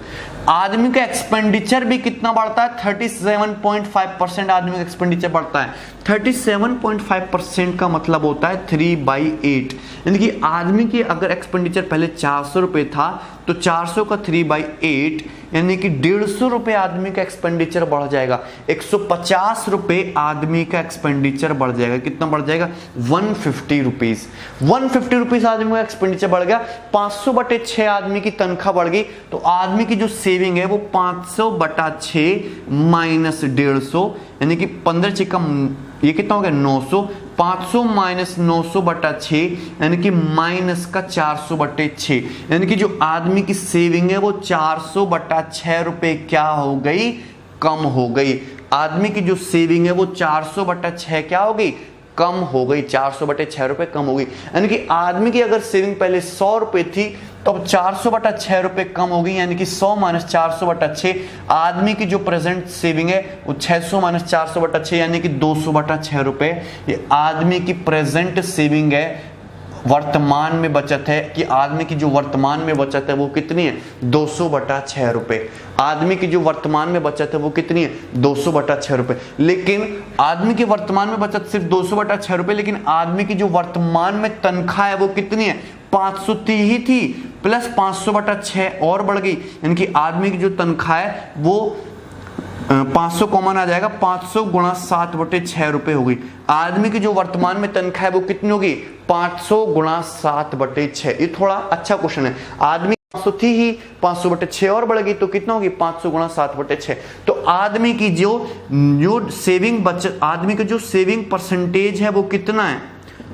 आदमी का एक्सपेंडिचर भी कितना बढ़ता है 37.5% आदमी का एक्सपेंडिचर बढ़ता है। 37.5% का मतलब होता है 3/8, यानी कि आदमी की अगर एक्सपेंडिचर पहले 400 रुपए था तो 400 का 3/8 यानी कि 150 रुपए आदमी का एक्सपेंडिचर बढ़ जाएगा। 150 रुपए आदमी का एक्सपेंडिचर बढ़ जाएगा। कितना बढ़ जाएगा 150 रुपीज। 150 रुपीज आदमी का एक्सपेंडिचर बढ़ गया। 500/6 आदमी की तनख्वाह बढ़ गई तो आदमी की जो सेविंग है वो 500/6 माइनस 150 यानी कि 15 ये कितना हो गया 900। 500 माइनस 900/6 यानी कि माइनस का 400/6 यानी कि जो आदमी की सेविंग है वो 400/6 रुपए क्या हो गई कम हो गई। आदमी की जो सेविंग है वो 400/6 क्या हो गई कम हो गई। 400/6 रुपए कम हो गई यानी कि आदमी की अगर सेविंग पहले 100 रुपए थी तो अब 400/6 रुपए कम हो गई यानी कि 100 माइनस 400/6 आदमी की जो प्रेजेंट सेविंग है वो 600 माइनस 400/6 यानी कि 200/6 रुपए। ये आदमी की प्रेजेंट सेविंग है, वर्तमान में बचत है कि आदमी की जो वर्तमान में बचत है वो कितनी है 200/6 रुपए। आदमी की जो वर्तमान में बचत है वो कितनी है 200/6 रुपए। लेकिन आदमी की वर्तमान में बचत सिर्फ 200/6 रुपए, लेकिन आदमी की जो वर्तमान में तनख्वाह है वो कितनी है 530 ही थी प्लस 500/6 और बढ़ गई यानी कि आदमी की जो तनख्वाह है वो 500 कॉमन आ जाएगा 500 गुणा 7/6 रुपए हो गई। आदमी की जो वर्तमान में तनख्वाह है वो कितनी होगी 500 गुणा 7/6। ये थोड़ा अच्छा क्वेश्चन है। आदमी 500 थी ही 500/6 और बढ़ गई तो कितना होगी 500 गुणा 7/6। तो आदमी की जो सेविंग बचत, आदमी की जो सेविंग परसेंटेज है वो कितना है।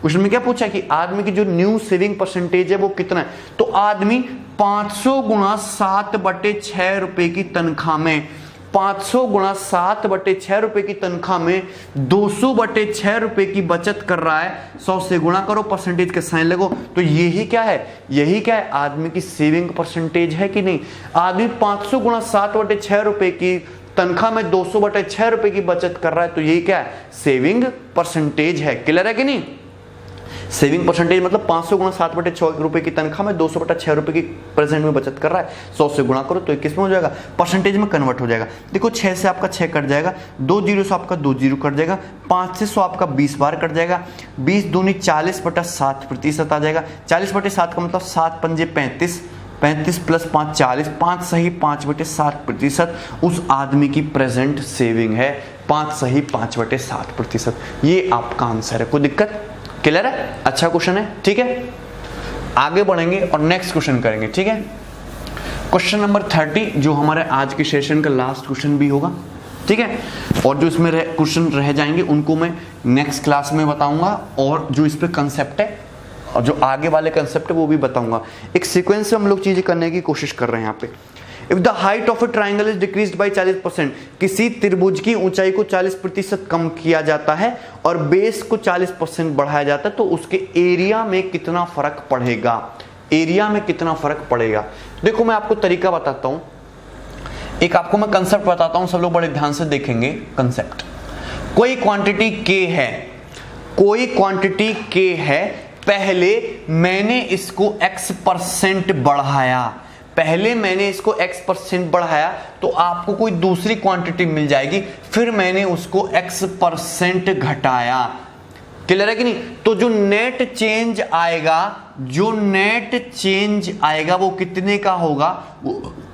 क्वेश्चन में क्या पूछा कि आदमी की जो न्यू सेविंग परसेंटेज है वो कितना है। तो आदमी 500 गुणा 7/6 रुपए की तनख्वाह में 500 गुणा 7/6 रुपए की तनख्वाह में 200/6 रुपए की बचत कर रहा है, 100 से गुणा करो, परसेंटेज के साइन लगो, तो यही क्या है, यही क्या है, आदमी की सेविंग परसेंटेज है कि नहीं। आदमी 500 गुणा 7/6 रुपए की तनख्वाह में 200/6 रुपए की बचत कर रहा है, तो यही क्या है, सेविंग परसेंटेज है। क्लियर है कि नहीं। सेविंग परसेंटेज मतलब 500 गुणा 7/6 रुपए की तनख्वाह में 200/6 रुपए की प्रेजेंट में बचत कर रहा है, 100 से गुणा करो तो 21 में हो जाएगा, परसेंटेज में कन्वर्ट हो जाएगा। देखो 6 से आपका 6 कट जाएगा, 2 जीरो से आपका 2 जीरो कट जाएगा, 5 से 100 आपका 20 बार कट जाएगा, 20 दूनी 40/7% आ जाएगा। 40/7 का मतलब 7 पंजे 35, 35 प्लस 5 40, 5 सही 5/7%। उस आदमी की प्रेजेंट सेविंग है 5 सही 5/7%। ये आपका आंसर है, कोई दिक्कत। क्लियर है, अच्छा क्वेश्चन है, ठीक है। आगे बढ़ेंगे और नेक्स्ट क्वेश्चन करेंगे, ठीक है। क्वेश्चन नंबर 30 जो हमारे आज के सेशन का लास्ट क्वेश्चन भी होगा, ठीक है। और जो इसमें क्वेश्चन रह जाएंगे उनको मैं नेक्स्ट क्लास में बताऊंगा, और जो इस पे कंसेप्ट है और जो आगे वाले कंसेप्ट है वो भी बताऊंगा। एक सीक्वेंस से हम लोग चीजें करने की कोशिश कर रहे हैं यहाँ पे। If the height of A triangle is decreased bye 40%, किसी त्रिभुज की ऊंचाई को 40% कम किया जाता है और बेस को 40% बढ़ाया जाता है, तो उसके एरिया में कितना फर्क पड़ेगा, एरिया में कितना फर्क पड़ेगा। देखो मैं आपको तरीका बताता हूं, एक आपको मैं कंसेप्ट बताता हूं, सब लोग बड़े ध्यान से देखेंगे कंसेप्ट। कोई क्वांटिटी k है, कोई क्वांटिटी k है, पहले मैंने इसको x% बढ़ाया, पहले मैंने इसको x% बढ़ाया तो आपको कोई दूसरी क्वांटिटी मिल जाएगी, फिर मैंने उसको x% घटाया। क्लियर है कि नहीं। तो जो नेट चेंज आएगा, जो नेट चेंज आएगा वो कितने का होगा,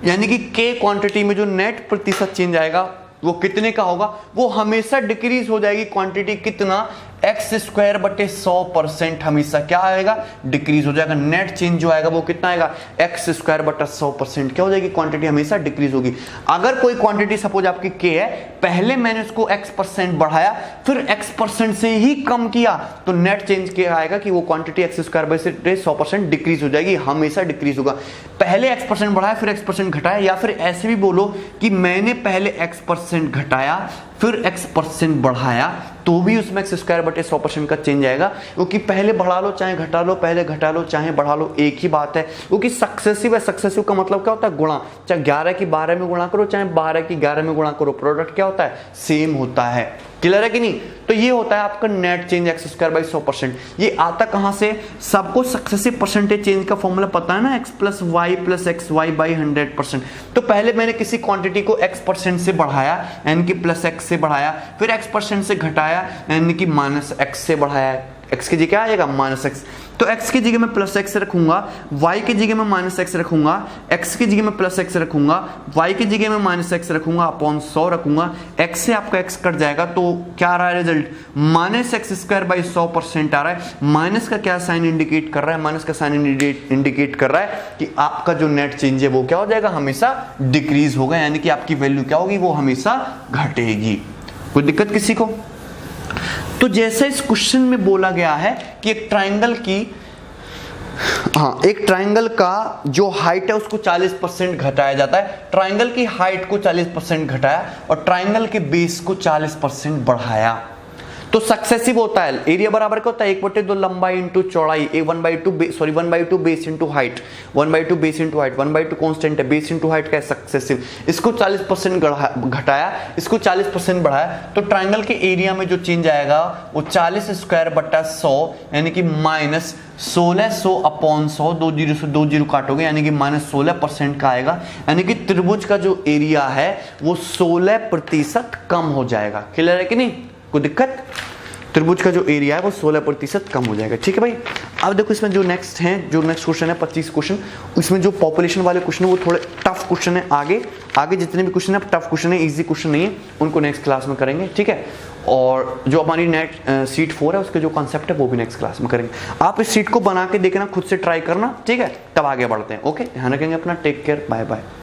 यानी कि k क्वांटिटी में जो नेट प्रतिशत चेंज आएगा वो कितने का होगा, वो हमेशा डिक्रीज हो जाएगी क्वांटिटी। कितना, x²/100% हमेशा क्या आएगा, डिक्रीज हो जाएगा। नेट चेंज जो आएगा वो कितना आएगा, x²/100%। क्या हो जाएगी, क्वांटिटी हमेशा डिक्रीज होगी। अगर कोई क्वांटिटी सपोज आपकी k है, पहले मैंने उसको x% बढ़ाया फिर x% से ही कम किया, तो नेट चेंज क्या आएगा कि वो क्वांटिटी x²/100% डिक्रीज हो जाएगी, हमेशा डिक्रीज होगा। पहले x% बढ़ाया फिर x% घटाया, या फिर ऐसे भी बोलो कि मैंने पहले x% घटाया फिर x% बढ़ाया, तो भी उसमें x²/100% का चेंज आएगा, क्योंकि पहले बढ़ा लो चाहे घटा लो, पहले घटा लो चाहे बढ़ा लो, एक ही बात है। क्योंकि सक्सेसिव है, सक्सेसिव का मतलब क्या होता है, गुणा। चाहे 11 की 12 में गुणा करो चाहे 12 की 11 में गुणा करो, प्रोडक्ट क्या होता है, सेम होता है। क्लियर है कि नहीं। तो ये होता है आपका नेट चेंज x²/100%। ये आता कहां से, सबको सक्सेसिव परसेंटेज चेंज का फॉर्मूला पता है ना, x+y+xy/100%। तो पहले मैंने किसी क्वांटिटी को x% से बढ़ाया यानी कि +x से बढ़ाया, फिर x% से घटाया यानी कि -x से बढ़ाया। x की जगह क्या आएगा, -x। तो x की जगह मैं +x रखूंगा, y की जगह मैं -x रखूंगा, x की जगह मैं +x रखूंगा, y की जगह मैं -x रखूंगा, अपॉन 100 रखूंगा। x से आपका x कट जाएगा तो क्या आ रहा है रिजल्ट, -x²/100% आ रहा है। माइनस का क्या साइन इंडिकेट कर रहा है, माइनस का साइन इंडिकेट कर रहा है कि आपका जो नेट चेंज है वो क्या हो जाएगा, हमेशा डिक्रीज होगा, यानी कि आपकी वैल्यू क्या होगी, वो हमेशा घटेगी। कोई दिक्कत किसी को। तो जैसे इस क्वेश्चन में बोला गया है कि एक ट्राइंगल की, एक ट्राइंगल का जो हाइट है उसको 40% घटाया जाता है। ट्राइंगल की हाइट को 40% घटाया और ट्राइंगल के बेस को 40% बढ़ाया, तो सक्सेसिव होता है। एरिया बराबर क्या होता है, 1/2 लंबाई इंटू चौड़ाई, 1/2 base into height, 1/2 base into height, 1/2 constant है, बेस इंटू हाइट का है सक्सेसिव। इसको 40% घटाया, इसको 40% बढ़ाया, तो ट्राइंगल के एरिया में जो चेंज आएगा वो 40²/100 यानी कि -1600/100, 2 जीरो से 2 जीरो काटोगे यानी कि -16% का आएगा, यानी कि त्रिभुज का जो एरिया है वो 16% कम हो जाएगा। क्लियर है कि नहीं, कोई दिक्कत। त्रिभुज का जो एरिया है वो 16% कम हो जाएगा, ठीक है भाई। अब देखो इसमें जो नेक्स्ट क्वेश्चन है 25 क्वेश्चन, इसमें जो पॉपुलेशन वाले क्वेश्चन है वो थोड़े टफ क्वेश्चन है। आगे जितने भी क्वेश्चन है टफ क्वेश्चन है, इजी क्वेश्चन नहीं है, उनको नेक्स्ट क्लास में करेंगे, ठीक है। और जो हमारी नेट सीट 4 है उसके जो कॉन्सेप्ट है वो भी नेक्स्ट क्लास में करेंगे। आप इस सीट को बना के देखना, खुद से ट्राई करना, ठीक है, तब आगे बढ़ते हैं। ओके, ध्यान रखेंगे अपना, टेक केयर, बाय बाय।